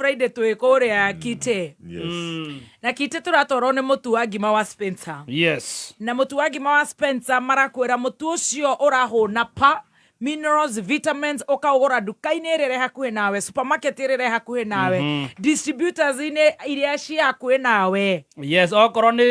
Friday tuikore Kite. Yes. Na Kite turatoro ne mutu wa ngima wa Spencer. Yes. Na mutu wa ngima wa Spencer marakwira mutu ucio urahuna pa minerals, vitamins, okagora dukaine rere hakuhe nawe, supermarket rere hakuhe nawe, distributors ine iria cia hakuhe nawe. Yes, okoro ni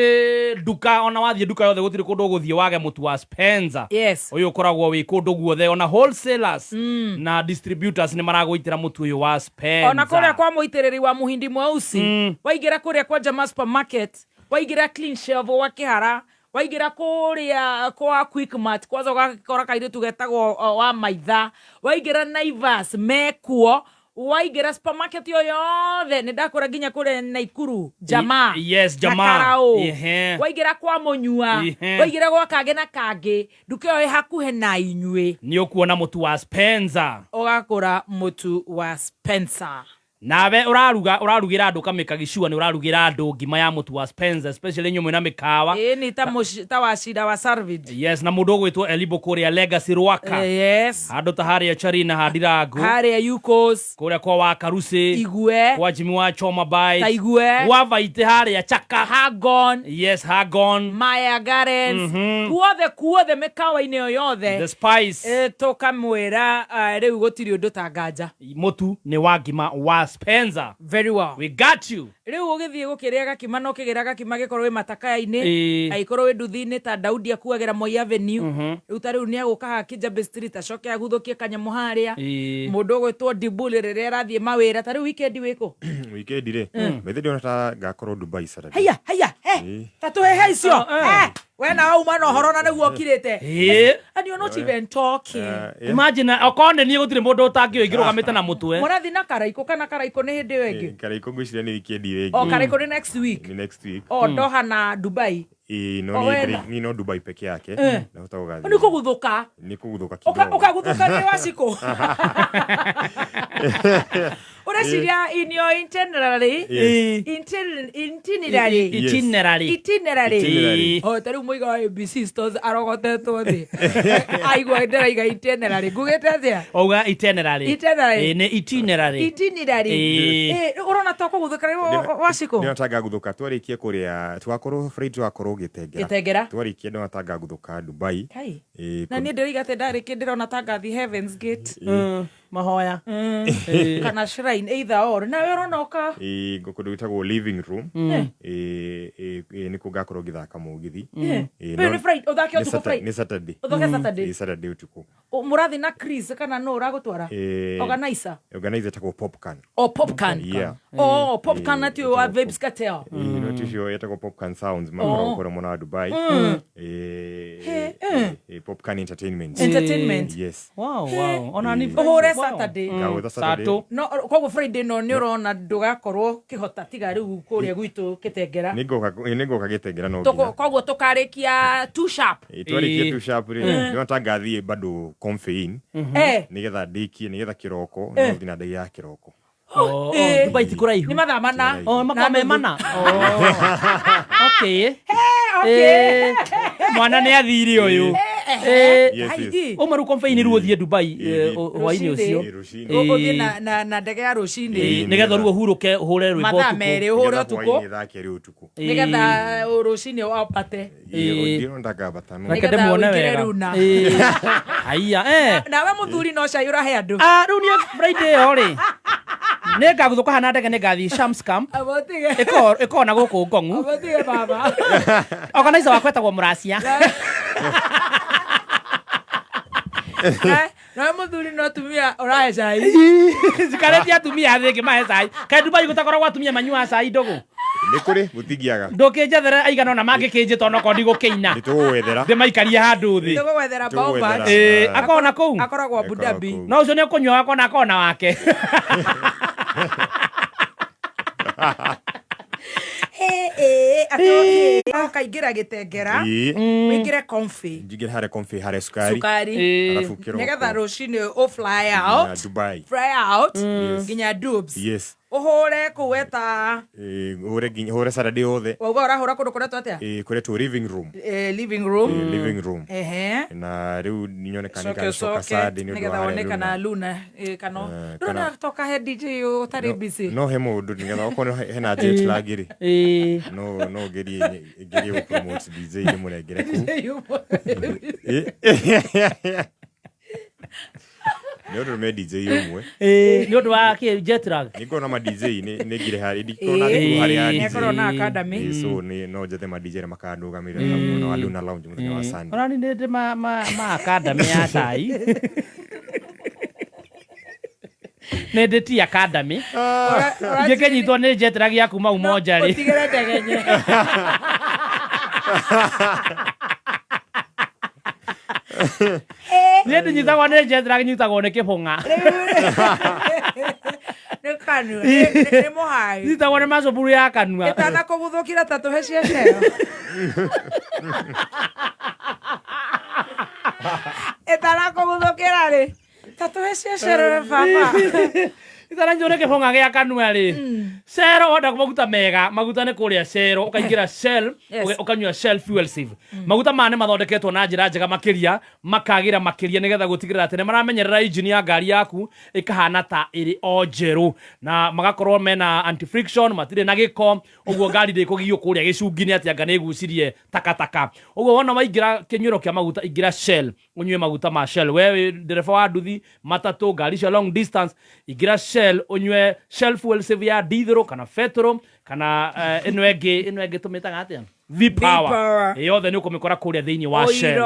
duka ona wathie duka yothe gutiri kundu guthie wage mutu wa Spencer. Yes. Uyu koragwo wi kundu guothe ona wholesalers na distributors ni maragwitira mutu uyu wa Spencer. Ona kuria kwa muitiriri wa muhindi mweusi, waigira kuria kwa Jama supermarket, waigira clean shelf wa Kihara, waigira kuria kwa Quickmart, kwaza gakora kaire tugetagwo wa maitha, waigira Naivas mekuo, waigira supermarket yoyothe nindakora ginya kure Naikuru Jama. Yes, Jama. Waigira kwa Monyua, waigira gwa Kage na Kage, duka yo hakuhe na inywe. Ni ukuona mutu wa Spencer. Ogakora mutu wa Spencer. Nawe urarugira andu kamikagicua ni urarugira andu ngima ya mutu wa Spencer, especially nyumu na mikawa. Ni ta washida wa Salvage. Yes, na mundu gwitwo Elibo kuria Legacy Rwaka. Yes. Andu ta haria Charina Hadirango. Haria Yukos. Kuria kwa Wakarusi. Igwe. Kwa Jimmy wa Choma Bites. Ta Igwe. Kwa Vaite haria Chaka. Hagon. Yes, Hagon. Maya Gardens. Kuothe mikawa ine yoyothe. The Spice. Toka mwera riu gutiri undu tangaja. Mutu ni wa ngima wa Spencer. Very well. We got you. Riu ugithie gukiria gakima no kigira gakima gikorwo wi matakaini aikorwo wi nduthi-ini ta Daudi akuagira Moi Avenue. Riu ta riu ni aguka ha Kijabe Street acoke aguthukie kanyamu haria. Mundu gwitwo Dibuli rire arathie mawira ta riu weekend wiko. Weekend ri. Bethe ndiona ta gakorwo Dubai Saturday. Haya. Ta tuhe icio. Wena uma no horona niguo okirite. And you're not even talking. Imagine okonde ni gutire mundu utangio igirugamite na mutwe. Murathi na Karaiko kana Karaiko ni hindi wengi. Karaiko ngwiciria ni weekend ri. Karaiko ni next week. Next week. Doha na Dubai. Ni no Dubai peke yake. Na utagogathi. Ni kuguthuka. Ni kuguthuka kidogo. Ukaguthuka ni washiko. Ureciria in your itinerary. Tariu muiga wa ABC stores arogotetwo thi. Aigua nderaiga itinerary. Ngugite atia? Oga itinerary. Ni itinerary. Urona to kuguthuka ni washiko. Ni natanga guthuka twarikie kuria twakorwo Friday twakorwo Gitengera. Twarikie ndo natanga guthuka Dubai. Na ni ndiriga te ndariki ndirona tangathi Heaven's Gate. Mahoya. Kana shrine either or. Na we uronoka. Gukundu gitagwo living room. Ni kugakorwo githaka mugithi. Ni Friday uthake utuko Friday. Ni Saturday. Uthake Saturday. Ni Saturday utuko. Murathi na Chris kana no uragutwara. Organizer tagwo Popcorn. Popcorn. Yeah. Popcorn ati wa Vibes Cartel. No tisho yetagwo Popcorn Sounds mamro kora mona Dubai. Popcorn Entertainment. Yes. Wow. Ona ni Saturday. Saturday. No kwa Friday no ni urona ndugakorwo kihota tiga riu kuria gwitu Kitengera. Nigo Gitengera no. Kwa tukarikia Too Sharp. Twarikia Too Sharp ri. Ni tangathie bado Confein. Nigetha ndiki nigetha kiroko no thina ndai ya kiroko. Dubai tikuraihu. Ni mathamana. Makame mana. Okay. Mwana ni athiri uyu. Umaru Confein ru uthie Dubai hwaini ucio. Uthie na ndege ya rucini. Nigetha ru huruke hure rwimbo tuku. Mathamere hure tuku. Thake ri utuku. Nigetha rucini wapate. Ndio ndaga batano. Nakende muone wega. Haiya nawe muthuri no cayura he andu. Riu ni Friday ori. Nega guthuka hana ndege negathi Shams Camp. Eko na guku Ngongu. Abotige baba. Organizer wakwetagwo Muracia. Na muthuri no tumia urahe cai. Zikareti atumia thingi mahe cai. Kae Dubai gutakorwo atumia manyua cai ndogo. Ni kuri mutigiaga. Ndukinjethera aigana ona mangikinje tono ko ndigukina. Nituwethera. Ndimaikaria handu thi. Ndigwethera bomba. Akona kuu. Akoragwo Abu Dhabi. No ucio ni kunywa akona akona wake. Kaingira Gitengera wingire Confein. Njigire hare Confein hare sukari. Alafu kiroko. Nigetha rucini fly out. Dubai. Fly out. Ginya Dubs. Yes. Uhore kuweta hore Saturday othe wauga urahura kundu kuretwo atia kuretwo living room living room na riu ninyonekana gacoka Saturday ni ngetha onekana Luna kana toka he DJ utari busy no he mundu nigetha okono hena jet lag ri no gerie promote DJ ni murengere ku Nyodo me DJ umwe nyodo wa ke jet lag niko na ma DJ ni gire hari ndiko na hari yani niko na academy so ni no jete ma DJ makanduga mire no Luna lounge muthenya wa Sunday ona ni ndete ma academy ya tai nende ti academy ngekenyitwo ni jet lag ya kuma umoja ri utigere ndegenye nende nyitagwo ni jet lag nyitagwo ni kibunga nekanu ne mohai nyitagwo ni macuburu ya kanua etana kuguthukira tatu he cia cero etana kuguthukira ri tatu he cia cero baba itara njone kibunga gya kanua ri cero onda kumaguta mega maguta ne kuria cero ukaingira shell ukanyua shell fuel save maguta mane mathondeketwo na njira njega makiria makagira makiria nigetha gutigirira atene maramenyerera engine ya ngari yaku ikahana ta iri o njeru na magakorwo mena anti friction matire na giko uguo ngari ndikugio kuria gicungi-ini atia ngane igucirie takataka uguo wona waingira kinyuro kia maguta ingira shell unywe maguta ma shell we ndereba wa nduthi matatu ngari cia long distance ingira shell unywe shell fuel save ya diesel kana petrol kana ino enge tumitaga atia V-Power yothe ni ukumikora kuria thiini wa shell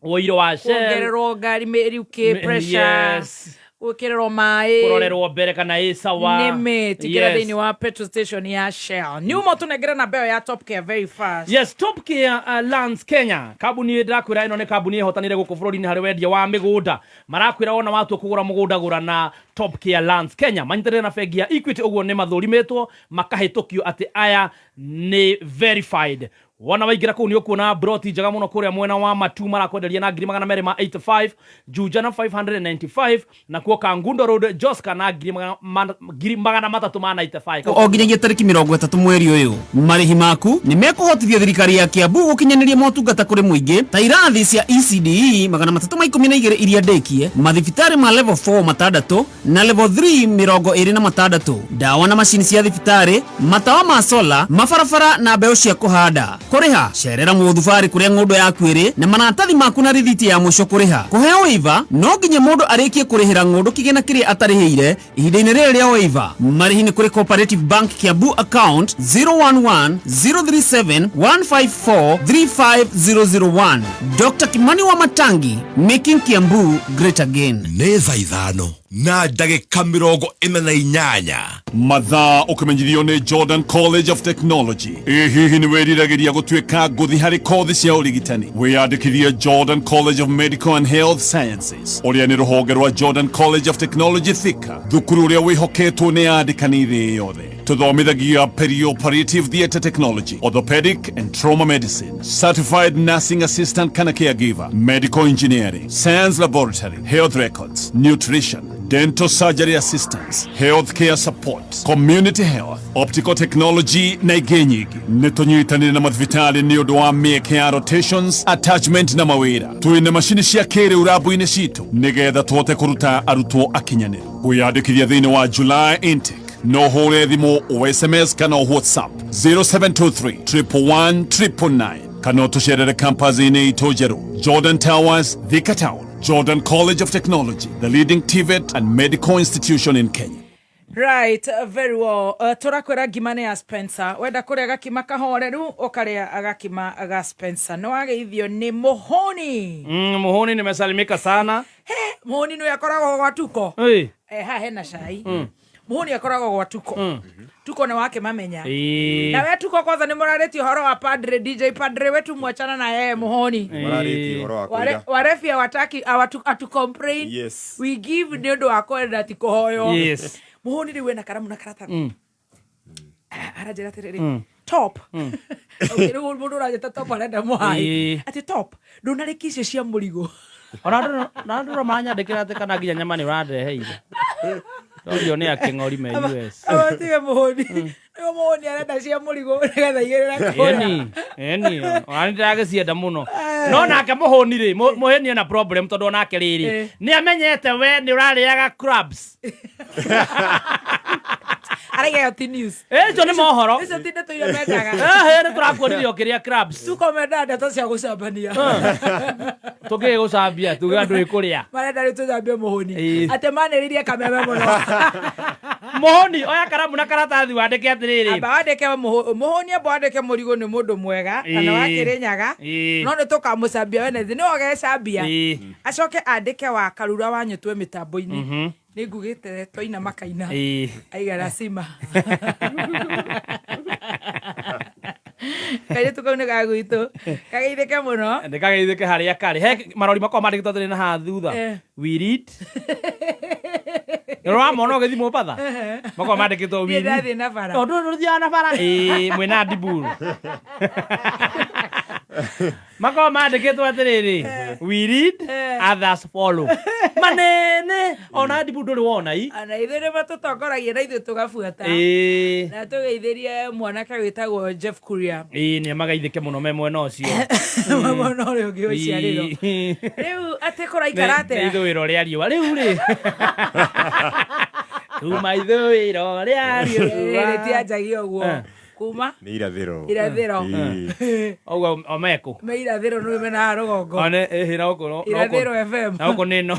oiro wa shell ongererwo ngari meriuke pressure yes ukirero mai kurorerwo mbere kana isawa nime tigira thiini wa petrol station ya Shell nyumo tunegera na beo ya Top Care very fast yes Top Care Lands Kenya kabuni ndakwira ino ni kabuni ihotanire guku bururi-ini hari wendia wa migunda marakwira ona watu kugura mugunda gura na Top Care Lands Kenya manyitere na bengi ya Equity uguo ni mathurimetwo makahitukio ati aya ni verified wana waigira kuu ni ukuona broti njega muno kuria mwena wa matu marakwenderia na 285 Juja na 595 na kuo Kangundo Road Joska na 395 o nginyagia tariki 30 mweri uyu marihi maku ni mekuhotithia thirikari ya Kiambu gukinyaniria motungata kuri muingi ta irathi cia ECDE 312 iria ndekie mathibitari ma level 4 matandatu na level 3 26 dawa na mashini cia thibitari matawa ma solar mabarabara na mbeo cia kuhanda kuriha cerera muthubari kuria ng'ondo yaku iri na manatathi maku na rithiti ya mwisho kuriha kuheo waiver no nginya mundu arikie kurihira ng'ondo kigena kiria atarihire ihinda-ini riri ria waiver marihi ni kuri Cooperative Bank Kiambu account 011-037-154-35001 Dr. Kimani wa Matangi making Kiambu great again nä thaa ithano na ndagika 48 mathaa ukimenyithio ni Jordan College of Technology hihi ni wiriragiria gutuika nguthi hari kothi cia urigitani wiyandikithie Jordan College of Medical and Health Sciences uria ni ruhonge rwa Jordan College of Technology Thika thukuru uria wihoketwo ni andikani thi yothe tuthomithagia perioperative theatre technology orthopedic and trauma medicine certified nursing assistant kana caregiver medical engineering science laboratory health records nutrition dental surgery assistance, healthcare support, community health, optical technology na ingĩ nyingĩ. Nĩ tũnyitanĩire na mathibitarĩ nĩ ũndũ wa mĩeke ya rotations, attachment na mawĩra. Twĩna macini cia kĩrĩu rabu-inĩ citũ nĩgetha tũhote kũruta arutwo akinyanĩru. Kwĩyandĩkithia thĩinĩ wa July intake no hũre thimũ o SMS kana o WhatsApp 0723 111 999 kana tucerere campus-inĩ itũ njerũ Jordan Towers, Thika Town. Jordan College of Technology, the leading TVET and medical institution in Kenya. Right, very well. Turakwira ngima ya Spencer. Wenda kuria gakima kahoreru ukaria agakima aga Spencer. No ageithio ni Muhoni. Muhoni nimesalimika sana. He, Muhoni no yakoragwo gwa tuko. Ha hena cai. Muhoni akoragwo gwa tuko. Tuko na wake mamenya. Na we tuko kwanza ni morareti horo wa padre DJ padre wetu mwachana na yeye Muhoni. Morareti horo wa kuiga. Warefi hawataki atu complain. Yes. We give ndio akwenda tikohoyo. Yes. Muhoni riwe na karamu na karata. Arajera terere. Top. Okay, no mundu rajeta top arenda muhai. Ati top. Ndunarikishe cia murigo. Ona ndo manya ndikira te kana nginya nyama ni urareheire. Ndio ni akeng'ori me US. Abatige muhoni. Nĩguo muhoni arenda cia mũrigo nĩgetha igĩrĩra kũrĩa. Eni. Anitaka cienda muno. No nake muhoni ri, muheni ena problem tondu onake riri. Ni amenyete we ni urarĩaga crabs. Araiga ti news. Icio nĩ mohoro. Icio ti ndeto iria mendaga. Nĩ tũrakuonirie ũkĩrĩa crabs. Tukomenda ndeto cia gũcambania. Tũgĩgũcambia tuge andũ ĩkũrĩa. Marenda rĩu tũcambie muhoni. Atĩ manĩrĩrie kameme mũno. Muhoni oya karamu na karatathi wandĩke atĩrĩrĩ. Amba wandĩke muhoni amba wandĩke mũrigo nĩ mũndũ mwega kana wakĩrĩnyaga. No nĩ tũkamũcambia Wednesday nĩ ogecambia. Acoke andĩke wa karura wanyu twĩ mĩtambo-inĩ. Nĩ ngugĩte twaina makaina. Aigara cima. Kairĩtu kau nĩ gagwitũ. Kageithĩke mũno. Nĩ kageithĩke harĩa karĩ. He marori makwa mandĩkĩtwo atĩrĩ na haha thutha. We read. Nĩrwa mona ũgĩthiĩ Mũbatha. Makwa mandĩkĩtwo we read. Nĩndathiĩ na bara. Ndũ thiaga na bara. Mwĩna ndiburu. Makwa mandĩkĩtwo atĩrĩrĩ. We read, others follow. Manene ona ndiburu ndũrĩ wona i. Ana ithuĩ nĩ matũtongoragia na ithuĩ tũgabuata. Na tũgeithĩrie mwanake wĩtagwo Jeff Kuria. Nĩ magaithĩke mũno me mwena ũcio. Mwena ũrĩa ũngĩ ũciarĩrwo. Rĩu atĩ kũraikara atĩa? Nĩ ithũĩro rĩa riũa rĩu rĩ. Kuma ithũĩro rĩa riũa. Rĩtianjagia ũguo. Kuma? Nĩ irathĩro. Irathĩro. Ũguo omeko. Me irathĩro nĩ mena rũgongo. One hĩra ũkũ. Irathĩro FM. Na ũkũ nĩno.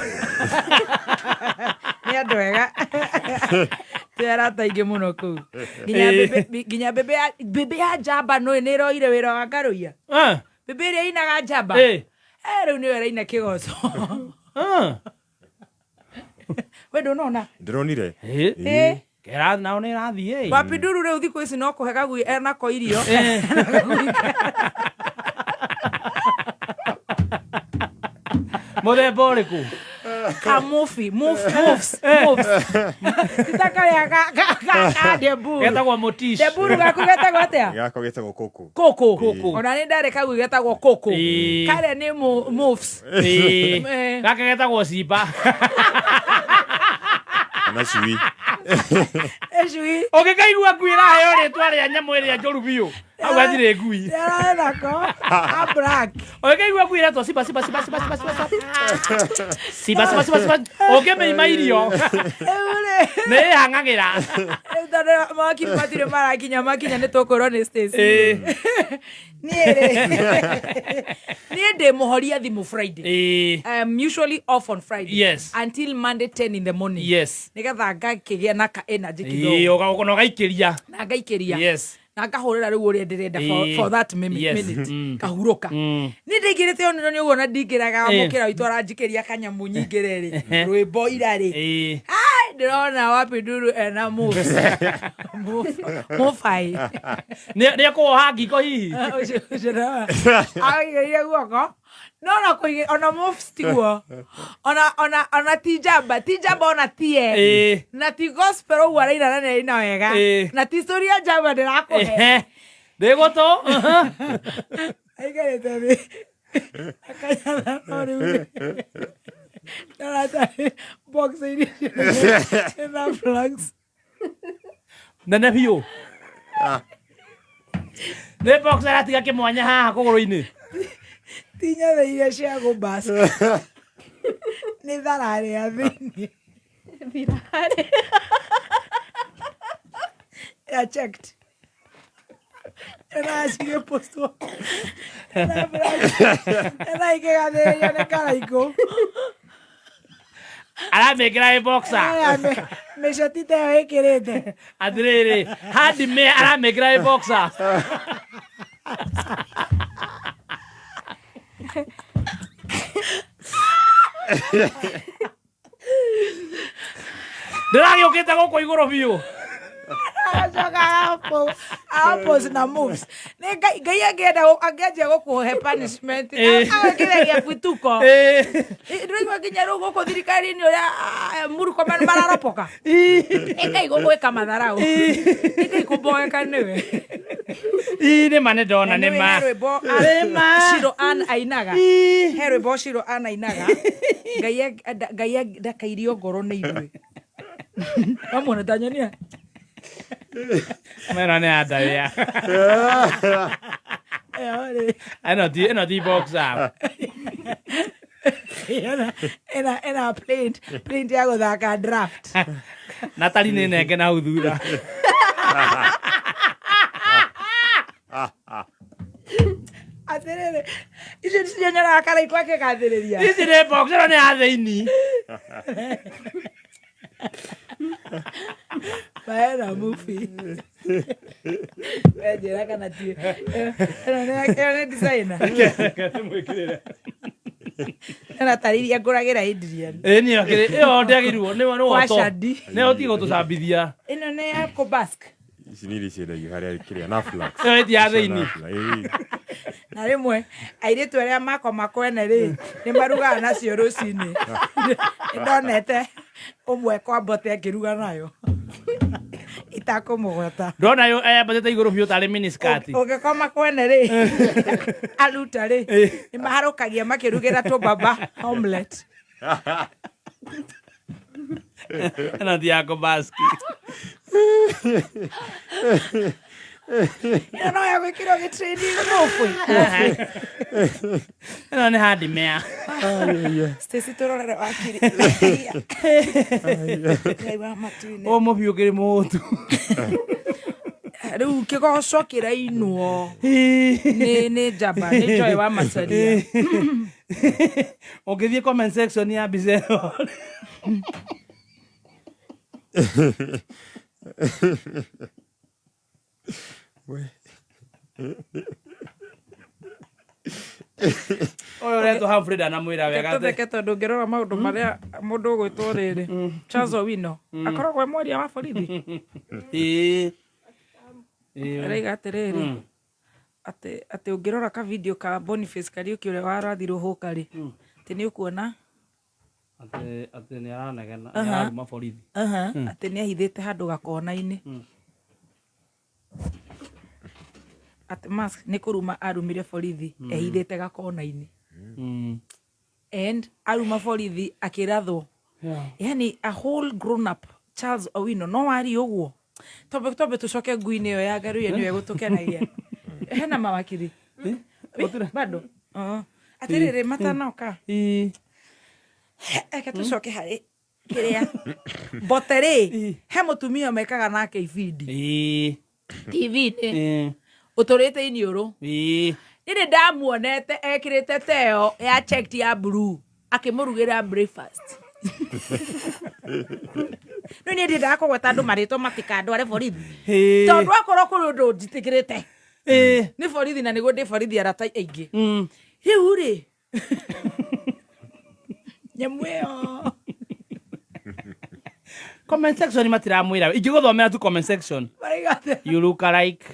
Nĩ andũ ega. Tĩ arata aingĩ mũno kũu. Nginya bebe ya njamba nĩ ĩroire wĩra wa Ngarũia. Bebe ĩrĩa ĩinaga njamba. Rĩu nĩyo ĩraina kĩgoco. We ndũnona? Ndĩronire. Kera nao nĩ rathiĩ. Wapi nduru rĩu thikũ ici no kũhe Gagui enako irio. Mũthemba ũrĩkũ? Kamufi, moves. Titaka ya Deburu. Getagwo Motish. Deburu gaku getagwo atĩa? Gako getagwo Koko. Koko. Ona nĩ ndarĩ Kagui getagwo Koko. Kare nĩ moves. Gaka getagwo Simba. Na cui. Ecui. Ũngĩkaigua kwĩra heo rĩtwa rĩa nyamũ ĩrĩa njũru biũ. Hau hatirĩ ngui. Nako. A black. Ũngĩkaigua kwĩra twa Simba. Simba. Ũngĩmĩima irio. Nĩ ĩhang'agĩra. Tondũ Wakili matirĩ marakinya nĩ tũkũrwo nĩ Stacy. Niĩ ndĩ mũhoria thimũ Friday. I am usually off on Friday. Yes. Until Monday 10 in the morning. Yes. Nĩgetha ngakĩgĩa na ka energy kidogo. Ũgaikĩria. Na ngaikĩria. Yes. Na ngahũrĩra rĩu ũrĩa ndĩrenda for that minute. Kahurũka. Niĩ ndĩingĩrĩte onino nĩ ũguo na ndingĩraga mũkĩra witũ aranjikĩria kanyamu nyingĩrĩrĩ. Rwĩmbo irarĩ. Ndĩrona Wapi Nduru ena moves. Mofai. Nĩ akũoha ngingo hihi. Aigĩire guoko. No ona moves tiguo. Ona ti njamba ona tie. Na ti gospel ũguo araina na nĩaina wega. Na ti story ya njamba ndĩrakũhe. Ndĩgũtũ. Aikarĩte thĩ. Akanyana no rĩu. Ndarata box-inĩ ĩna flags. Nene biũ. Nĩ box aratiga kĩmwanya haha kũgũrũ-inĩ. Tinya iria cia gũbasa. Nĩ thararĩ ya thĩinĩ. Thararĩ. I checked. Ena acige posto. Ena ikĩgathĩrĩria nĩ karaikũ. Aramĩkĩra boxer. Mĩcotite ĩyo ĩkĩrĩte. Atĩrĩrĩ, handime aramĩkĩra boxer. Ndĩragĩũkĩte gũkũ igũrũ biũ. Apples na moves. Ngai angĩanjia gũkũhe punishment. Agakĩregia bituko. Ndĩraigua nginya rĩu gũkũ thirikari-inĩ ũrĩa Murkomen mararopoka. Ngai gũgwĩka matharaũ. Ngai kũmboeka nĩwe. Nĩ ma nĩ ndona nĩ ma. Shiro Ann ainaga. He rwĩmbo Shiro Ann ainaga. Ngai ndakairio ngoro nĩ ithuĩ. Amona tanyonia. Meno ne ada ya. Ano di box up. Ena plain ya gothaka draft. Natali neke na uthura. Aterere. Ici si nyara akara ikwake kathereria. Ici ne box no ne atheini. Baera mufi. Wejera kana tie. Ena designer. Ena tariria nguragira Adrian. Ni akire ndiagirwo ni wono Kwa shadi. Ne otigo tucambithia. Ino ne ya Kobask. Ici nä irä ciendagio harä a kä na flax. Eti atheini. Na rimwe airitu aria makoma kwene ri ni marugaga nacio rucini. Ndonete umwe kwa bote akiruga nayo. Itakumugota. Ndona yo batete iguru biu tari miniskirt. Ungikoma kwene ri aluta ri ni maharukagia makirugira tu baba omelet. Na Diago Baski. No ya gwikira gitraining mufu. No ne hadi mea. Stesi torora wakiri. Aiwa matune. O mo biu kiri mutu. Riu kigoco kirainuo. Ni jaba ni joy wa macaria. Ongithie comment section ya Bizero. Oyo reto Humphrey na mwira wega Teke tondu ngirora maundu maria mundu gwitwo riri Charles Owino akoragwo mwaria wa borithi reiga atiriri ati ungirora ka video ka Boniface Kariuki uria warathirwo hukari ati ni ukuona ati ni aranegena aruma borithi ati ni ahithite handu gakona-ini ati mask ni kuruma arumire borithi ehithite gakona-ini and aruma borithi akirathwo yani a whole grown up Charles Owino no wari uguo tobe tucoke ngui-ini yo ya ngaru niwe gutukenagia hena mawakiri bado atiriri matanoka eke tucoke hari kiria boteri he mutumia mekaga nake ibindi TV uturite iniuru nire ndamuonete ekirite teo ya checked ya blue akimurugira breakfast no ni ndida kugweta andu marito matikando are borithi tondu akorwo kuri undu njitikirite ni borithi na niguo ndi borithi arata aingi riu ri nyamweo comment section matiramwira ingiguthomera tu comment section you look alike.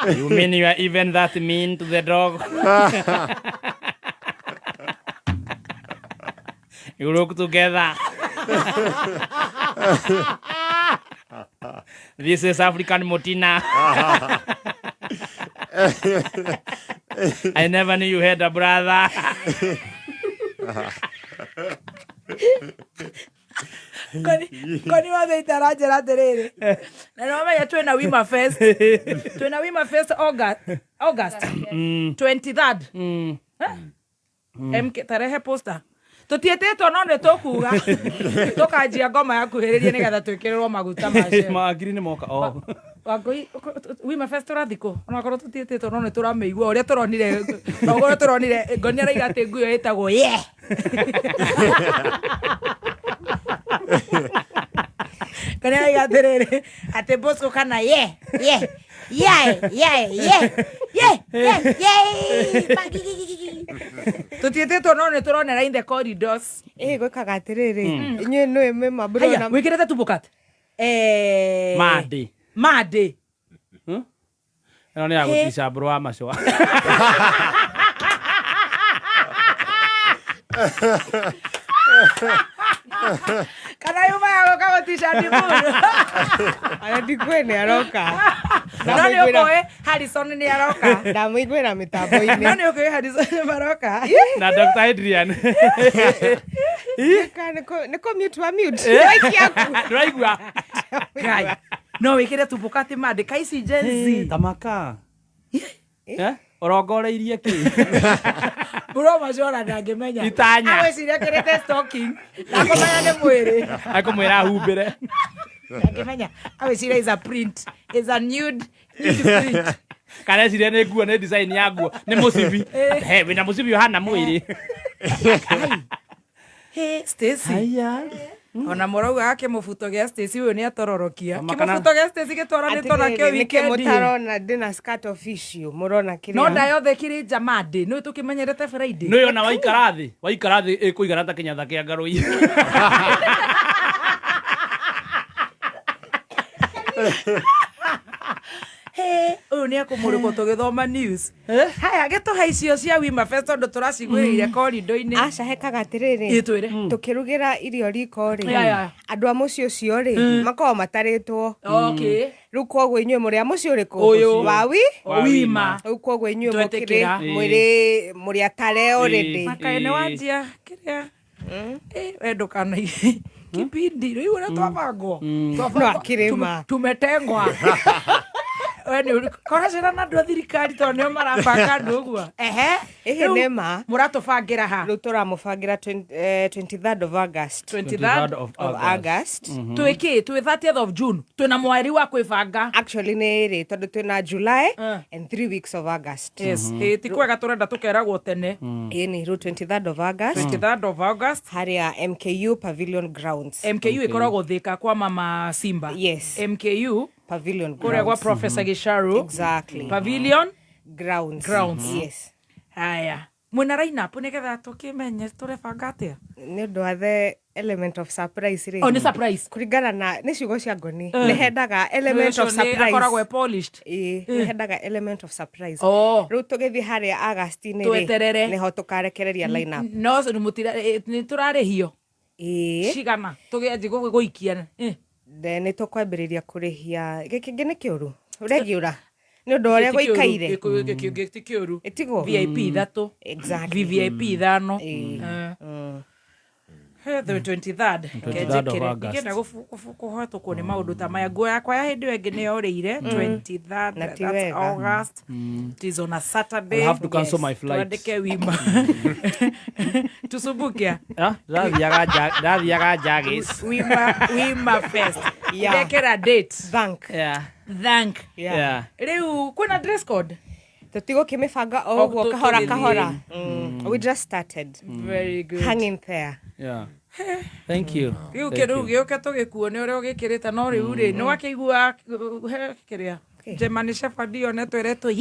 You mean you are even that mean to the dog? You look together. This is African Motina. I never knew you had a brother. Koni wa itarajera atiriri na no menya twina Wima Fest August 23rd MK tarehe poster tutietetwo no ne tukuga tukanjia ngoma ya kuhiriria nigetha twikirwo maguta macio Magiri ni moka Wangui Wima Fest rathiko ona korwo tutietetwo no ne turameigua uria turonire ogoro turonire ngonia raiga ati nguyo itagwo Kana raiga tiriri ati bosko kana tutietetwo no ne turonera in the corridors gwikaga atiriri inyu no ime mabro na wikirete tubukat Made eno ni agutisha bro wa Machua kana yuma yako kagotisha ndimuru ana dikwene aroka Nani okoe Harrison ni aroka. Ndamuigwira mitambo-ini. Nani okoe Harrison ni maroka. Na Dr. Adrian. Niko mute wa mute. Ndiraigua. Kai. No wikire tupukati made kaisi jenzi. Tamaka. Orongoreirie ki. Mburu Machua ndangimenya. Itanya. Aweciria kirete stalking. Ndakomenya ni mwiri. Akomwira humbire. Ndangimenya. Aweciria is a print. Is a nude print. Kana ciria nĩ nguo nĩ design ya nguo nĩ mũcibi. He wĩna mũcibi ũhana mwĩrĩ. Hey Stacy. Haya. Ona morauga ake mubuto gya Stacy uyu ni atororokia. Kimubuto gya Stacy gitwaranitwo nakio weekend. Mutarona ndina skirt official murona kiria. No ndayothe kiri jamade no tukimenyerete Friday. No yona waikara thi ikuigana ta kinyatha kĩa ngarũi. Uyu ni akumurikwo tugithoma news. Haya gituhe icio cia Wima Fest ndo turacigwirire korido-ini. Aca hekaga atiriri. Itwire. Tukirugira irio riko ri. Ya. Andu a muci ucio ri makao mataritwo. Okay. Riu koguo inyuĩ muri a muci uriku? Wawi? Wima. Riu koguo inyuĩ mukiri muri atare already. Makaene wanjia kiria. Wendo kana kipindi riu ura twabangwo. No akirima. Tumetengwa. Weni kora cira na andu a thirikari to nio marabanga andu uguo. Ehe nema. Muratubangira ha. Riu turamubangira 23rd of August. 23rd of August. Twiki 30th of June. Twina mweri wa kwibanga. Actually ni ri tondu twina July and 3 weeks of August. Yes. Tikwega turenda tukeragwo tene. Ni riu 23rd of August. 23rd of August. Haria MKU Pavilion Grounds. MKU ikoragwo thika kwa mama Simba. Yes. MKU Pavilion Grounds. Kuria kwa Professor Gisharu. Exactly. Pavilion Grounds. Yes. Haya. Mwina line-up nigetha tukimenye turebanga atia. Ni undu wa the element of surprise ri. Ni surprise. Kuringana na ni ciugo cia ngoni. Ni hendaga element of surprise. Akoragwo polished. Ni hendaga element of surprise. Riu tugithi haria August ni ri. Ni ho tukarekereria line-up. No ni turarihio. Cigana tugianji guikia. Ni tukwambiriria kurihia giki ni kiuru. Uregiura. Ni undu uria guikaire. Giki kiuru. Itigo. VIP 3. Exactly. VIP 5. The 23rd of August. Kenda kuhoto kuone maundu ta maya nguo yakwa ya hindi wengi ni yorire 23rd that's August. It is on a Saturday. I have to cancel my flight. Tuandike Wima. Tusubukia. Dathiaga Jagis. Wima Fest. Ndekera date. Thank. Yeah. Riu kuna dress code. Tutigo kimibanga oguo kahora. We just started. Very good. Hanging there. Yeah. Thank you. Riu kiru gioke tugikuone uria ugikirite no riu ri no akigua kiria Gemani Shepherd one tweretwo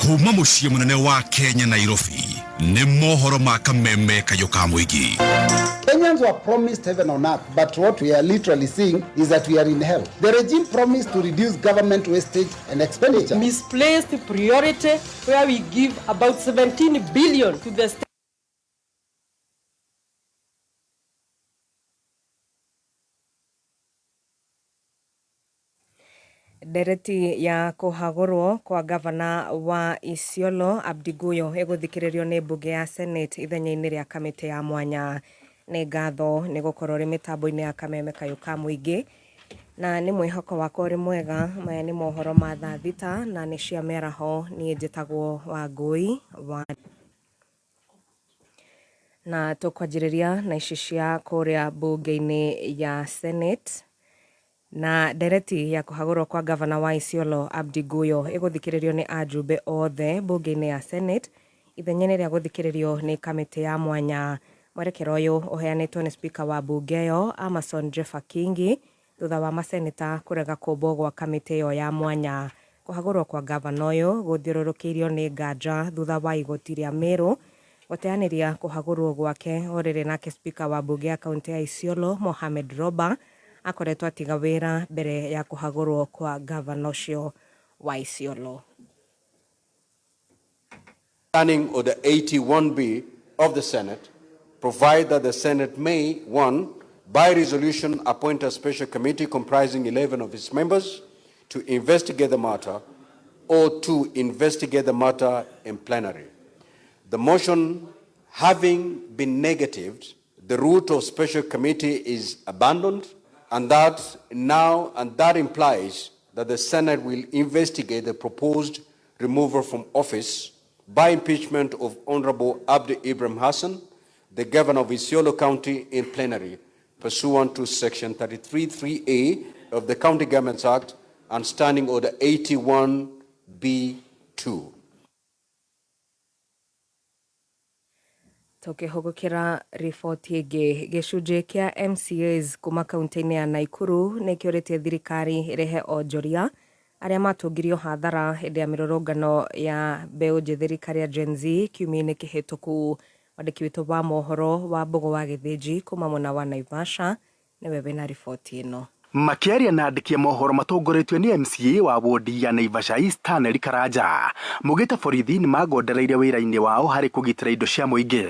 kuma muciĩ munene wa Kenya Nairobi nĩ mohoro ma kameme kayo ka mũingĩ. Kenyans were promised heaven on earth, but what we are literally seeing is that we are in hell. The regime promised to reduce government wastage and expenditure. Misplaced priority where we give about 17 billion to the state. Dereti ya kuhagurwo kwa gavana wa Isiolo Abdiguyo iguthikiririo ni mbunge ya Senate ithenya-ini ria kamiti ya mwanya. Ni ngatho ni gukorwo ri mitambo-ini ya kameme kayo ka muingi na ni mwihoko wakwa ri mwega. Maya ni mohoro ma thaa thita na ni cia meraho. Ni njitagwo Wangui wa na tukwanjiriria na ici cia kuria mbunge-ini ya Senate. Na dereti ya kuhagurwo kwa gavana wa Isiolo Abdiguyo iguthikiririo ni ajumbe othe mbunge-ini ya Senate ithenya-ini ria guthikiririo ni kamiti ya mwanya. Mwerekero uyu uheanitwo ni speaker wa bunge yo Amason Jeffa Kingi thutha wa maseneta kurega kumbo gwa kamiti yo ya mwanya. Kuhagurwo kwa gavana uyu guthiururukiirio ni nganja thutha wa igoti ria Meru guteaniria kuhagurwo gwake oriri nake speaker wa bunge ya kaunti ya Isiolo Mohamed Roba akoretwo atiga wira mbere ya kuhagurwo kwa gavana ucio wa Isiolo. Planning order 81B of the Senate provide that the Senate may, 1, by resolution appoint a special committee comprising 11 of its members to investigate the matter, or 2, investigate the matter in plenary. The motion having been negatived, the route of special committee is abandoned, and that implies that the Senate will investigate the proposed removal from office by impeachment of Honorable Abdi Ibrahim Hassan, the governor of Isiolo County, in plenary, pursuant to Section 33(3)(a) of the County Governments Act and Standing Order 81B2. Tukihugukira riboti ingi gicunji kia MCAs kuma kaunti-ini ya Naikuru nikiuritie thirikari irehe onjoria aria matungirio hathara hindi ya mirurungano ya mbeu njithiri karia Gen Z kiumia-ini kihituku. Wandiki witu wa mohoro wa Mbogo wa Githinji kuma mwena wa Naivasha niwe wina riboti ino. Makiaria na andiki mohoro matongoretio ni MCA wa wodi ya Naivasha East Taneri Karanja mugita borithi ni magondereire wira-ini wao hari kugitira indo cia muingi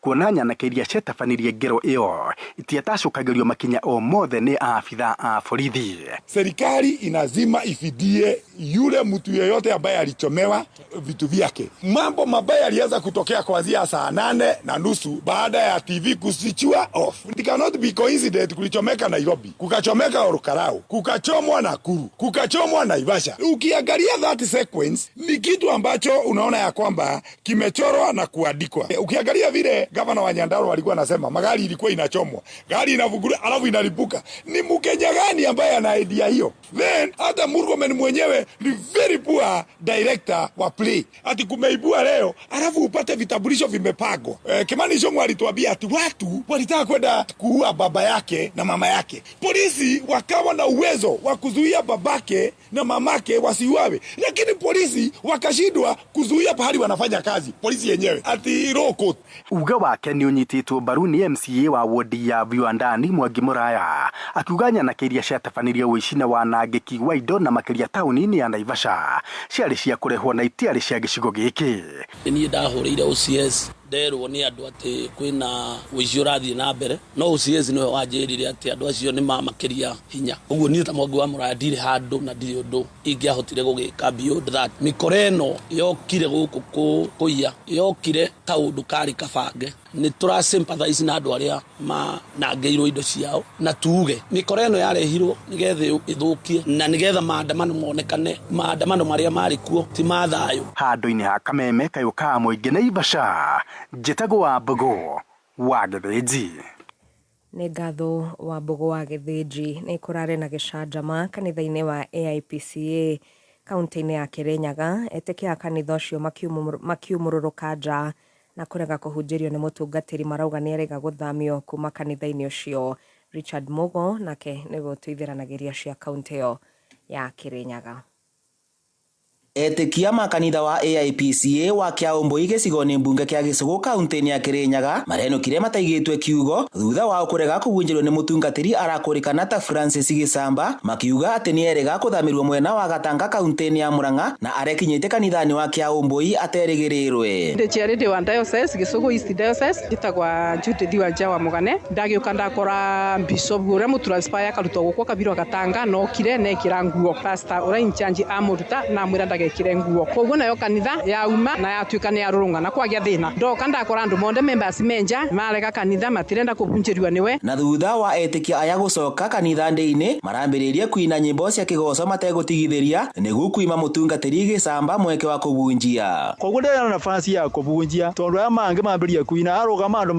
kuona nyanake iria cietafanirie ngero iyo itiatacukagirio makinya o mothe ni afitha a borithi. Serikali inazima ifidie yule mtu yeyote ambaye alichomewa vitu vyake. Mambo mabaya yalianza kutokea kuanzia saa 8:30 baada ya TV kusichua off. It cannot be coincident kulichomeka Nairobi, kukachomeka Orokarao, kukachomwa Nakuru, kukachomwa Naivasha. Ukiangalia that sequence ni kitu ambacho unaona ya kwamba kimechorwa na kuandikwa. Ukiangalia vile gavana wa Nyandarua walikuwa nasema magari ilikuwa inachomwa, gari inavugura alafu inalipuka. Ni Mkenya gani ambaye ana idea hiyo? Then hata Murkomen mwenyewe ni very poor director wa play. Ati kumeibua leo alafu upate vitambulisho vimepagwa. Kimani Ichung'wah alituambia ati watu walitaka kwenda kuua baba yake na mama yake. Polisi wakawa na uwezo wa kuzuia babake na mamake wasiuawe, lakini polisi wakashindwa kuzuia pahali wanafanya kazi. Polisi yenyewe ati roko. Uga wake ni unyititwo mbaru ni MCA wa wodi ya Viwandani Mwangi Muraya akiuganya na kiria ciatafanirie uicina wa wanangiki wa indo na makiria tauni-ini ya Naivasha ciarĩ cia kũrehwo na itiarĩ cia gĩcigo gĩkĩ. Ni ndahũrĩire OCS nderwo ni andu ati kwina wici urathie na mbere, no OCS niwe wanjirire ati andu acio ni mamakiria hinya. Uguo ni ta Mwangi wa Muraya ndire handu na ndire undu ingiahotire gugika beyond that. Mikoreno yokire guku kuia yokire ta undu kari kabange ni tura sympathize na andu aria manangeirwo indo ciao na tuge mikoreno yarehirwo nigethe ithukie na nigetha maandamano monekane, maandamano maria mari kuo ti mathayo. Handu-ini ha kameme kayuka muingi Naivasha njĩtagwo wa Mbogo wa Githinji. Nĩ ngatho wa Mbogo wa Githinji nĩ kũrarĩ na gĩcanjama kanitha-inĩ wa AIPCA kaunti-inĩ ya Kirinyaga etĩkia kanitha ũcio makiumũrũrũka nja na kũrega kũhunjĩrio nĩ mũtungatĩri marauga nĩ erĩga gũthamio kuma kanitha-inĩ ũcio. Richard Mugo nake nĩwe ũteithĩranagĩria cia kaunti ĩyo ya Kirinyaga. Etĩkia makanitha wa AIPCA wa Kĩaũmbũi gĩcigo-inĩ mbunge kĩa Gĩcũgũ kaunti-inĩ ya Kirinyaga marenũkire mataigĩtwe kiugo thutha wa kũrega kũhunjĩrio nĩ mũtungatĩri arakũrĩkana ta Francis Gĩcamba makiuga atĩ nĩ erĩga kũthamĩrwo mwena wa Gatanga kaunti-inĩ ya Murang'a na arekinyĩte kanitha-inĩ wa Kĩaũmbũi aterĩgĩrĩrwe. Ndĩ charity wa diocese Gĩcũgũ East diocese nditagwa Judith wa Jawa Mugane ndagĩũka ndakora bishop ũrĩa mũtranspire akarutwo gũkũ kabirwo Gatanga no kire nekĩra nguo pastor ũrĩa in charge amũruta na mwĩra kirenguo koguo nayo kanitha ya uma na yatuika ni arurungana kwagĩa thina ndoka ndakora andu monde members menja marega kanitha matirenda kubunjĩrio niwe. Na thutha wa etĩkia aya gũcoka kanitha ndĩ-inĩ marambĩrĩria kuina nyĩmbo cia kĩgoco mategũtigithĩria nĩguo kuima mũtungatĩri Gĩcamba mweke wa kubunjia. Koguo ndĩrona nafasi ya kubunjia tondu aya mangĩ mambĩrĩria kuina arũgama andu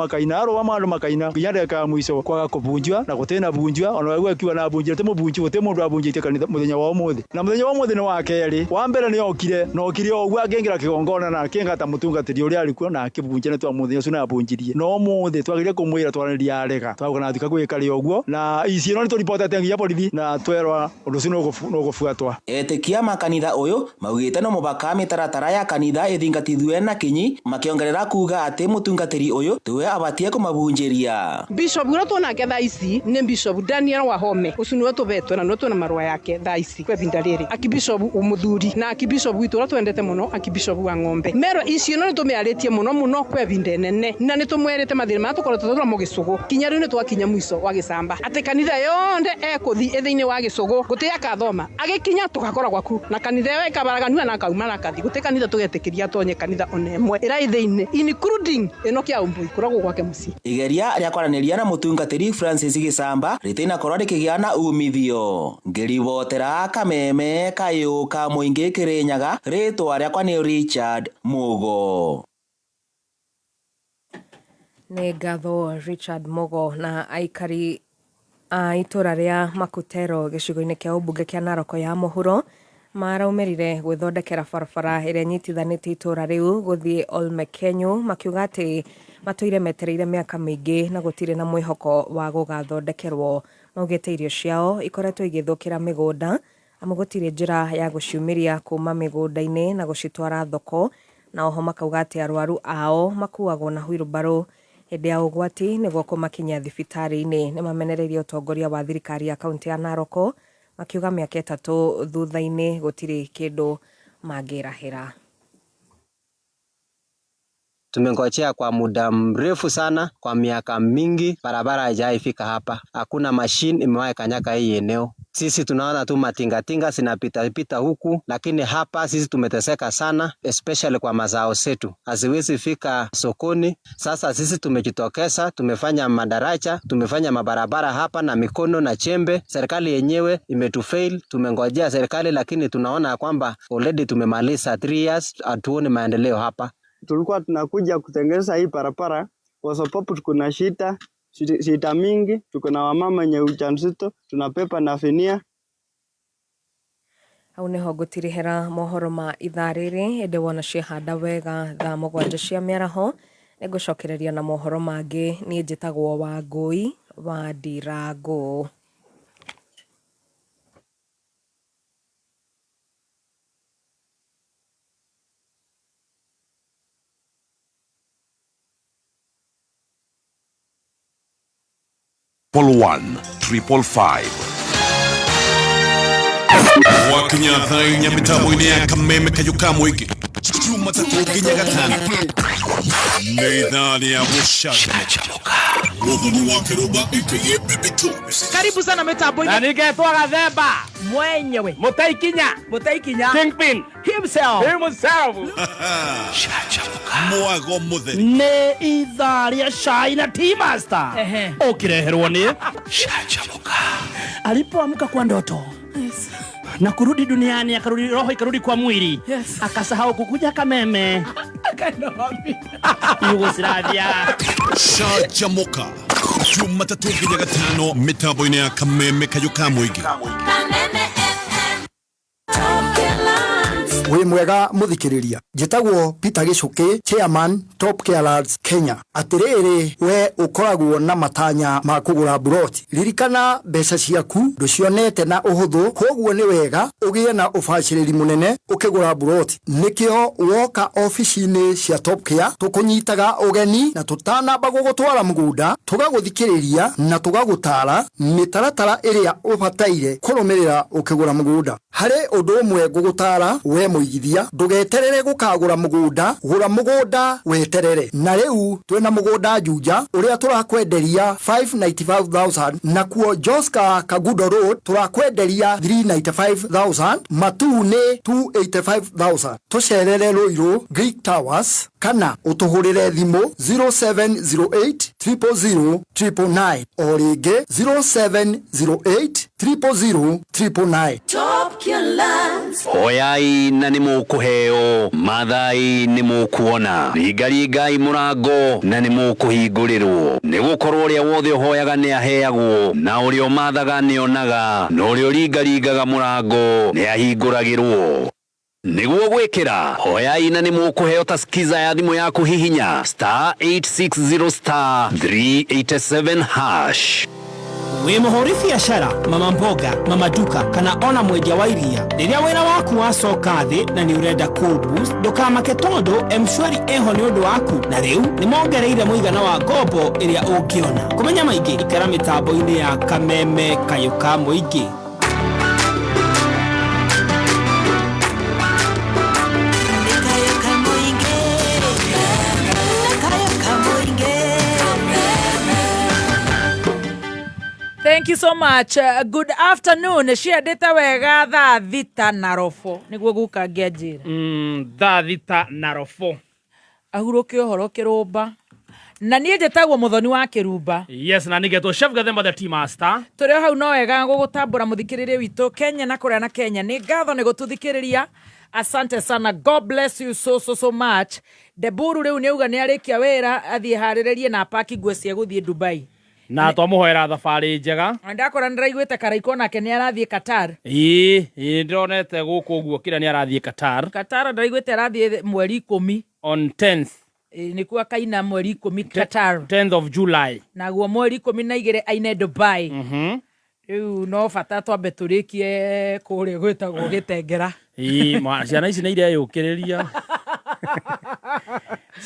makaina nginya ndeka mwico kwaga kubunjia na gũtĩna bunjia ona wewe akiwa na bunjia te mũbunji gũtĩ mũndũ abunjĩtie kanitha mũthenya wa ũmũthĩ na mũthenya wa ũmũthĩ ni wa kerĩ wa mbere ni okire ogwo angĩingĩra kĩgongona na akĩngata mũtungatĩri ũrĩa arikuo na akĩbunjia nĩ twamũthenya ũcio na abunjirie no mũthĩ twagĩrĩire kũmwĩra twaranĩria arega twagũka na thika gwĩkari ogwo na ici no nĩtũripotete nginya borithi na twerwa ũndũ ũcio no gũbuatwa. Etĩkia makanitha ũyũ maugĩte no mũbaka mĩtaratara ya kanitha ĩthingatithwe na kinyi makĩongerera kuga atĩ mũtungatĩri ũyũ tiwe abatie kũmabunjĩria. Bishop ũrĩa tuonake thaa ici nĩ Bishop Daniel Wahome ũcio nĩwe tũbetwo na nĩwe tuona marũa yake thaa ici kwa ihinda rĩrĩ aki bishop umuthuri na akibishop witu ura twendete muno akibishop wa ng'ombe mero icio no tumearetie muno kwa vinde nene na nitumwerete mathira ma tukoro tutura mu Gisugu kinya riu ni twakinya mwiso wa Gicamba ati kanitha yonde ekuthi ethiini wa Gisugu guti akathoma agikinya tukakora gwaku na kanitha yo ikabaraganua na kauma na kathi guti kanitha tugetikiria tonye kanitha onemwe ira ithiini including ino kia umbui kuragwo gwake muci igeria ria kwaraniria na mutungatiri Francis Gicamba ritina korwa rikigiana umithio ngiribotera kameme kayo ka muingi Kirinyaga ritwa riakwa ni Richard Mugo. Nĩ ngatho Richard Mugo na aikari a itura ria Makutero gicigo-inĩ kia ũmbunge kia Narok ya mũhuro maraumerire gwĩthondekera barabara ĩrĩa nyitithanĩtie itura riu guthie Olmekenyu makiuga atĩ matũire metereire mĩaka mĩingĩ na gũtirĩ na mwĩhoko wa gũgathondekerwo. Maugĩte irio ciao ikoretwo igĩthũkĩra mĩgũnda amu gũtirĩ njĩra ya gũciumĩria kuma mĩgũnda-inĩ na gũcitwara thoko, na oho makauga atĩ arwaru ao makuagwo na wheelbarrow hĩndĩ ya ũgwati nĩguo kũmakinyia thibitarĩ-inĩ. Nĩ mamenereirie ũtongoria wa thirikari ya kaunti ya Narok makiuga mĩaka 3 thutha-inĩ gũtirĩ kĩndũ mangĩrahĩra. Tumengojea kwa muda mrefu sana, kwa miaka mingi barabara haijaifika hapa. Hakuna machine imewahi kanyaka hii eneo. Sisi tunaona tu matingatinga zinapita huku, lakini hapa sisi tumeteseka sana, especially kwa mazao zetu. Haziwezi fika sokoni. Sasa sisi tumejitokeza, tumefanya madaraja, tumefanya mabarabara hapa na mikono na chembe. Serikali yenyewe imetufail. Tumengojea serikali, lakini tunaona kwamba already tumemaliza 3 years, hatuoni maendeleo hapa. Tulikuwa tunakuja kutengeneza hii barabara kwa sababu tuko na shida mingi, tuko na wamama wenye ujauzito, tunapepa na finia. Hau niho gũtirihera mohoro ma ithaa rĩrĩ ĩndĩ wona ciehanda wega thaa 7 cia mĩaraho. Nĩngũcokereria na mohoro mangĩ. Niĩ njĩtagwo Wangui wa Ndirango. +1 555 wakinya thainya mitambo-ini ya kameme kayuka mwiki chuma tatu nginya gatano nĩ ithaa rĩa gũcanjamũka mũthuri wa kĩrũmba aka Baby Tubes. Karibu sana mitambo-ini na ningetwa Gathemba mwenyewe Mutaikinya Kingpin himself Canjamũka mwago mũtheri nĩ ithaa rĩa cai na tea master ũkĩreherwo nĩ Canjamũka. Alipoamka kwa ndoto na kurudi duniani, akarudi roho ikarudi kwa mwili, akasahau kukuja kameme Yugoslavia. Canjamũka Jumatatu nginya gatano mitambo-ini ya kameme kayuka mwiki. Wĩ mwega muthikiriria, njĩtagwo Peter Gicuki, chairman Top Care Lads Kenya. Atĩrĩrĩ, we ũkoragwo na matanya ma kũgũra buroti, ririkana mbeca ciaku ndũcionete na ũhũthũ, koguo nĩ wega ũgĩe na ũbacĩrĩri mũnene ũkĩgũra buroti. Nĩkĩo woka ofici-inĩ cia Top Care tũkũnyitaga ũgeni na tũtanamba gũgũtwara mũgũnda, tũgagũthikĩrĩria na tũgagũtara mĩtaratara ĩrĩa ũbataire kũrũmĩrĩra ũkĩgũra mũgũnda. Harĩ ũndũ ũmwe ngũgũtara we mũigithia, ndũgeterere gũkagũra mũgũnda, gũra mũgũnda weterere. Na rĩu twĩna mũgũnda Juja ũrĩa tũrakwenderia 595,000, na kuo Joska Kagudo Road tũrakwenderia 395,000, Matu nĩ 285,000. Tũcerere Ruiru Greek Towers kana ũtũhũrĩre thimũ 0708 000 999 o rĩngĩ 0708 000 999. Top Care Lads. Hoyai na nĩ mũkũheo, mathai nĩ mũkuona, ringaringai mũrango na nĩ mũkũhingũrĩrwo, nĩ gũkorwo ũrĩa wothe ũhoyaga nĩ aheagwo, na ũrĩa ũmathaga nĩ onaga, na ũrĩa ũringaringaga mũrango nĩ ahingũragĩrwo. Nĩguo gwĩkĩra, hoyai na nĩ mũkũheo ta skiza ya thimũ yaku, hihinya *860 *387#. Wĩ mũhũri biacara, mama mboga, mama duka kana ona mwendia wa iria, rĩrĩa wĩra waku wacoka thĩ na nĩ ũrenda cool boost, ndũkamake tondũ M-Shwari eho nĩ ũndũ waku, na rĩu nĩ mongereire mũigana wa ngombo ĩrĩa ũngĩona. Kũmenya maingĩ, ikara mĩtambo-inĩ ya kameme kayuka mũingĩ. Thank you so much. Good afternoon. Shia data wega thaa thita na rofo. Niguo guka ngianjira. Thaa thita na rofo. Ahuruke ohoro kirumba. Na niĩ njĩtagwo Mũthoni wa Kĩrumba. Yes, na nĩgetwo Chef Gathemba the tea master. Tũrĩ hau no wega gũgũtambũra mũthikĩrĩria witũ Kenya na kũrĩa na Kenya. Nĩ ngatho nĩ gũtũthikĩrĩria. Asante sana. God bless you so much. Deburu rĩu nĩ uga nĩ arĩkia wĩra athiĩ harĩrĩrie na paki nguo cia gũthiĩ Dubai. Na twamũhoera thabarĩ njega. Ndakora ndĩraiguĩte karaiko nake nĩ arathiĩ Qatar. Ndĩronete gũkũ ũguo kĩrĩa nĩ arathiĩ Qatar. Qatar ndĩraiguĩte arathiĩ mweri 10 on 10th. Nikuwa kaina mweri 10 Qatar. 10th of July. Naguo mweri 12 aine Dubai. Rĩu no bata twambe tũrĩkie kũrĩa gwĩtagwo Gĩtengera. Ciana ici nĩ ireyũkĩrĩria.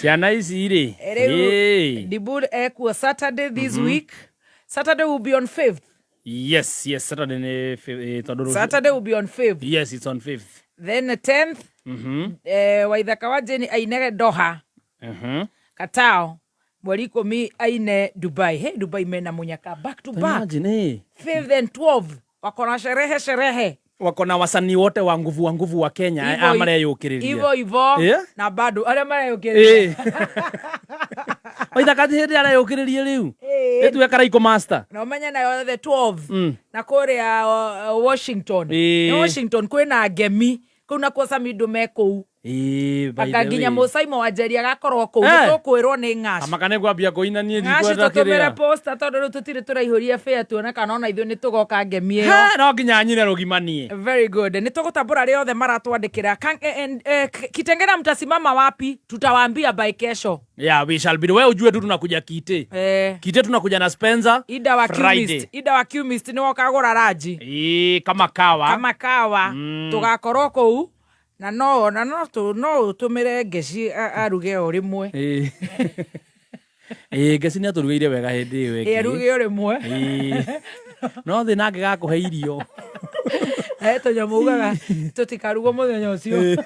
Ciana ici rĩ. Dibur ekuo Saturday this week. Saturday will be on 5th. Yes, Saturday ni 5th. Saturday will be on 5th. Yes, it's on 5th. Then 10th. Waithaka wa Jeni aine Doha. Qatar. Mweri 10 aine Dubai. Hey, Dubai mena munyaka back to back. Imagine. 5th and 12th. Wakona sherehe. Wakona wasanii wote wa nguvu wa Kenya mareyũkĩrĩria. Ivo. Na bado arĩa mareyũkĩrĩria. Waithaka hĩndĩ areyũkĩrĩria rĩu. Ĩtuwe karaiko master. Na ũmenye nayo the 12th. Na kũrĩa Washington. Washington kwĩna ngemi. Kũu na kwa Samido mekũu. Akaginya Musaimo wa Njeri agakorwo kũu. Nĩtũkwĩrwo nĩ ng'aci. Amakane kwambia kũina niĩ ndikwenda kĩrĩa. Ng'aci tũtũmĩre poster tondũ rĩu tũtirĩ tũraihũria fair tuone kana ona ithuĩ nĩtũgoka ngemi ĩyo. No nginya nyine rũgimanie. Very good. Nĩtũgũtambũra arĩa othe maratwandĩkĩra. Kitengera mtasimama wapi? Tutawaambia by kesho. Yeah, we shall be. Wewe ujue tu tunakuja Kite. Kite tunakuja na Spencer. Ida wa Qmist ni wakagora raji. Kama kawa. Tugakorwo kũu. Na no tumire ngeci aruge o rimwe. Ngeci nĩ atũrugĩire wega hĩndĩ ĩyo ĩngĩ. Aruge o rimwe. No thĩ nangĩ gakũhe irio. Tũnyamugaga tũtikarugo mũthenya ũcio.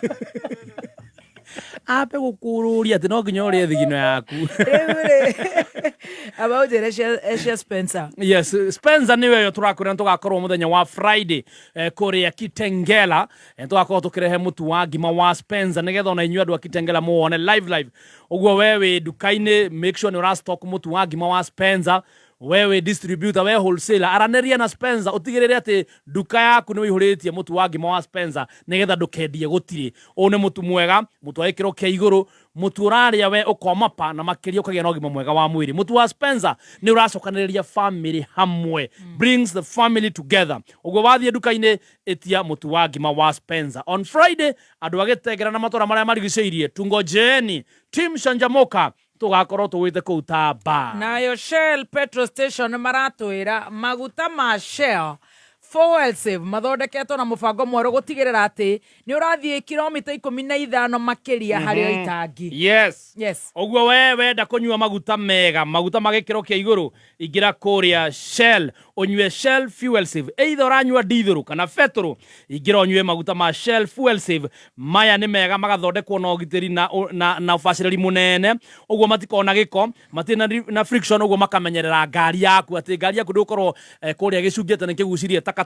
Ape gũkũrũria atĩ no nginya ũrĩe thigino yaku. About the Spencer. Yes, Spencer niwe yo turakwĩra tugakorwo mũthenya wa Friday kũrĩa Kitengela. Tugakorwo tũkĩrehe mũtu wa ngima wa Spencer nĩgetha ona inyuĩ andũ a Kitengela muone live. Ũguo wewe dukainĩ make sure nĩ ũrastock mũtu wa ngima wa Spencer. Wewe distributor, wewe wholesaler, araneria na Spencer, utigĩrĩre atĩ duka yaku nĩ wĩihũrĩtie mũtu wa ngima wa Spencer nĩgetha ndũkendie gũtirĩ. Ũũ nĩ mũtu mwega, mũtu wa gĩkĩro kĩa igũrũ, mũtu ũrarĩa we ũkomapa na makĩria ũkagĩa na ũgima mwega wa mwĩrĩ. Mũtu wa Spencer nĩ ũracokanĩrĩria family hamwe, brings the family together. Ũguo wathiĩ duka-inĩ etia mũtu wa ngima wa Spencer. On Friday, andũ a Gĩtengera na matũra marĩa marigicĩirie, tungojeni Team Shanjamoka tugakorwo tũwĩte kũu ta bar. Nayo Shell petrol station maratwĩra maguta ma Shell fuel save mathondeketwo na mũbango mwerũ gũtigĩrĩra atĩ nĩ ũrathiĩ kilomita 15 makĩria harĩ itangi. Yes. Ũguo we wenda kũnyua maguta mega, maguta ma gĩkĩro kĩa igũrũ, ingĩra kũrĩa Shell, ũnyue Shell fuel save. Either ũranyua diesel kana petrol, ingĩra ũnyue maguta ma Shell fuel save. Maya nĩ mega magathondekwo na ũgitĩri na ũbacĩrĩri mũnene. Ũguo matikona gĩko, matirĩ na friction, ũguo makamenyerera ngari yaku atĩ ngari yaku ndũkorwo kũrĩa gĩcungi atĩ nĩ kĩgucirie takataka.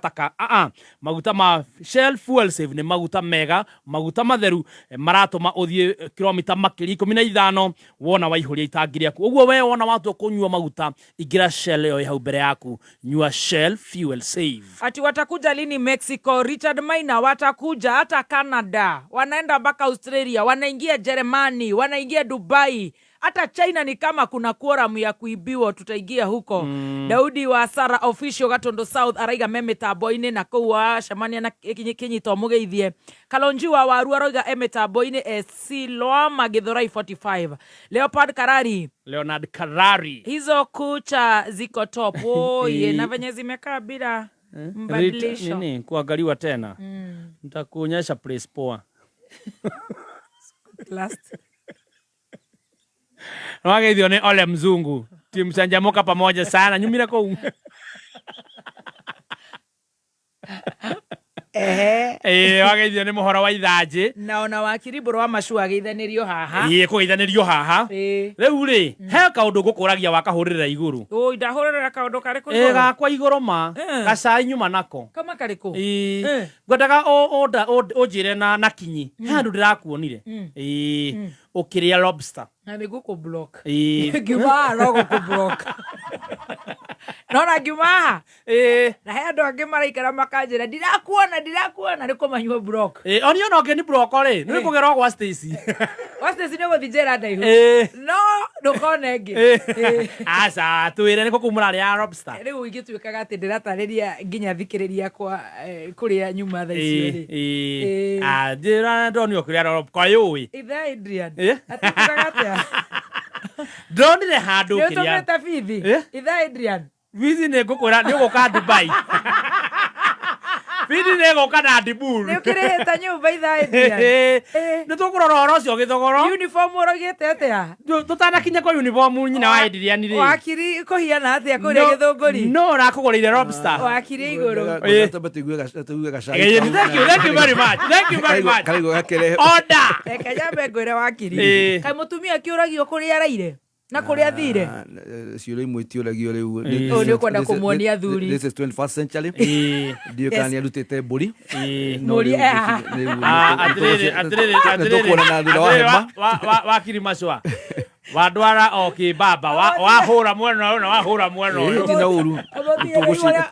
Maguta ma Shell fuel save nĩ maguta mega, maguta matheru, maratũma ũthiĩ kilomita makĩria 15 wona waihũria itangi rĩaku. Ũguo we wona watua kũnyua maguta, ingĩra Shell ĩyo hau mbere yaku, nyua Shell fuel save. Ati watakuja lini Mexico? Richard Maina watakuja hata Canada, wanaenda mpaka Australia, wanaingia Germany, wanaingia Dubai. Hata China ni kama kuna quorum ya kuibiwa, tutaingia huko. Daudi wa Sara official Gatondo South araiga memetambo-inĩ na kũu acemania na Kinyito mũgeithie. Kalonji wa Waru arauga metambo-inĩ Siloama Githurai 45. Leonard Karari. Hizo kucha ziko top. Oye, na venye zimekaa bila mbadilisho. Nini kuangaliwa tena? Nitakuonyesha place poa. Last. Wageithio ni Ole Mzungu. Team Shanjamoka pamoja sana. Nyumira kũu. wageithio nĩ mũhoro wa ithanjĩ na ona Wakili Mburu Machua ageithanirio haha kũgeithanirio haha rĩu rĩ he kaũndũ ngũkũragia wakahũrĩrĩra igũrũ ndahũrĩrĩra kaũndũ karĩkũ igũrũ gakwa igũrũ ma gacai nyuma nako kama karĩkũ ngwendaga ũnjĩre na kinyi he handũ ndĩrakuonire ũkĩrĩa lobster na nĩ gũkũ block ngiuma no gũkũ block nona ngiuma na he andũ angĩ maraikara makanjĩra ndirakuona nĩ kũmanyua block oni ona ũngĩ ni block rĩ nĩ kũgerwo gwa Stacy nĩ gũthi njĩra ndaihu no ndũkone ĩngĩ aca twĩre nĩ kũkumũra rĩa lobster rĩu ingĩtuĩkaga atĩ ndĩratarĩria nginya thikĩrĩria kwa kũrĩa nyuma thaa icio rĩ njĩra ndonio kũrĩa lobster kwa yũĩ itha Adrian atĩkũraga atĩa ndonire handũ kĩrĩa nĩũtũmĩte bithi itha Adrian bithi nĩ ngũkwĩra nĩ ũgũka Dubai bithi nĩ gũka na Dibul nĩ ũkĩrĩhĩte nyũmba itha Adrian nĩ tũkũrora ũhoro ũcio gĩthogoro uniform ũrogĩte atĩa tũtanakinya kwa uniform nyina wa Adrian rĩ Wakiri kũhiana atĩa kũrĩa Gĩthũngũri no ũrakũgũrĩire lobster Wakiri igũrũ thank you very much order reke nyambe ngwĩre Wakiri kaĩ mũtumia kĩũragio kũrĩa araire na kũrĩa thire ciũria imwe itiũragio rĩu nĩ ũkwenda kũmuonia athuri this is 21st century ndio kana nĩ arutĩte mbũri Wakili Machua wadwara kĩbaba wahũra mwena ũyũ na wahũra mwena ũyũ ti na ũru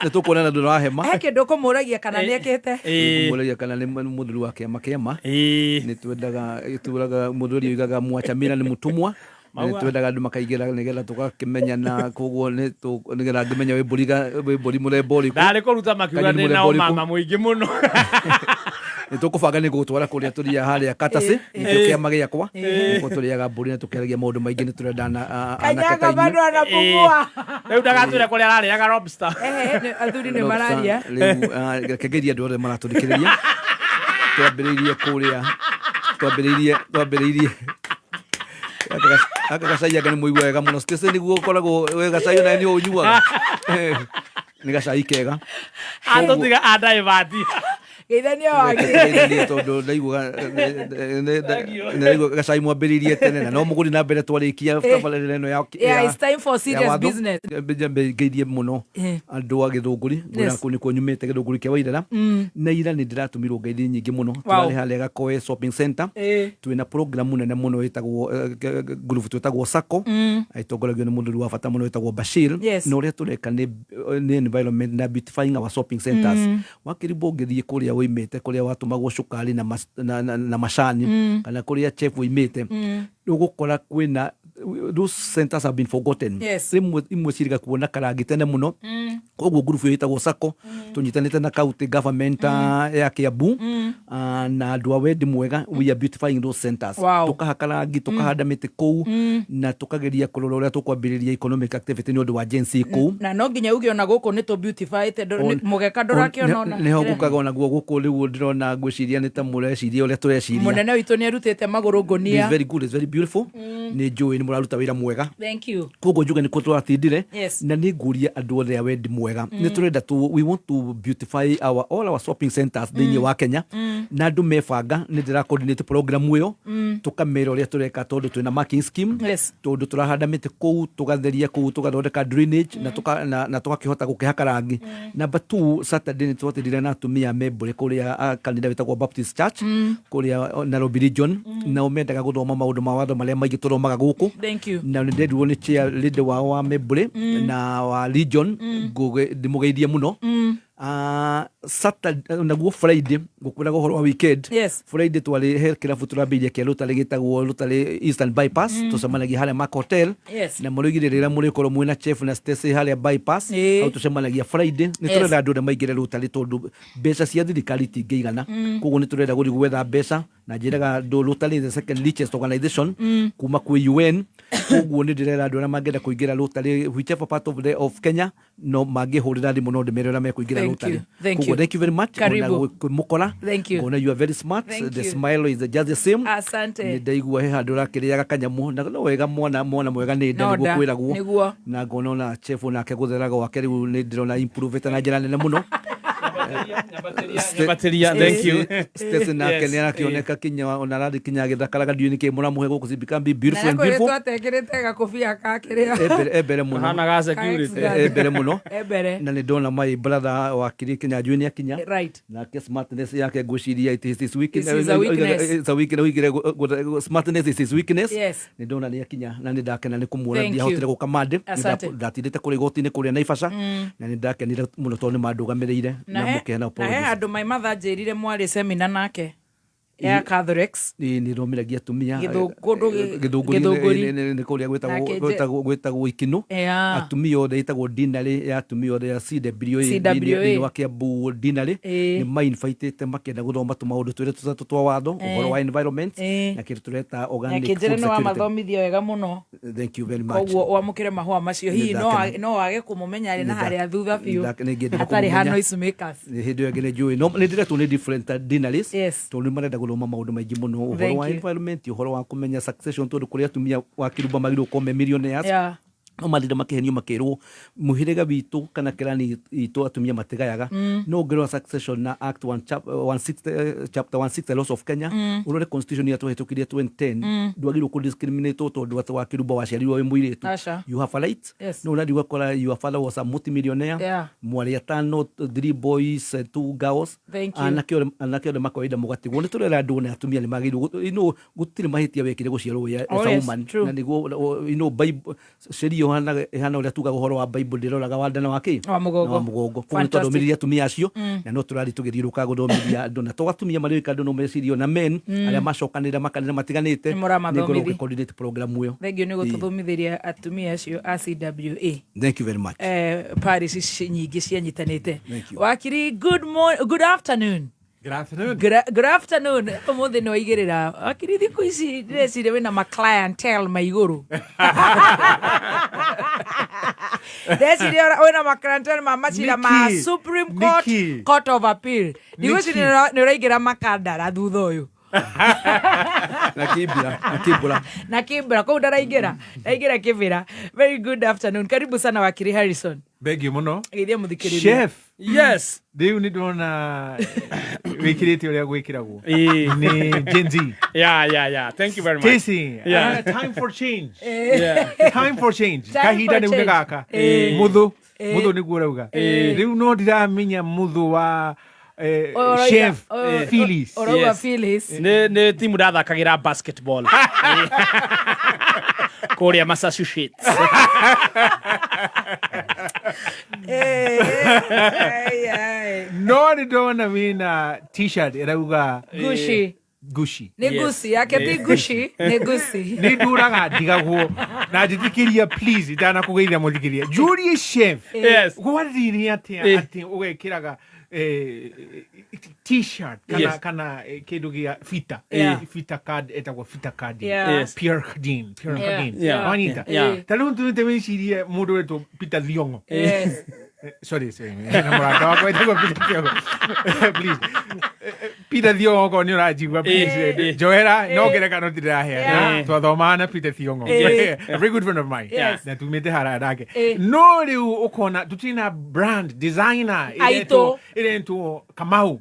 nĩ tũkuonana ndũ wa hema he kĩndũ kũmũragia kana nĩekĩte kũmũragia kana nĩ mũthuri wa kĩama nĩ twendaga mũthuri oigaga mwachamira nĩ mũtumwa twendaga andũ makaigĩra nĩgetha tũgakĩmenyana koguo nĩgetha ngĩmenya wĩ mbũri mũthemba ũrĩkũ ndarĩ kũruta makiuga ndĩ na ũmama mũingĩ mũno nĩ tũkũbanga nĩ gũtwara kũrĩa tũthiaga harĩa Katase nĩkĩo kĩama gĩakwa nĩkuo tũrĩaga mbũri na tũkĩaragia maũndũ maingĩ nĩ tũrenda anake ta inyuĩ rĩu ndagatwĩre kũrĩa ararĩaga lobster athuri nĩ mararia reke ngeithie andũ othe maratũthikĩrĩria twambĩrĩirie aka gacai anga nĩ mũigua wega mũno Stacy nĩguo ũkoragwo we gacai na nĩ ũnyuaga nĩ gacai kega atũtiga adivati geithania Wakili tondũ ndaigua gacai mwambĩrĩirie tene na no mũgũri na mbere twarĩkia tabarĩra ĩno yeah it's time for serious business ngeithie mũno andũ a Gĩthũngũri nĩkuo nyumĩte Gĩthũngũri kĩa Wairera na ira nĩ ndĩratũmirwo ngeithi nyingĩ mũno tũrarĩ harĩa Gakoe shopping center twĩna program nene mũno ĩtagwo group twĩtagwo Sacco aitongoragio nĩ mũthuri wa bata mũno ĩtagwo Bashir na ũrĩa tũreka nĩ environment na beautifying our shopping centers Wakiri ngĩthiĩ kũrĩa woimĩte kũrĩa watũmagwo cukari na macani kana kũrĩa chef woimĩte ũgũkora kwĩna those centers have been forgotten imwe ciriga kuona karangi tene mũno koguo group ĩtagwo Sacco tũnyitanĩte na county government ya Kiambu na andũ a wendi mwega we are beautifying those centers tũkahaka rangi tũkahanda mĩtĩ kũu na tũkageria kũrora ũrĩa tũkwambĩrĩria economic activity nĩ ũndũ wa Gen Z kũu na no nginya uge ona gũkũ nĩ tũ beautify mũgeka ndũrakĩona ona nĩho gũkaga ona guo gũkũ rĩu ndĩrona ngwĩciria nĩ ta mũreciria ũrĩa tũreciria mũnene witũ nĩ arutĩte magũrũ ngũnia it's very good it's very beautiful nĩ njũĩ nĩ mũraruta wĩra mwega thank you koguo njuge nĩ kũ tũratindire na nĩ ngũria andũ othe a wendi mwega nĩ tũrenda we want to beautify all our shopping centers thĩinĩ wa Kenya na andũ mebanga nĩ ndĩra coordinate program ĩyo tũkamera ũrĩa tũreka tondũ twĩna marking scheme tondũ tũrahanda mĩtĩ kũu tũgatheria kũu tũgathondeka drainage na tũgakĩhota gũkĩhaka rangi number 2 Saturday nĩ twatindire na atumia membũrĩ kũrĩa kanitha wĩtagwo Baptist Church kũrĩa Nairobi region na ũmendaga gũthoma maũndũ ma watho marĩa maingĩ tũthomaga gũkũ na nĩ ndendirwo nĩ chair leader wa membũrĩ na wa region ndĩmũgeithie mũno Saturday naguo Friday gũkwĩraga ũhoro wa weekend Friday twarĩ he kĩrabu tũrambĩirie kĩa Rotary gĩtagwo Rotary Eastern Bypass tũcemanagia harĩa Mark Hotel na mũrĩgirĩrĩra mũrĩkorwo mwĩna chef na Stacy harĩa bypass au tũcemanagia Friday nĩ tũrenda andũ othe maingĩre Rotary tondũ mbeca cia thirikari itingĩigana koguo nĩ tũrenda gũthiĩ gwetha mbeca na njĩraga andũ Rotary the second richest organization kuma kwĩ UN koguo nĩ ndĩrenda andũ arĩa mangĩenda kũingĩra Rotary whichever part of Kenya no mangĩhũrĩra thimũ no ndĩmere ũrĩa mekũingĩra Rotary koguo thank you very much mukora ngona you are very smart the smile is just the same nĩ ndaigua he handũ rakĩrĩaga kanyamũ na no wega mwana mwega nĩ nda nĩguo kwĩragwo na ngona ona chef nake gũtheraga gwake rĩu nĩ ndĩrona improve na njĩra nene mũno Bateria, thank you. Stesen nake nä arakioneka kinya ona rathi kinya githakara gathiå-inä kä må ramuhe gå kå cibika beautiful and beautiful twatekerete gakobia kakiria ebere må no ebere må no na nä ndona my brother wakiri Kinyanjui nä akinya nake smartness yake ngå ciria it is his weakness smartness is his weakness nä ndona nä akinya na nä ndakena nä kå muona ndiahotire gå kamandä ndatindä te kå rä igoti-inä kå rä a Naivasha na nä ndakenire må no tondå nä mandå gamä rä ire na må kena na he andå maimatha njä rire mwarä semina nake ya Catholics ni romiragia atumia githunguri ni kuria gwetagwo ikino atumia othe itagwo dinari ya atumia othe ya CWA ni wa Kiambu dinari ni mainvitete makenda guthoma tumaundu twire tutatu twa watho uhoro wa environment na kitu tureta organic food security wa mathomithio wega muno. Thank you very much. Koguo wamukire mahua macio hihi no wage kumumenya ari na haria thutha biu atari ha noise makers hindu ngene njui no ni ndiretwo ni different dinaries tondu marenda guloma maundu maingi muno uhoro wa environment uhoro wa kumenya succession tondu kuria atumia wakirumba magirwo kome millionaires no mathire makihenio makirwo muhirega witu kana kirani itu atumia matigayaga no ngirwo succession na act 160 chapter 160 laws of Kenya urore constitution ya tuhitukirie 2010 ndwagirwo ku discriminate tondu watu wakirumba waciarirwo wi muiritu you have a right no unadi wakora your father was a multimillionaire mwari atano 3 boys 2 girls anake ole makoida mugatigwo ni turera andu na atumia ni magirwo gutire mahitia wekire guciarwo ya woman na niguo bible hana uria tugaga uhoro wa bible ndiroraga wandana wake wa mugongo kwa twathomithia atumia acio na no turari tugithiuruka guthomithia andu na twatumia mari kandu no mecirio na men aria macokanira makanira matiganite ni coordinate program uyo thengio ni gututhomithiria atumia acio a CWA. Thank you very much. Paris nyingi cianyitanite wakiri good afternoon. Good afternoon. Umuthi no igirira wakiri thiku ici ndecire wina ma clientele maiguru ndecire wina ma clientele macira ma Supreme Court of Appeal niguo ni uraigira makandara thutha uyu na kibra kwa ndaraingira kibira. Very good afternoon, karibu sana wakiri Harrison. Begi muno githia muthikiriria chef. Yes, riu ni ndona wikirite uria gwikiragwo ni Gen Z. Yeah, thank you very much. Time for change. Time for change. Kahinda ni ugaka muthu ni guurauga riu no ndiramenya muthu wa chef Phyllis. Phyllis ne timu ndathakagira basketball kuria Massachusetts. No ni ndona wina t-shirt irauga Gushi. Ni Gushi yake ti Gushi, ni Gushi. Ni nduraga ndigagwo na njitikiria please itana kugeithia muthikiria. Julie chef. Yes. Gwathirini ati ugekiraga t-shirt kana kindu gia fita fita card etagwo fita card Pierre Cardin wanita talu tumecirie mundu wetu Peter Thiongo sorry namurata wako etagwo Peter Thiongo please Peter Thiongo ni urajigwa please Joera no gereka no ndirahe twathomana Peter Thiongo a very good friend of mine na tumete hara dake no riu ukona tutina brand designer into Kamau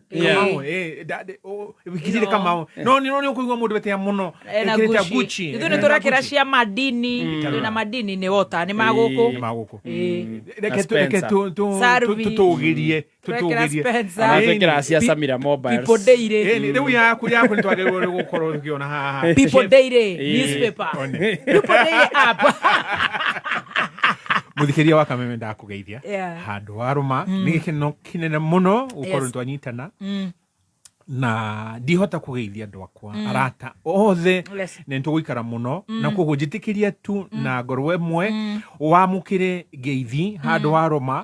wikirire Kamau no kuigwa mundu betea muno ekireta Gucci ithu ni turakira cia madini na madini ni wota ni maguku reke tutugirie arekera cia Samira Mobile People Daily riu yaku ni twagirwo gukorwo tukiona haha People Daily newspaper People Daily app muthikiria wa Kameme ndakugeithia handu waruma ni gikeno kinene muno ukorwo twanyitana na ndihota kugeithia andu akwa arata othe ne ntugikara muno na koguo njitikiria tu na ngorwe mwe wamukire ngeithi handu waruma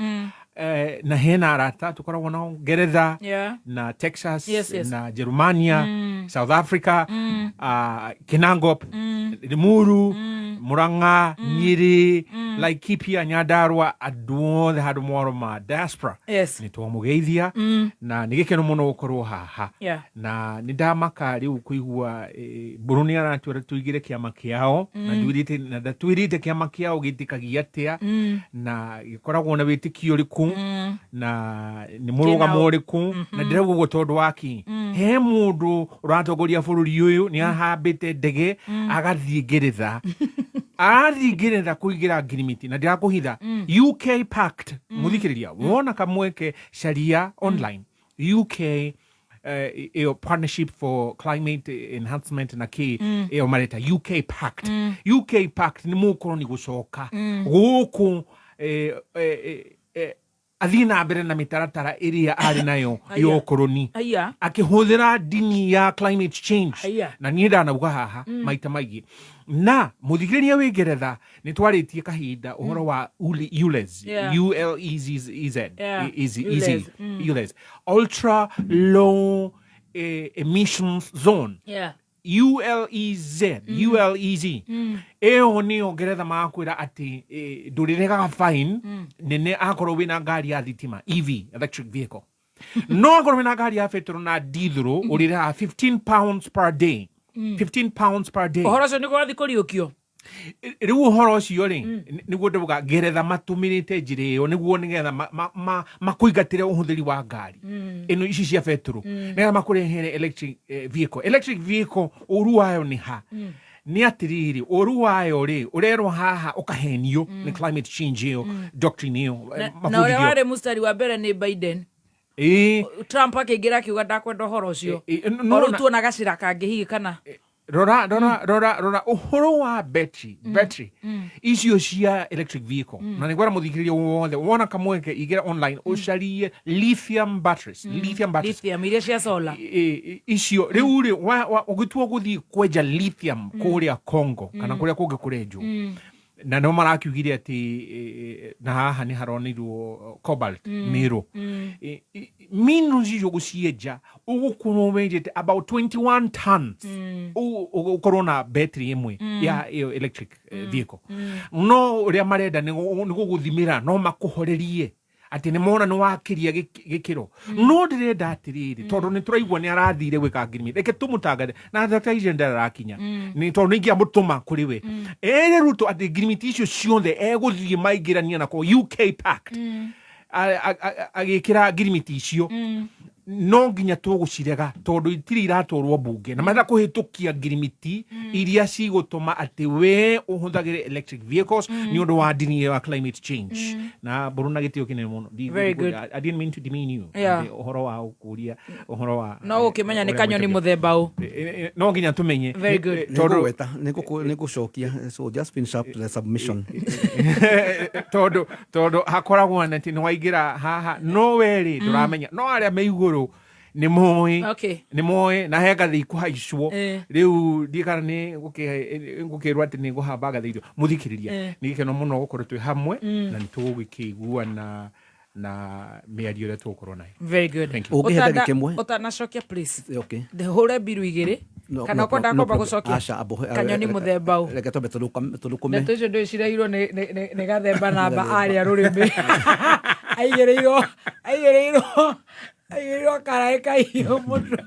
na hena arata tukoragwo na Ngeretha na Texas na Germania South Africa Kinangop Limuru Muranga Nyeri Laikipia Nyandarua aduothe handu mwaroma Diaspora ni twamugeithia na nigikeno muno gukorwo haha na nindamaka riu kuigua Buruni aratwira tuigire kiama kiao na twirite kiama kiao gitikagia atia na gikoragwo na witikio riku uriku na ni murugamo uriku na ndirauga guo tondu waki he mundu uratongoria bururi uyu ni ahambite ndege agathie Ngeretha athi Ngeretha kuigira ngirimiti na ndirakuhitha UK Pact muthikiriria wona kamweke sharia online UK partnership for climate enhancement na ki mareta UK Pact UK Pact ni mukoroni gucoka guku athina mbere na mitaratara iria ari nayo yo koroni akihuthira dini ya climate change na ni ndanauga haha maita maigi na muthikiriria wi Ngeretha ni twaritie kahinda uhoro wa ULEZ ULEZ ultra low emissions zone ULEZ eo ni Ngeretha makwira ati nduriregaga fine nene akorwo wina ngari ya thitima EV electric vehicle no akorwo wina ngari ya petrol na diesel urira 15 pounds per day 15 pounds per day ohoro cio ni gwathi kuriukio riu uhoro ucio ri niguo nduga Ngeretha matumirite njire yo niguo nigetha makuingatire uhuthiri wa ngari ino ici cia petrol nigetha makurehere electric vehicle uru wayo ni ha ni atiriri uru wayo ri urerwo haha ukahenio ni climate change yo doctrine yo na ore ware mustari wa mbere ni Biden Trump akigira kiuga ndakwenda uhoro ucio oru tuona gacira kangihi kana rora uhoro wa battery icio cia electric vehicle na nigwara muthikiriria wothe wona kamweke igira online ucarie lithium batteries lithium iria cia solar icio riu ri ugitua guthii kwenja lithium kuria Congo kana kuria kungi kurenjwo na no marakiugire ati na haha ni haronirwo cobalt miro minerals icio gucienja ugukorwo wenjete about 21 tons ukorwo na battery imwe ya electric vehicle no uria marenda ni guguthimira no makuhorerie ati ni mona no wakiria gikiro no ndirenda atiriri tondu ni turaigwa ni arathire gwika ngirimi reke tumutangade na advertisement ndarakinya ni tondu ningia mutuma kuri we ruto ati ngirimi icio ciothe eguthie maigirania na ko UK Pact agikira ngirimi icio no nginya tugucirega tondu itiri iratorwo bunge na marenda kuhitukia ngirimiti iria cigutuma ati we uhuthagire electric vehicles ni undu wa dini ya climate change na buruna gitio kinene muno I didn't mean to demean you uhoro wa ukuria uhoro wa no ukimenya ni kanyoni muthemba u no nginya tumenye tondu weta nigucokia so just finish up the submission tondu hakoragwo na ti nwaigira haha no weri nduramenya no aria meiguru ni moe na hega thikuhaicwo riu ndikara ni ngukirwa ati ni guhamba gathirio muthikiriria ni gikeno muno gukorwo twi hamwe na nitugukiguana na miario ria tukorwo nayo. Very good. Thank you. Utanacokia please. Okay. The whole biru igiri kana kwenda kwamba gucokia kanyoni muthemba u reke tobe tulukume neto ndo cirahiro ni gathemba namba aria rurimi aigereiro karaika hiyo mundu.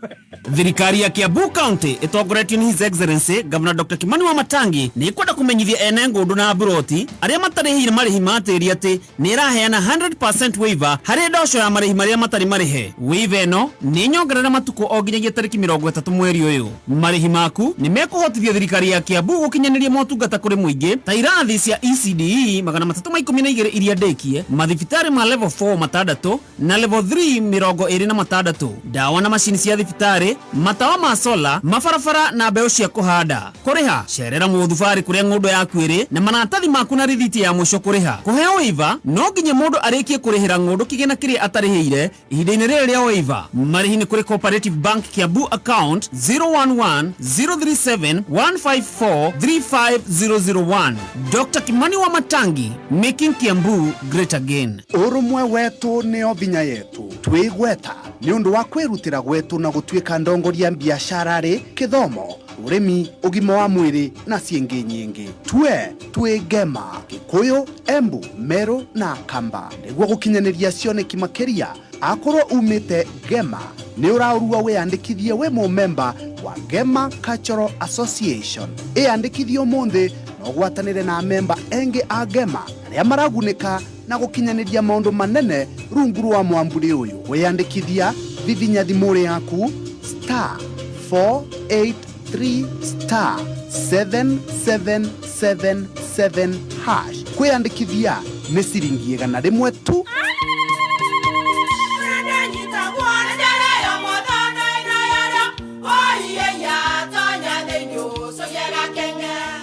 Thirikari ya Kiambu County itongoretio ni His Excellency Governor Dr. Kimani wa Matangi ni kwenda kumenyithia ene ngundu na buroti aria matarihire marihi matiri ati ni iraheana 100% waiver hari ndosho ya marihi maria matari marihe. Waiver eno ni nyongerera matuko o nginyagia tariki 30 mweri uyu. Marihi maku ni mekuhotithia thirikari ya Kiambu gukinyaniria motungata kuri muingi ta irathi cia ECDE 312 iria ndekie mathibitari ma level 4 matandatu na level 3 iri na matandatu, dawa na mashini cia thibitari, matawa ma sola, mabarabara na mbeu cia kuhanda. Kuriha cerera muthubari kuria ngundu yaku iri na manatathi maku na rithiti ya mwisho kuriha. Kuheo waiver no nginya mundu arikie kurihira ngundu kigena kiria atarihire ihinda-ini ria waiver. Marihi ni kuri Cooperative Bank Kiambu account 011-037-154-35001. Dr. Kimani wa Matangi, making Kiambu great again. Urumwe wetu nio binya yetu twigweta ni undu wa kwirutira gwetu na gutuika ndongoria biashara ri kithomo urimi ugima wa mwiri na ciengi nyingi twigema Kikuyu, Embu, Meru na Kamba niguo gukinyaniria cioneki makiria akorwo umite Gema ni uraurua wiyandikithie we member wa Gema Cultural Association iyandikithie umuthi no gwatanire na member engi a Gema aria maragunika na gukinyaniria maundu manene rungu rwa mwamburi uyu. Weyandikithia vivinya thimuri yaku *483*7777# kwiyandikithia ni ciringi 100 tu.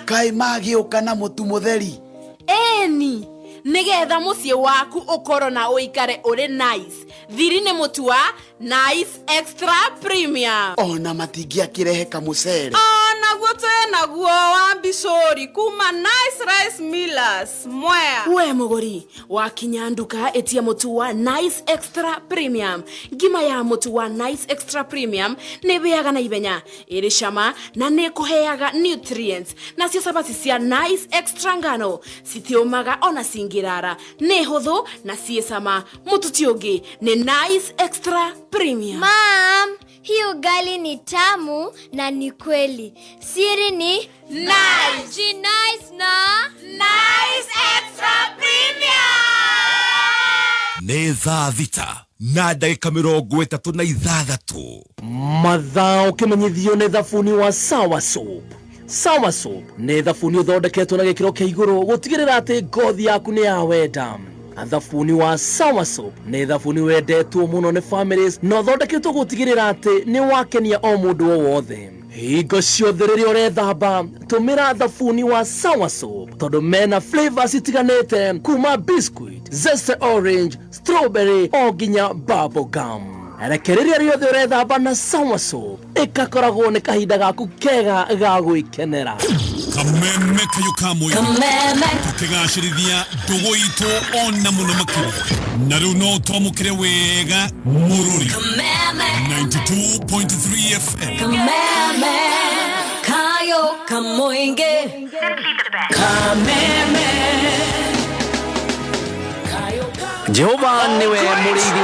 Kai magiuka na mutu mutheri eni nigetha muciĩ waku ukorwo na uikare uri nice. Thiri ni mutu wa nice extra premium. Ona matingiakirehe kamucere naguo naguo wa Bishori kuma Nice Rice Millers Mwea. We muguri wa Kinyanduka etia mutu wa Nice Extra Premium. Ngima ya mutu wa Nice Extra Premium ne beaga na ibenya iri shama na ne kuheaga nutrients na cio sabati cia Nice Extra ngano citiomaga ona singirara ne huthu na cie sama mutu tiongi ne Nice Extra Premium. Mom, hii ugali ni tamu na ni kweli. Siri ni nice. Ji nice na Nice Extra Premium. Nĩ thaa thita na ndagĩka 36 mathaa ũkĩmenyithio nĩ thabuni wa Sawa Soap. Sawa Soap nĩ thabuni ũthondeketwo na gĩkĩro kĩa igũrũ gũtigĩrĩra atĩ ngothi yaku nĩ ya wenda. Thabuni wa Sawa Soap nĩ thabuni wendetwo mũno nĩ families na ũthondeketwo gũtigĩrĩra atĩ nĩ wakenia o mũndũ o wothe. Hingo ciothe rĩrĩa ũrethamba tũmĩra thabuni wa Sawa Soap tondũ mena flavors itiganĩte kuma biscuit, zesty orange, strawberry o nginya bubble gum. Rekereria rĩothe ũrethamba na Sawa Soap ĩkakoragwo nĩ kahinda gaku kega ga gwĩkenera. Kameme kayo kamwe tukigashirithia ndugu itu ona muno makiri na riu no twamukire wega mururi 92.3 FM Kameme kayo kamoinge Kameme Jehova niwe murithi.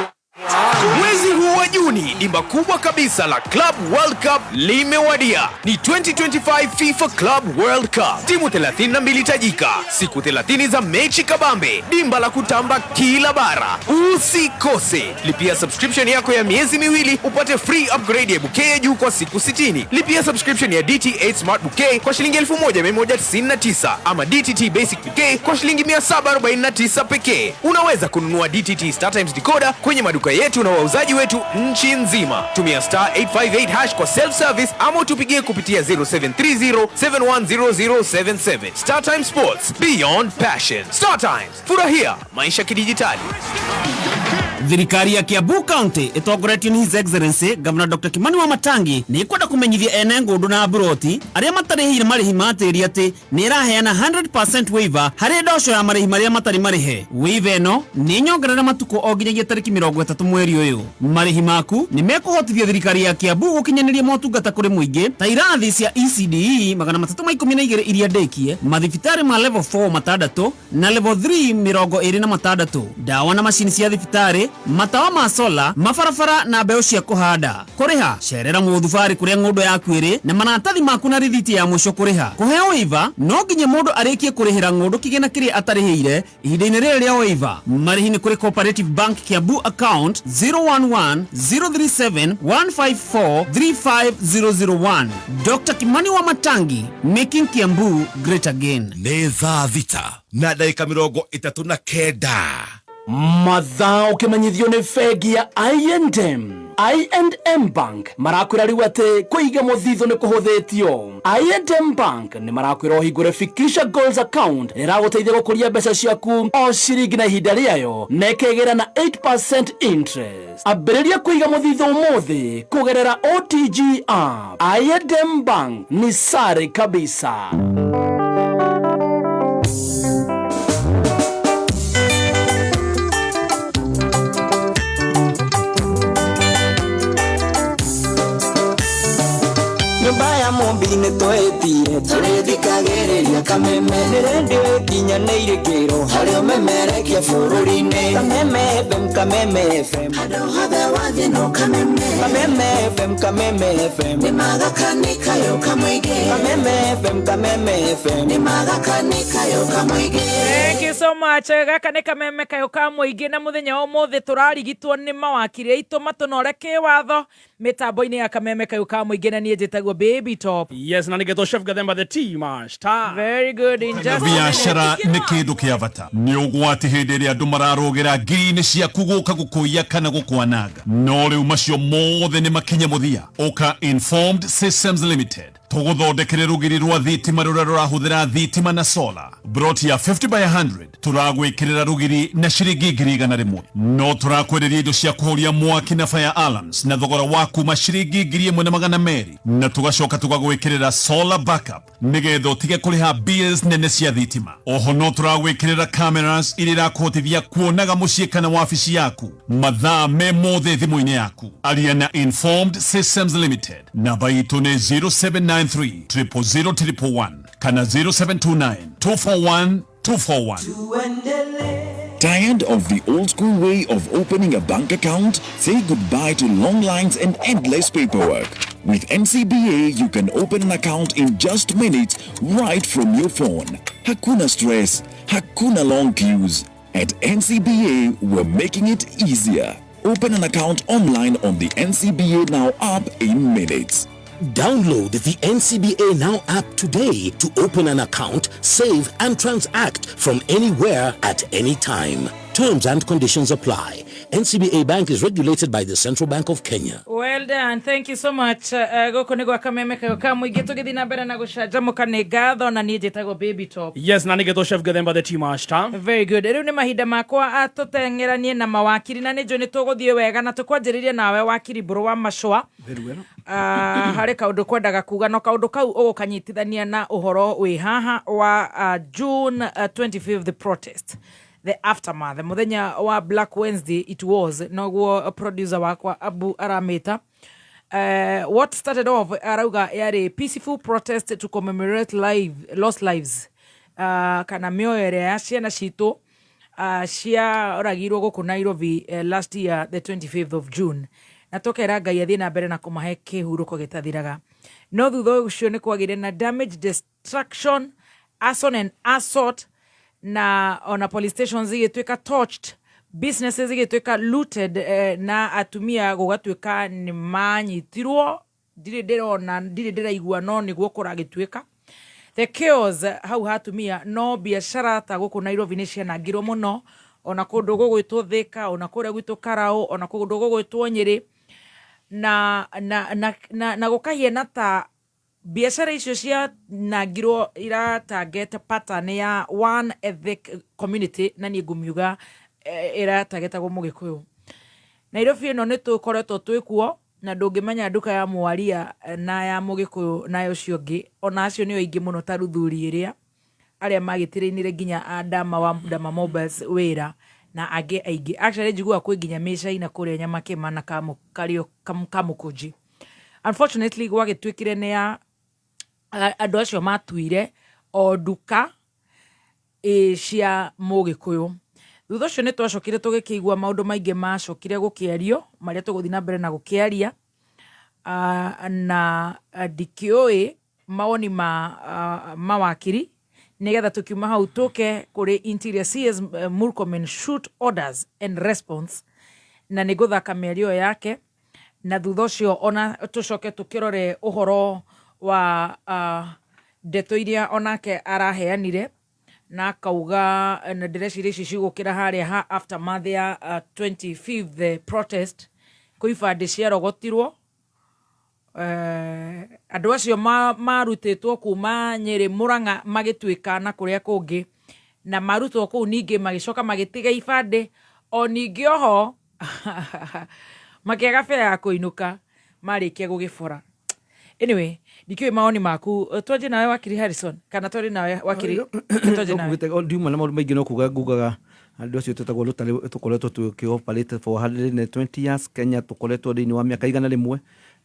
Mwezi huu wa Juni dimba kubwa kabisa la Club World Cup limewadia. Ni 2025 FIFA Club World Cup. Timu 32 tajika, siku 30 za mechi kabambe, dimba la kutamba kila bara. Usikose. Lipia subscription yako ya miezi miwili upate free upgrade ya bouquet ya juu kwa siku 60. Lipia subscription ya DT8 Smart Bouquet kwa shilingi 1199 ama DTT Basic Bouquet kwa shilingi 749 pekee. Unaweza kununua DTT StarTimes decoder kwenye maduka yetu na wauzaji wetu nchi nzima. Tumia *858# kwa self service ama tupigie kupitia 0730710077. StarTime Sports, beyond passion. StarTimes, furahia maisha kidijitali. Thirikari ya Kiambu County itongoretio ni His Excellency Governor Dr. Kimani wa Matangi ni kwenda kumenyithia ene ngundu na buroti aria matarihire marihi matiri ati ni iraheana 100% waiver hari ndosho ya marihi maria matari marihe. Waiver eno ni nyongerera matuko o nginyagia tariki 30 mweri uyu. Marihi maku ni mekuhotithia thirikari ya Kiambu gukinyaniria motungata kuri muingi ta irathi cia ECDE 312 iria ndekie, mathibitari ma level 4 matandatu na level 3 26, dawa na mashini cia thibitari, matawa ma sola, mafarafara na mbeo cia kuhanda. Kuriha cerera muthubari kuria ngundu yaku iri na manatathi maku na rithiti ya mwisho kuriha. Kuheo waiver no nginya mundu arikie kurihira ngundu kigena kiria atarihire ihinda-ini ria waiver. Marihi ni kuri Cooperative Bank Kiambu account 011-037-154-35001. Dr. Kimani wa Matangi, making Kiambu great again. Nĩ thaa thita na ndagĩka 39 mathaa ũkĩmenyithio nĩ bengi ya I&M Bank marakwĩra rĩu atĩ kũiga mũthithũ nĩ kũhũthĩtio. I&M Bank nĩ marakwĩra ũhingũre Fikisha Goals account ĩragũteithia gũkũria mbeca ciaku o ciringi na ihinda rĩayo na ĩkĩgĩra na 8% interest. Ambĩrĩria kũiga mũthithũ ũmũthĩ kũgerera OTG app. I&M Bank ni sare kabisa. Nyumba ya mumbi nĩ twĩtie tũrĩthikagĩrĩria kameme nĩrendio kinyanĩire kĩro harĩ ũmemerekia bũrũri-inĩ kameme FM kameme FM andũ hothe wathi no kameme kameme FM nĩ magakanika yo kamũingĩ kameme FM nĩ magakanika yo kamũingĩ. Thank you so much. Gaka nĩ kameme kayo ka mũingĩ na mũthenya wa ũmũthĩ tũrarigitwo nĩ mawakiri aitũ Tunorwo Kiwatho mitambo-inĩ ya kameme kayo ka mũingĩ na niĩ njĩtagwo Baby Top. Yes, na nĩgetwo chef gathemba the tea master. Very good. Biashara nĩ kĩndũ kĩa bata. Nĩ ũgwati hĩndĩ ĩrĩa andũ mararũgĩra ngiri-inĩ ciaku gũka gũkũiya kana gũkwananga. No rĩu macio mothe nĩ makinye mũthia. Oka Informed Systems Limited tũgũthondekere rũgiri rwa thitima rũrĩa rũrahũthĩra thitima na solar. Broti ya 50 by 100 tũragwĩkĩrĩra rũgiri na ciringi 1,100. No tũrakwenderia indo cia kũhoria mwaki na fire alarms na thogora wa kuma ciringi 1,200 na tũgacoka tũgagwĩkĩrĩra solar backup nĩgetha ũtige kũrĩha bills nene cia thitima. Oho no tũragwĩkĩrĩra cameras iria irakũhotithia kuonaga mũciĩ kana wabici yaku mathaa me mothe thimũ-inĩ yaku. Aria na Informed Systems Limited. Namba itũ nĩ 0793 000 kana 0729 241 241. Tired of the old school way of opening a bank account? Say goodbye to long lines and endless paperwork. With NCBA, you can open an account in just minutes right from your phone. Hakuna stress, hakuna long queues. At NCBA, we're making it easier. Open an account online on the NCBA Now app in minutes. Download the NCBA Now app today to open an account, save and transact from anywhere at any time. Terms and conditions apply. NCBA Bank is regulated by the Central Bank of Kenya. Well done. Thank you so much. Goko nĩ gwa kameme kayo ka mũingĩ tũgĩthiĩ na mbere na gũcanjamũka nĩ ngatho na niĩ njĩtagwo Baby Top. Yes, na nĩgetwo chef gathemba the tea master. Very good. Rĩu nĩ mahinda makwa tũteng'eranie na mawakiri na nĩnjũ nĩ tũgũthiĩ wega na tũkwanjĩrĩria nawe Wakili Mburu Machua. Very well. Harĩ kaũndũ kwendaga kuga no kaũndũ kau ũgũkanyitithania na ũhoro wĩ haha wa June 25th the protest. The aftermath, muthenya wa Black Wednesday it was, noguo producer wakwa Abu Arameta. What started off arauga yari peaceful protest to commemorate lost lives. Kana mioyo ya ciana citũ cia ragirwo gũkũ Nairobi last year the 25th of June. Na tokera Ngai athiĩ na mbere na kũmahe kĩhurũko gĩtathiraga. No thutha ũcio nĩ kwagĩire na damage, destruction, arson and assault, na ona police stations igĩtuĩka torched, businesses igĩtuĩka looted, na atumia gũgatuĩka nĩ manyitirwo. Ndirĩ ndĩraigua no nĩguo kũragĩtuĩka. The chaos hau hatumia no biashara ta gũkũ Nairobi nĩ cianangirwo mũno, ona kũndũ gũgwĩtwo Thika, ona kũrĩa gwitũ Karau, ona kũndũ gũgwĩtwo Nyeri, na gũkahiana ta biashara icio cia nangirwo ira target pattern ya one ethnic community na niĩ ngũmiuga ira targetagwo Mũgĩkũyũ. Nairobi ĩno nĩ tũkoretwo twĩkuo na ndũngĩmenya nduka ya Mwaria na ya Mũgĩkũyũ nayo ũcio ũngĩ, ona acio nĩo aingĩ mũno ta Ruthuri ĩrĩa arĩa magĩtĩrĩinire nginya Adama wa Dama Mobiles wĩra na angĩ aingĩ. Actually njiguaga kwĩ nginya Mĩcaina kũrĩa Nyamakema na Kamũkũnji. Unfortunately gwagĩtuĩkire nĩ ya andũ acio matuire o nduka cia Mũgĩkũyũ. Thutha ũcio nĩ twacokire tũgĩkĩigua maũndũ maingĩ macokire gũkĩario marĩa tũgũthiĩ na mbere na gũkĩaria, na ndikĩũĩ mawoni ma mawakiri nĩgetha tũkiuma hau tũke kũrĩ Interior CS Murkomen shoot orders and response, na nĩ ngũthaka mĩario yake, na thutha ũcio ona tũcoke tũkĩrore ũhoro wa ndeto iria onake araheanire na akauga na ndĩreciria ici cigũkĩra harĩa ha aftermath ya 25th the protest kwĩ ibandĩ ciarogotirwo. Andũ acio marutĩtwo kuma Nyeri, Murang'a magĩtuĩka na kũrĩa kũngĩ, na marutwo kũu ningĩ magĩcoka magĩtiga ibandĩ, o ningĩ oho makĩaga bea ya kũinũka marĩkia gũgĩbora. Anyway, ndikiwe maoni maku. Twaje nawe Wakili Harrison kana twari nawe Wakili? Twaje nawe. Ndiuma na maũndũ maingĩ no kuga ngugaga andũ acio tũtagwo rũtare tũkoretwo tũkĩoperate for 120 years. Kenya tũkoretwo thĩinĩ wa mĩaka igana rĩmwe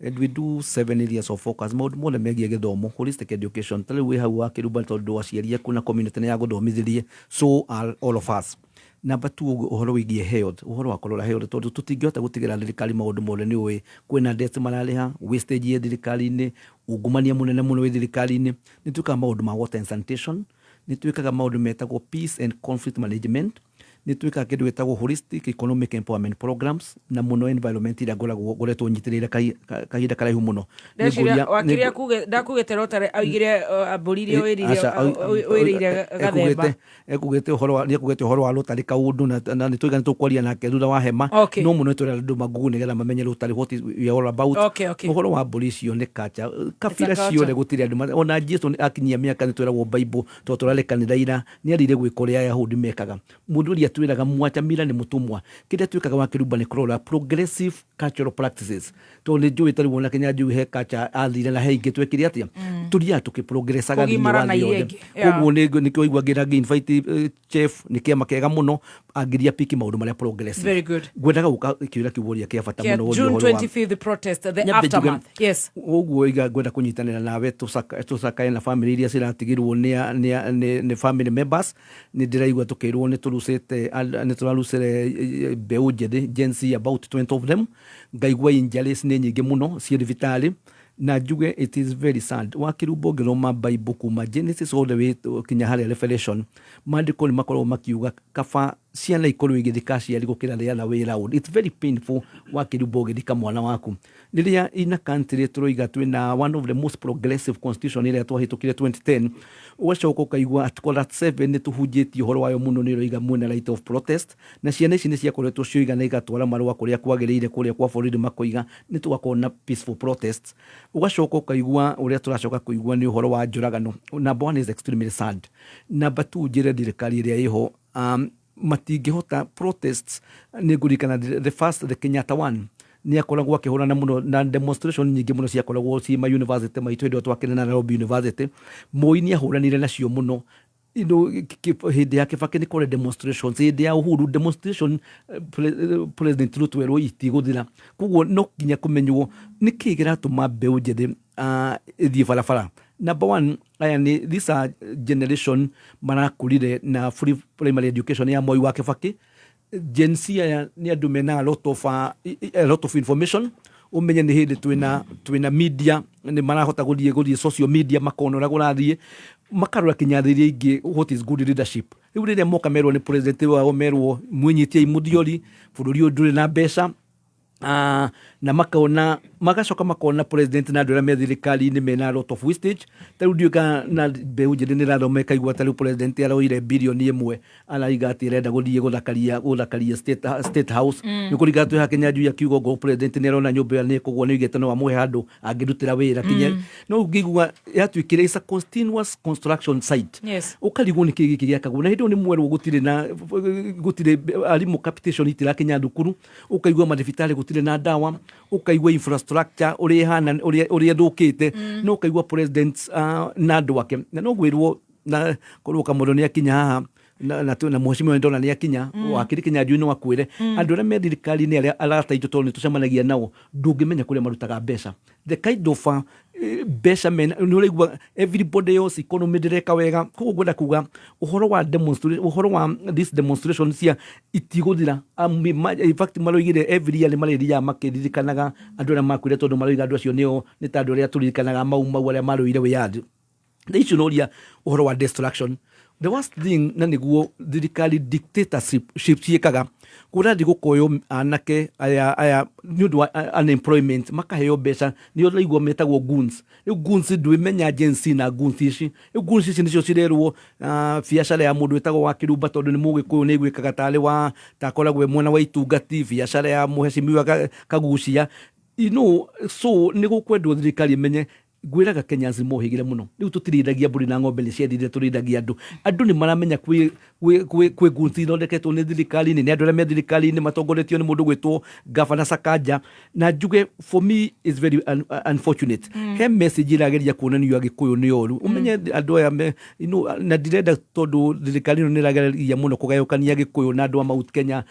and we do 7 areas of focus maundu mothe megie githomo holistic education tali we hau wakiruba tondu aciari kuna community ya guthomithirie so are all of us. Number 2 uhoro wigie health uhoro wa korora health tondu tutingihota gutigira thirikari maundu mothe ni we kwina debt marariha wastage ye thirikari-ini ungumania munene muno wi thirikari-ini ni tuka maundu ma water and sanitation ni twikaga maundu metagwo peace and conflict management ni twikaga kindu wetagwo holistic economic empowerment programs na muno environment ira goretwo nyitirire kahinda karaihu muno wakiria kuge ndakugete rotare aigire aburirie wirire gathemba ekugete uhoro wa rotari kaundu na ni twiga tukwaria nake thutha wa hema no muno twira andu magugu nigetha mamenye rotari what we all about uhoro wa bolicio ni kacha kabira ciothe gutiri andu ona Jesu akinyia miaka ni twiragwo Bible to turale kanitha-ina ni arire gwikoria Yahudi mekaga mundu ria twiraga mwacha mira ni mutumwa kida twikaga wakiruba ni kurora progressive cultural practices to ni njui tari wona Kinyanjui he kacha athire na he ingi twekire atia turia tukiprogressaga ni wandi yothe koguo ni kioigwa ngira invite chef ni kiama kega muno agiria piki maundu maria progressive very good gwendaga guka kiura kiboria kia bata muno June 25th the protest the aftermath yes uguo iga gwenda kunyitanira nawe tusaka na family iria ciratigirwo ni family members ni ndiraigwa tukirwo ni turusete ni turarucire beu njedi Gen Z about 20 of them ngaigwa injuries ni nyingi muno cia thibitari na njuge it is very sad wakirubo ngiroma Bible kuma Genesis all the way kinya haria Revelation maandiko ni makorwo makiuga kaba ciana ikorwo igithika ciari gukira ria na way round it's very painful wakirubo ngithika mwana waku niria ina country turoiga twina one of the most progressive constitution iria twahitukire 2010 ugacoka ukaigwa article 7 ni tuhunjitie uhoro wayo muno ni roiga mwena right of protest na ciana ici ni ciakoretwo cioiga na igatwara marua kuria kwagiriire kuria kwa borithi makoiga ni tugakona peaceful protests ugacoka ukaigwa uria turacoka kuigwa ni uhoro wa njuragano. Number 1 is extremely sad. Number 2 njire thirikari iria iho matingihota protests ni ngurikana the first the Kenyatta one ni akoragwo akihurana muno na demonstration nyingi muno ciakoragwo ci ma university maitu ndo twakene na Nairobi University Moi ni ahuranire nacio muno hindi ya Kibaki ni kore demonstrations hindi ya Uhuru demonstration president Ruto ero itiguthira kuguo no kinya kumenywo ni kigira tuma beu njedi ithie barabara. Number 1 aya ni this generation marakurire na free primary education ya Moi wa Kibaki. Gen Z aya ni andu mena a lot of information umenye ni hindi twina media ni marahota guthie social media makonora gurathie makarora kinyathiri ingi what is good leadership riu riria moka merwo ni president wa merwo mwinyitie imudiori bururi ndure na mbeca na magacoka makona president na ndura me thirikari ni mena lot of wastage tariu ndiuka na beu njedi ni rathomeka igwa tariu president aroire bilioni imwe araiga ati renda guthie guthakaria state house ni kuriga tu Kinyanjui akiugo go president ni arona nyumba ni kugwo ni igete no amuhe handu angirutira wira kinye no ngigwa yatwikire isa continuous construction site ukarigwo ni kigi kigiakagwo na hindi ni mweru gutire alimu capitation itira Kinyandukuru ukaigwa madifitari gutire na dawa ukaigwa infrastructure uri hana uri ndukite no ukaigwa president na andu wake na no gwirwo na kuruka mundu ni akinya haha na mheshimiwa ndona ni akinya wakiri Kinyanjui no akwire andu aria me thirikari ni aria arataitwo to ni tucemanagia nao ndungimenya kuria marutaga mbeca the kind of mbeca men no rigwa everybody else economy direka wega kugo gwenda kuga uhoro wa this demonstration cia itiguthira in fact maroigire every year malaria makiririkanaga andu aria makwire tondu maroiga andu acio ni ta andu aria turirikanaga mau aria maroire wiyadi icio noria uhoro wa destruction. The worst thing na niguo thirikari dictatorship ciekaga kurathi gukoyo anake aya nundu wa unemployment makaheo mbeca ni oraigwo metagwo goons. Goons ndwimenya agency na goons ici goons nicio cirerwo biacara ya mundu etagwo wakirumba tondu ni mugikuyu ni gwikaga tari wa takoragwe mwena wa itungati biacara ya muheshimiwa Kaguchia so ni gukwendwo thirikari menye gwiraga Kenyans mohigire muno riu tutirindagia mburi na ng'ombe ni ciendire turindagia andu ni maramenya kwi gunti thondeketwo ni thirikari ni andu aria me thirikari ni matongoretio ni mundu gwitwo Gavana Sakaja na njuge for me is very unfortunate he message irageria kuonanio Agikuyu ni oru umenye andu aya na direnda tondu thirikari ni irageria muno kugayukania Agikuyu na andu a Mount Kenya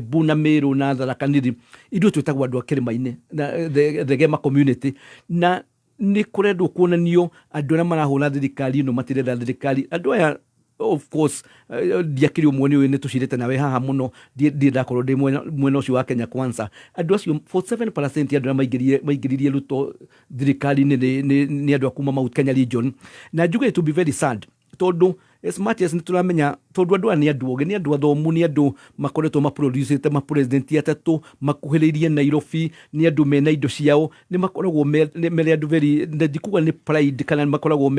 Buna Meru na Tharaka Nithi indo twetagwo andu a Kirimaini na the Gema community na ni kurendwo kuonanio andu aria marahura thirikari no matirenda thirikari andu aya of course diakiri umwoni we netushirete nawe haha muno ndakorwo ndi mwena ucio wa Kenya Kwanza andu acio 47% andu maigiririe Ruto thirikari ni andu akuma Mount Kenya region na njuge to be very sad tondu as much as nituramenya tondu andu ni andu oge ni andu athomu ni andu makoretwo maproducete president atatu makuhiririe Nairobi ni andu mena indo ciao ni makoragwo me andu very ndikuga ni pride kana makoragwo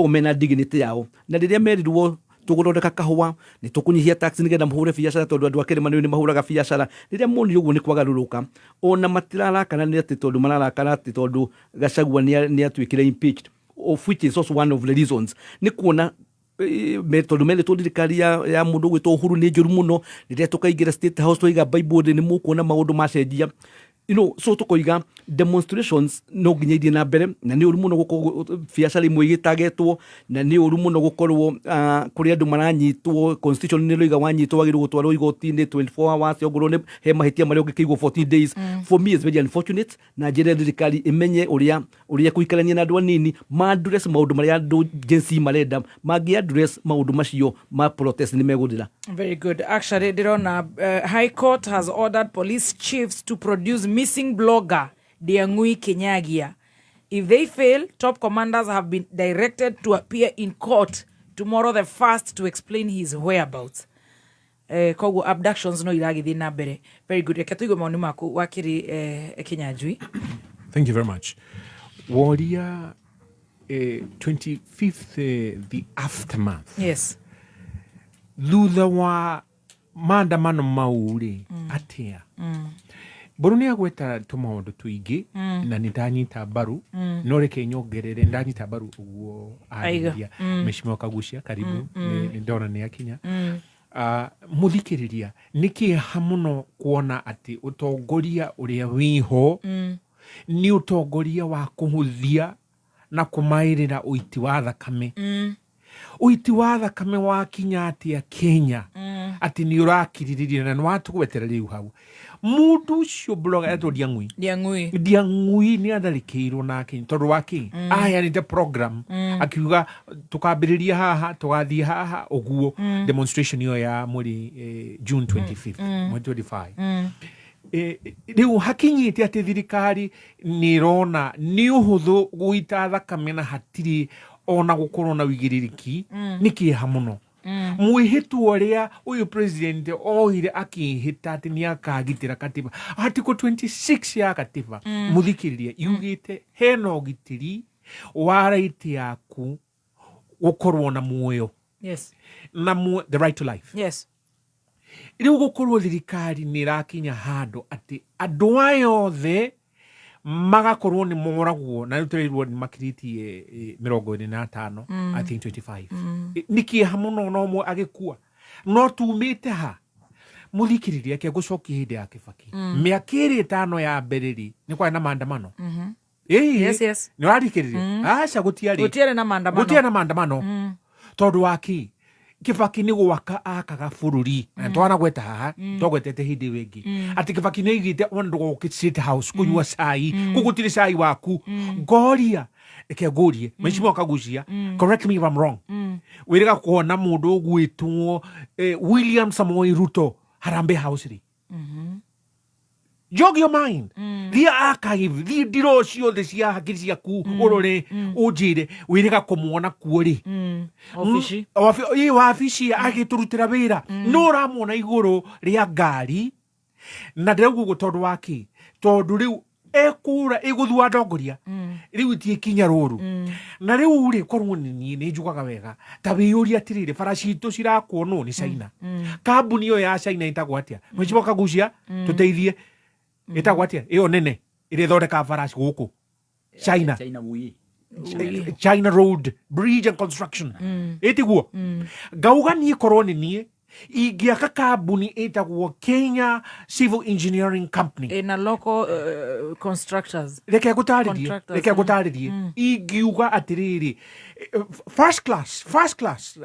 mena dignity yao na riria merirwo tuguthondeka kahua ni tukunyihia tax nigetha muhure biacara tondu andu akiri manini mahuraga biacara riria moni uguo ni kwagaruruka ona matirarakana ni ati tondu mararakana ati tondu Gachagua ni atwikire impeached of which is also one of the reasons ni kuona tondu mele thirikari ya mundu gwitwo Uhuru ni njuru muno riria tukaigira State House twiga Bible ni mukuona maundu macenjia so tukoiga demonstrations no nginya na mbere na ni uru muno guko biacara imwe igitagetwo na ni uru muno gukorwo kuri andu maranyitwo constitution ni loiga wanyitwo wagiru gutwarwo igoti-ini 24 hours ogoro ni he mahitia mari ungikigwo 14 days for me is very unfortunate na njire thirikari imenye uria kuikarania na andu anini ma address maundu mari andu jensi marenda magi address maundu macio ma protest ni megudira. Very good. Actually, Dirona, High Court has ordered police chiefs to produce missing blogger Diangui Kinyagia. If they fail, top commanders have been directed to appear in court tomorrow the 1st to explain his whereabouts. Kogu abductions no iragithi na mbere. Very good. Ekatuigo maoni maku wakiri Kinyanjui. Thank you very much. Warrior 25th the aftermath. Yes. Thutha wa maandamano mauri atia Boru ni agweta tumaundu tuingi na nindanyita baru no reke nyongerere ndanyita baru uguo airia Mheshimiwa Kaguchia karibu ndona ni akinya muthikiriria niki hamuno kuona ati utongoria uria wiho ni utongoria wa kuhuthia na kumairira uiti wa thakame uiti wa thakame wa kinya atia Kenya ati ni urakiririria na watu gwetera riu hau mundu ucio blogger eto Diangui ni atharikirwo nake tondu wake aya ni the program akiuga tukambiriria haha tugathie haha uguo demonstration yo ya muri June 25th 25 riu hakinyite ati thirikari ni rona ni uhuthu guita thakame na hatiri ona gukorwo na wigiririki nikiha muno mwihitu uria uyu president oire akihita ati ni akagitira katiba article 26 ya katiba muthikiriria yugite hena ugitiri wa right yaku gukorwo na muoyo na the right to life riu gukorwo thirikari ni rakinya handu ati andu ayothe magakorwo ni moragwo na rutirwo ni makiritie 25 I think 25 niki hamuno no mo agikua no tumite ha muthikiriria ke gucoki hindi ya Kibaki miakiri 5 ya bereri ni kwa na maandamano yes ni warikiriria acha gutiari na maandamano tondu waki Kibaki ni gwaka akaga bururi na twana gweta haha togwetete hindi wengi ati Kibaki ni igite ondu go State House kunywa cai kugutire cai waku ngoria eke ngorie Mheshimiwa Kaguchia correct me if I'm wrong wiriga kuona mundu gwitwo William Samoei Ruto Harambee House ri jog your mind the archive the dirocio de cia hakiri ciaku urore ujire wiriga kumuona kuori wafici agiturutira wira no ramona iguru ria ngari na ndegu gutondu waki tondu riu ekura iguthua ndongoria riu tie kinya ruru na riu ri korwo ni njugaga wega ta wiyuria atirire faracito cirakuonwo ni China kambuni yo ya China itagwo atia Mheshimiwa Kaguchia tuteithie itagwo atia iyo nene iri thondeka faraci guku China. China Road Bridge and Construction. Etiguo. Gauga ni koroni ni igiaka kambuni etagwo Kenya Civil Engineering Company. In a local constructors. Reke gutaririe. Igiuga atiriri. First class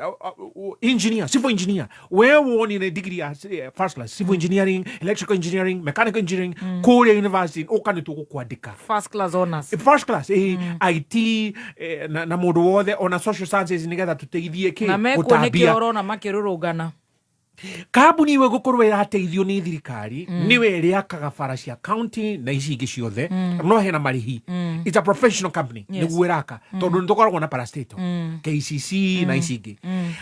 engineer, civil engineer. Where won in a degree as first class civil engineering, electrical engineering, mechanical engineering, Korea University, okane to kuandika. First class honors. First class IT na mundu wothe ona social sciences nigetha tuteithie ki na gutabia. Na orona makirurugana. Kambuni iwe gukorwo irateithio ni thirikari niwe iriakaga bara cia county na ici ingi ciothe no hena marihi. It's a professional company niguo iraka tondu nitukoragwo na parastatal KCC na ici ingi.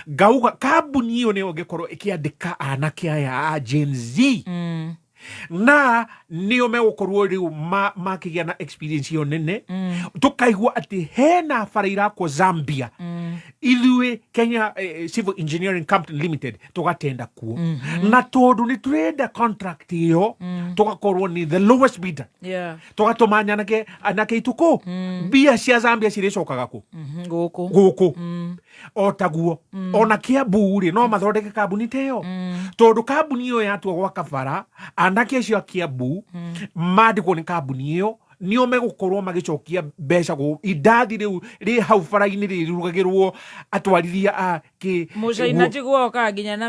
Gauga kambuni iyo niyo ngikorwo ikiandika anake aya Gen Z na niyo megukorwo riu makigia na experience yo nene tukaigua ati hena bara irakwo Zambia ithuĩ Kenya Civil Engineering Company Limited tugatenda kuo na tondu ni turenda contract iyo tugakorwo ni the lowest bidder tugatumanya anake ituko bia cia Zambia ciricokaga ku guku otaguo ona Kiambu ri no mathondeke kambuni teyo tondu kambuni iyo yatua gwaka bara anake cio Kiambu mandikwo ni kambuni iyo nio megukorwo magicokia mbeca go idathi riu ri hau bara-ini rirugagirwo atwarithia ki mucaina njiguo ka nginya na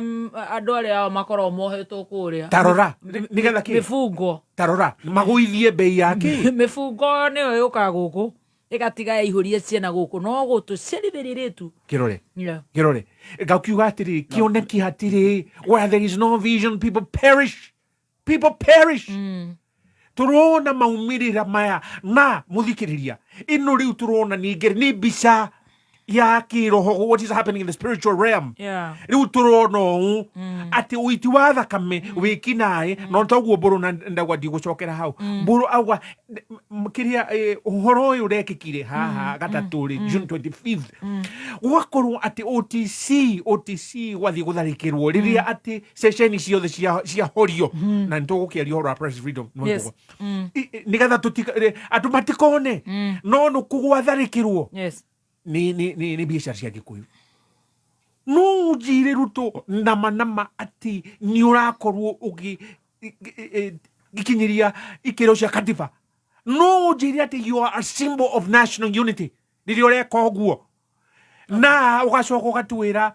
andu aria makorwo mohetwo kuria tarora nigetha ki mifungo tarora maguithie bei yake mifungo niyo yuka guku igatiga ihurie ciana guku no gutu cerithiritu kirore gakiuga atiri kioneki hatiri where there is no vision people perish turona maumirira maya na muthikiriria ino riu turona ni bica ya kiroho what is happening in the spiritual realm riu turona ati uiti wa thakame wikinae no taguo mburu na ndagwa ndigucokera hau mburu auga kiria uhoro uyu rekikire haha gataturi June 25th ugakorwo ati OTC wathi gutharikirwo riria ati session ciothe cia horio na nitugukiaria horo press freedom nigetha atu matikone no nukugwatharikirwo ni biashara cia Gikuyu no njire ruto nama ati ni urakorwo gikinyiria ikiro cia katiba no njire ati you are a symbol of national unity ririo reka oguo na ugacoka ugatuira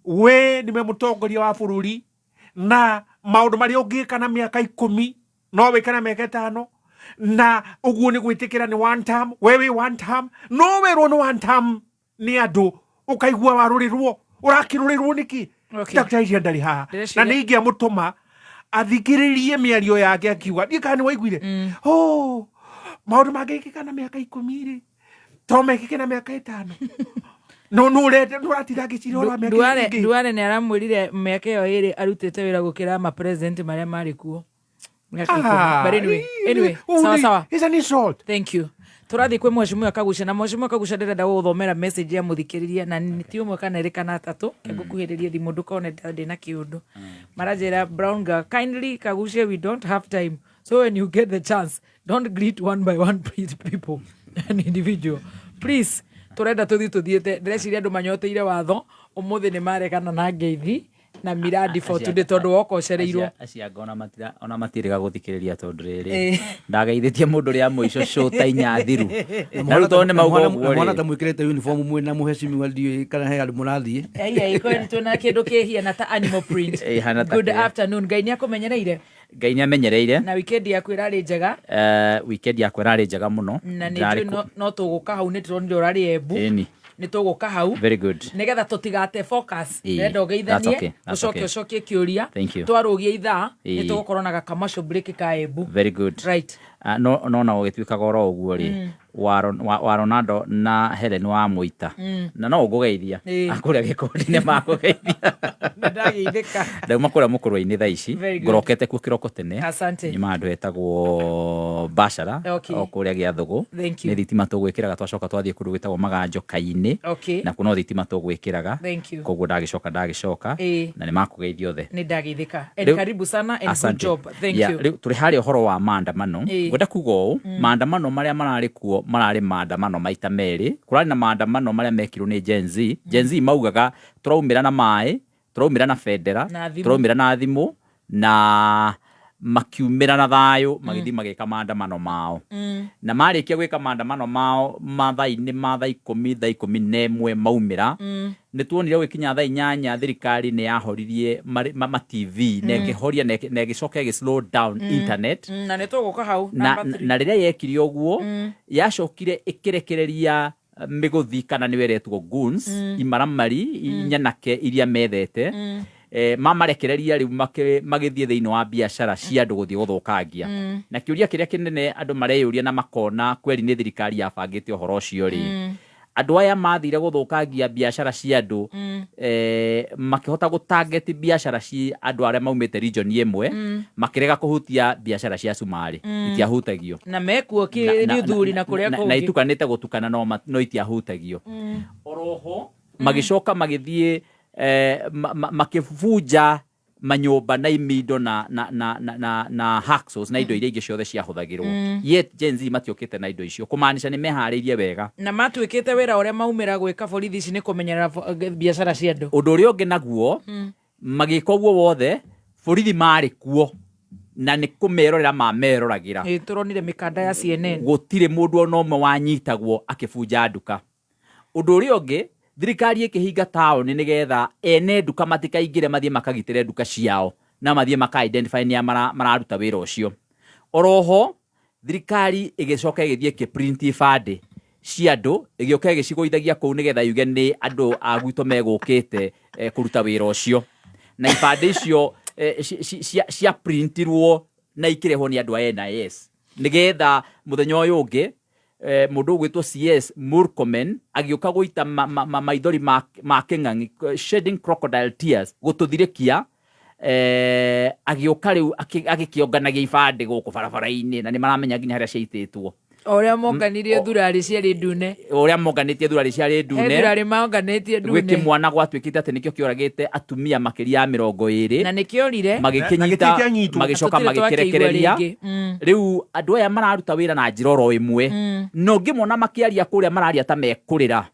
we nime mutongoria wa bururi na maundu mari ungika na miaka 10 no wikana miaka 5 na uguo ni gwitikira ni one term wewe one term no werwo ni one term ni andu ukaigua warurirwo urakirurirwo niki takitaithia ndari haha na ningia mutuma athikiririe miario yake akiuga ndikani waiguire maundu mangikika na miaka 10 ri to mekike na miaka 5 no rete nuratira gicirora miaka Duare ni aramwirire miaka iyo iri arutite wira gukira ma president maria mari kuo. But anyway, sawa. It's an insult. Thank you. Turathi kwe Mheshimiwa Kaguchia na Mheshimiwa Kaguchia ndirenda guthomera message ya muthikiriria na ti umwe kana iri kana atatu ngukuhiriria thimu ndukone ndina kiundu maranjira brown girl kindly Kaguchia we don't have time so when you get the chance don't greet one by one people an individual please turenda tuthiete ndreciria andu manyoteire watho umuthi ni marekana na ngeithi na miradi for today tondu woko cereirwo acia ona matiriga guthikiriria tondu riri ndagaithitie mundu ria muico show ta inya thiru na ruto ne maugo mwana ta mwikirete uniform mwe na muheshimiwa ndio kana he andu murathie iko tuna kindu kihia ta animal print good afternoon Ngai ni akumenyereire Ngai ni amenyereire na weekend yaku irari njega weekend yaku irari njega muno no tuguka hau ni turonire urari Embu ni tuguka hau very good nigetha tutigate focus nenda ugeithanie ucoke kiuria twarugie ithaa ni tugukorwo na commercial break ka Embu very good right no na ugituikaga oro uguo ri wa Ronaldo na Helen wa Muita na no ugugeithia akuria gikundi-ini makugeithia ndageithika ndauma kuria mukurwa-ini thaa ici ngorokete ku kiroko tene asante ni mandu etagwo Bashara okuria Giathugu ni thitima tugwikiraga twacoka twathie kundu gwitagwo Maganjoka-ini na kuno thitima tugwikiraga koguo ndagicoka na ni makugeithia othe ni ndageithika karibu sana and good job thank you turi hari uhoro wa maandamano Gwenda kugo maandamano maria marari kuo marari maandamano maita meri kurani na maandamano maria mekirwo ni Gen Z maugaga turaumira na mai turaumira na federa turaumira na thimu na makiumira na thayo magithi magika maandamano mao na marikia gwika maandamano mao mathaa-ini mathaa 10 maumira ni tuonire gwikinya thaa 8 thirikari ni yahoririe ma TV negehoria negicoka gi slow down internet na nituguka hau na riria yekiri oguo yacokire ikirekereria miguthi kana ni weretwo goons imaramari inyanake iria methete mamarekereria riu magithie thiini wa biashara cia andu guthie guthukangia na kiuria kiria kinene andu mareyuria na makona kweri ni thirikari yabangite uhoro ucio ri andu aya mathire guthukangia biashara cia andu makihota gutarget biashara cia andu aria maumite region imwe makirega kuhutia biashara cia Sumari itiahutagio na mekuo ki thuri na kuria kungi na itukanite gutukana no itiahutagio oroho magicoka magithie makifuja manyumba na imindo na hacksaws na indo iria ingi ciothe ciahuthagirwo yet Gen Z matiokite na indo icio kumaanisha ni mehariirie wega na matwikite wira uria maumira gwika borithi ici ni kumenyera biashara cia andu undu uria ungi naguo magika uguo wothe borithi mari kuo na ni kumerorera mameroragira turonire mikanda ya CNN gutire mundu ona umwe wanyitagwo akifuja nduka undu uria ungi thirikari ikihinga town nigetha ene nduka matikaingire mathie makagitire nduka ciao na mathie maka-identify ni mararuta wira ucio oroho thirikari igicoka igithie kiprint ifande cia andu igioka igicigũithagia kũu nigetha yuge ni andu a gwitũ megũkĩte kuruta wira ucio na ifande icio cia printirwo na ikirehwo ni andu a NIS nigetha muthenya uyu ungi mundu gwitwo CS Murkomen agioka guita maithori ma king'ang'i shedding crocodile tears gututhirikia agioka riu agikionganagia ifande guku barabara-ini na ni maramenya nginya haria ciaititwo oria monganirie thurari ciari ndune oria monganitie thurari ciari ndune thurari maonganitie ndune gwiki mwana gwatwikite ati nikio kioragite atumia makiria ya 20 na nikiorire magikinyita magicoka magikirekereria riu andu aya mararuta wira na njiroro imwe no ngimona makiaria kuria mararia ta mekurira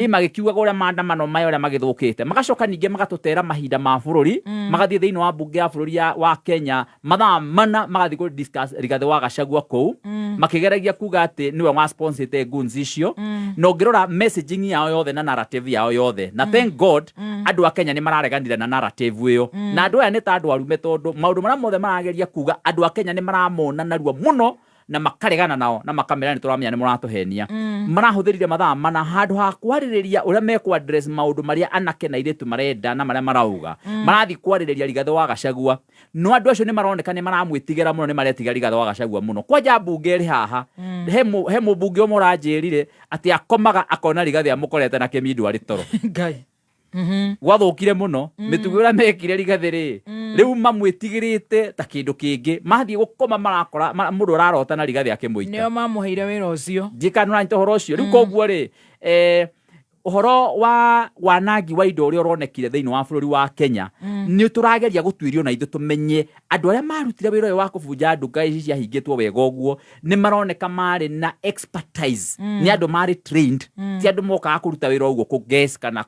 magikiuga uria maandamano mayo uria magithukite magacoka ninge magatutera mahinda ma bururi magathie thiini wa bunge ya bururi wa Kenya mathaa mana magathie ku discuss Rigathi wa Gachagua kuu makigeragia kuga ati niwe wa sponsor goons icio no ngirora messaging yao yothe na narrative yao yothe na thank God andu a Kenya ni marareganire na narrative iyo na andu aya ni ta andu arume tondu maundu maria mothe marageria kuga andu a Kenya ni maramona narua muno na makaregana nao na makamera ni turamenya ni muratuhenia marahuthirire mathaa mana handu ha kwaririria uria mekwa address maundu maria anake na iritu marenda na maria marauga marathi kwaririria Rigathi wa Gachagua no andu acio ni maroneka ni maramwitigera muno ni maretiga Rigathi wa Gachagua muno kwanja bunge ri haha he mubunge umwe uranjirire ati akomaga akona Rigathi amukorete na Kemidu ari toro ngai gwathukire muno mitugo uria mekire Rigathi ri riu mamwitigirite ta kindu kingi mathie gukoma marakora mundu ararota na Rigathi akimuita nio mamuheire wira ucio jikanura nto horo ucio riu koguo ri uhoro wa wanangi wa indo uria uronekire thiini wa bururi wa Kenya ni turageria gutwirio na ithu tumenye andu aria marutire wira uyu wa kubuja nduka ici ciahingitwo wega uguo ni maroneka mari na expertise ni andu mari trained ti andu mokaga kuruta wira uguo ku guess kana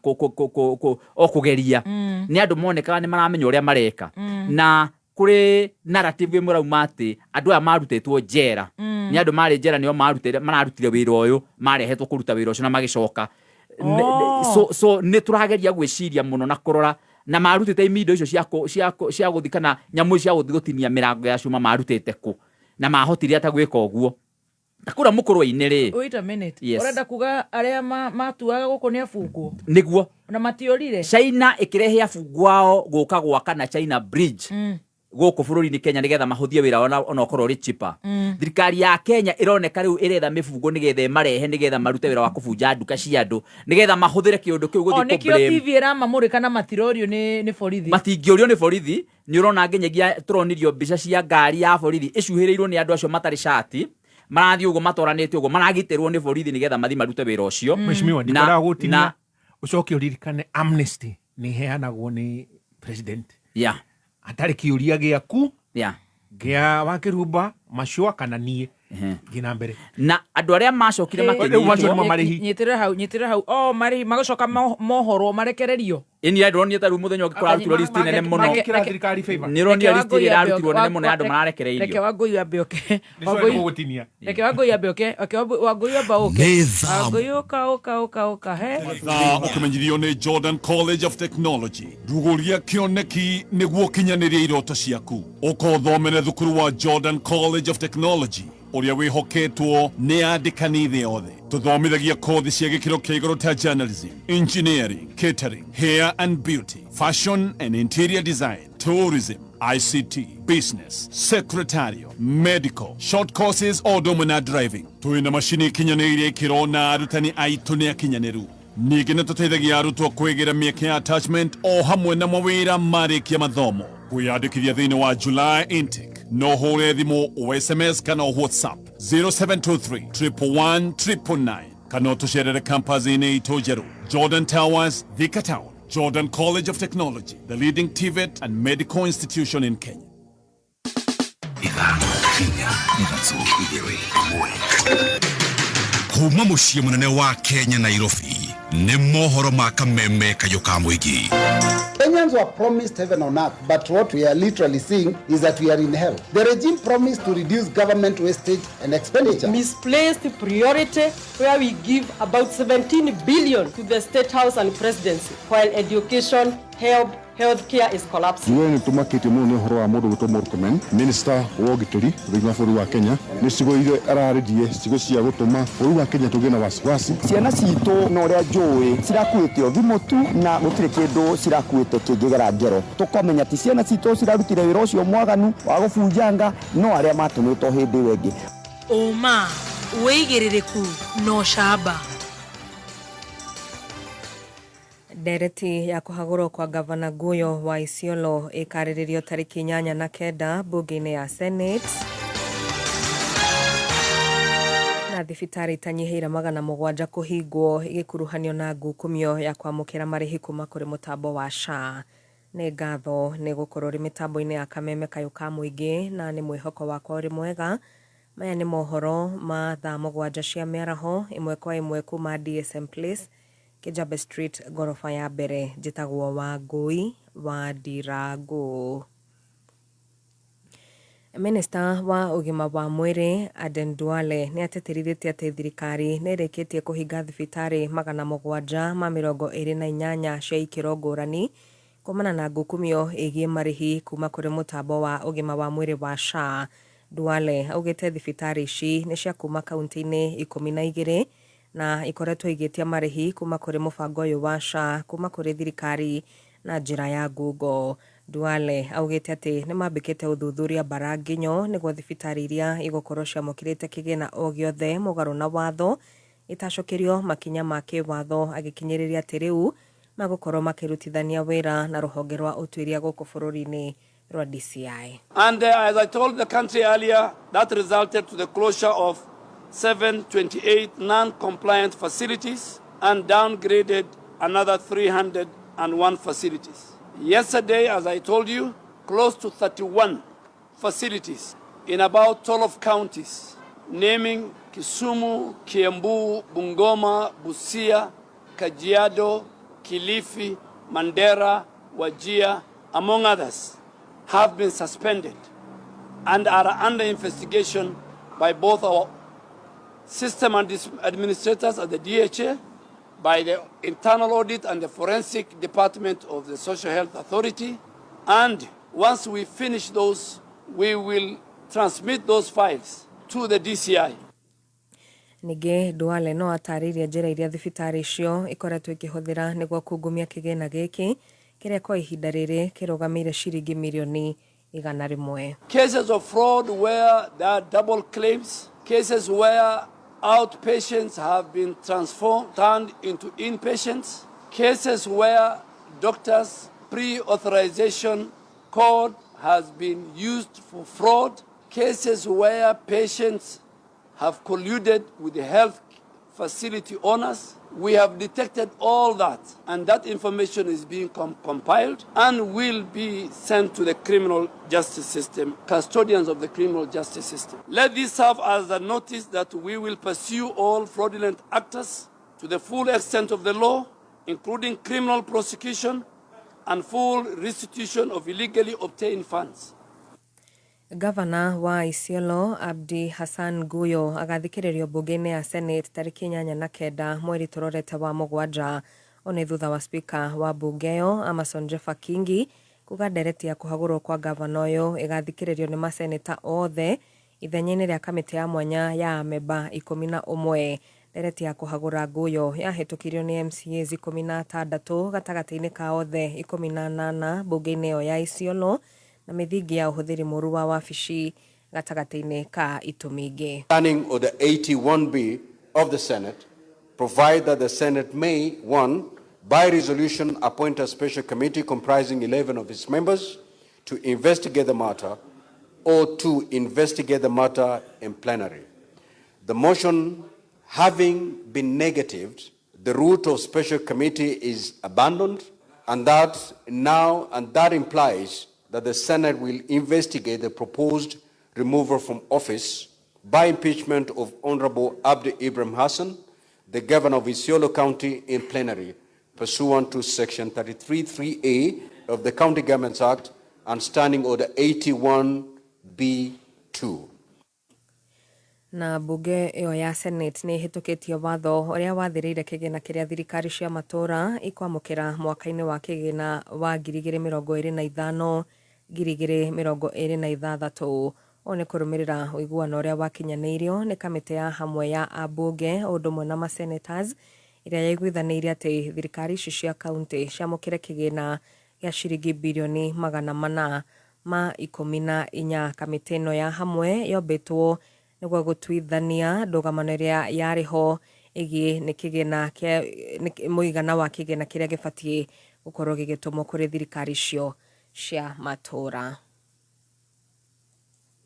kugeria ni andu moneka ni maramenya uria mareka na kuri narrative imwe rauma ati andu aya marutitwo njera ni andu mari njera nio mararutire wira uyu marehetwo kuruta wira ucio na magicoka so ni turageria gwiciria muno na kurora na marutite imindo icio cia guthikana nyamu cia gutinia mirango ya cuma marutite ku na mahotire ata gwika uguo takura mukurwa-ini ri wait a minute urenda kuga aria matuaga guku ni afungwo niguo na matiorire China ikirehe afungwao guka gwaka na China bridge guku bururi-ini Kenya nigetha mahuthie wira ona okorwo ri cheaper thirikari ya Kenya ironeka riu iretha mifungo nigetha marehe nigetha marute wira wa kubuja nduka cia andu nigetha mahuthire kiundu kiu guthie ku blame nikio TV era mamurika na matirorio ni borithi matingiorio ni borithi ni urona nginyagia turonirio mbica cia ngari ya borithi icuhirirwo ni andu acio matari shati marathie ugo matoranite ugo maragitirwo ni borithi nigetha mathi marute wira ucio mheshimiwa ndikora gutina ucoke uririkane amnesty ni heanagwo ni president atari kiuria giaku gia Wakiri Mburu Machua kana nie gina mbere na andu aria macokire nyitire hau marihi magacoka mohoro marekererio ini ndonire ta ru muthenya ukurarutirwo list nene muno ni ronire list ira arutirwo nene muno andu mararekereirio reke wangui ambe oke reke wangui ambe oke wangui amba oke wangui oka he ukimenyirio ni Jordan College of Technology ruguria kioneki niguo kinyaniria iroto ciaku ukothomere thukuru wa Jordan College of Technology uria wihoketwo ni andikani thĩ yothe tuthomithagia kothi cia gĩkĩro kĩa igũrũ ta journalism, engineering, catering, hair and beauty, fashion and interior design, tourism, ICT, business, secretarial, medical, short courses o ũndũ na driving. Twĩna macini ikinyanĩirie ikĩro na arutani aitũ nĩ akinyanĩru. Ningĩ nĩ tũteithagia arutwo kwĩgĩra mĩeke ya attachment o hamwe na mawĩra marĩkia mathomo. Kwĩyandĩkithia thĩinĩ wa July intake no hũre thimũ o SMS kana o WhatsApp 0723 111 999 kana ũtũcerere campus-inĩ itũ njerũ Jordan Towers, Thika Town. Jordan College of Technology, the leading TVET and medical institution in Kenya. Kuma mũciĩ mũnene wa Kenya Nairobi nĩ mohoro ma kameme kayo ka mũingĩ. Kenyans were promised heaven on earth, but what we are literally seeing is that we are in hell. The regime promised to reduce government wastage and expenditure. Misplaced priority, where we give about 17 billion to the State House and Presidency, while education, healthcare is collapsing. Ni tumakite mu ni horo wa mundu gutwo Murkomen, minister wa gituri thĩinĩ wa bũrũri wa Kenya, ni cigo ile ararĩrie cigo cia gutuma bũrũri wa Kenya tũgĩe na wasiwasi. Ciana citũ na ũrĩa njũĩ cirakuĩte thimũ tu na gũtirĩ kĩndũ cirakuĩte kĩngĩgera ngero. Tũkomenya ti ciana citũ cirarutire wĩra ũcio mwaganu wa gũbunjanga no arĩa matũmĩtwo hĩndĩ ĩyo ĩngĩ. Ũma wĩigĩrĩrĩku no shamba. Ndereti ya kuhagũrwo kwa gavana Guyo wa Isiolo ĩkarĩrĩrio tarĩki 8 na 9 bunge-inĩ ya Senate. Na thibitarĩ itanyihĩire 700 kũhingwo igĩkuruhanio na ngukumio ya kwamũkĩra marĩhi kuma kũrĩ mũtambo wa SHA. Nĩ ngatho nĩ gũkorwo rĩ mĩtambo-inĩ ya kameme kayo ka mũingĩ na nĩ mwĩhoko wakwa ũrĩ mwega. Maya nĩ mohoro ma thaa 7 cia mĩaraho ĩmwe kwa ĩmwe kuma DSM Place Kijabe Street gorofa ya mbere. Njĩtagwo Wangui wa Ndirangu. Minister wa ũgima wa mwĩrĩ Aden Duale nĩ ateterithĩtie atĩ thirikari nĩ ĩrĩkĩtie kũhinga thibitarĩ 728 cia ikĩro ngũrani kumana na ngukumio ĩgiĩ marĩhi kuma kũrĩ mũtambo wa ũgima wa mwĩrĩ wa SHA. Duale augĩte thibitarĩ ici nĩ cia kuma kaunti-inĩ 12 na ikoretwo igĩtia marĩhi kuma kũrĩ mũbango ũyũ wa SHA kuma kũrĩ thirikari na njĩra ya ngungo. Duale augĩte atĩ nĩ mambĩkĩte ũthuthuria bara nginyo nĩguo thibitarĩ iria igũkorwo ciamũkĩrĩte kĩgĩna o gĩothe mũgarũ na watho itacokerio makinya ma kĩwatho, agĩkinyĩrĩria atĩ rĩu magũkorwo makĩrutithania wĩra na rũhonge rwa ũtuĩria gũkũ bũrũri-inĩ rwa DCI. And as I told the country earlier, that resulted to the closure of 728 non-compliant facilities and downgraded another 301 facilities. Yesterday, as I told you, close to 31 facilities in about 12 counties, naming Kisumu, Kiambu, Bungoma, Busia, Kajiado, Kilifi, Mandera, Wajir, among others, have been suspended and are under investigation by both our system administrators at the DHA, by the internal audit and the forensic department of the Social Health Authority. And once we finish those, we will transmit those files to the DCI. Ningĩ Duale no atarĩria njĩra iria thibitarĩ icio ikoretwo ikĩhũthĩra nĩguo kungumia kĩgĩna gĩkĩ kĩrĩa kwa ihinda rĩrĩ kĩrũgamĩire ciringi mirioni 100. Cases of fraud where there are double claims, cases where outpatients have been turned into inpatients, cases where doctors' pre-authorization code has been used for fraud, cases where patients have colluded with the health facility owners, We have detected all that, and that information is being compiled and will be sent to the criminal justice system, custodians of the criminal justice system. Let this serve as a notice that we will pursue all fraudulent actors to the full extent of the law, including criminal prosecution and full restitution of illegally obtained funds. Gavana wa Isiolo Abdi Hassan Guyo agathikiririo bunge-ini ya Senate tariki 8 mweri turorete wa mugwanja one thutha wa speaker wa bunge yo Amason Jeffa Kingi kuga ndereti ya kuhagurwo kwa gavana uyu igathikiririo ni maseneta othe ithenya-ini ria kamiti ya mwanya ya ameba 11. Ndereti ya kuhagura Guyo yahitukirio ni MCAs 16 gatagati-ini ka othe 18 bunge-ini yo ya Isiolo na mithingi ya uhuthiri muru wa wabici gatagati-ini ka itumingi. Planning of the 81B of the Senate provide that the Senate may, 1, by resolution appoint a special committee comprising 11 of its members to investigate the matter, or 2, investigate the matter in plenary. The motion having been negatived, the route of special committee is abandoned, and that implies that the Senate will investigate the proposed removal from office by impeachment of Honorable Abdi Ibrahim Hassan, the governor of Isiolo County, in plenary, pursuant to Section 33(3)(a) of the County Governments Act and Standing Order 81B2. Na bunge iyo ya Senate ni hitukitie watho uria wathiriire kigina kiria thirikari cia matura ikwamukira mwaka-ini wa kigina wa 2025 2026 one kurumirira uiguano uria wakinyanirio ni kamiti ya hamwe ya abunge udumwe na masenators iria yaiguithanirie ati thirikari cia county ciamukire kigina ya shiringi bilioni 414. Kamiti ino ya hamwe yombitwo niguo gutwithania ndugamano iria yariho igie ni kigina kia muigana wa kigina kiria gibatie gukorwo gigitumwo kuri thirikari cio cia matura.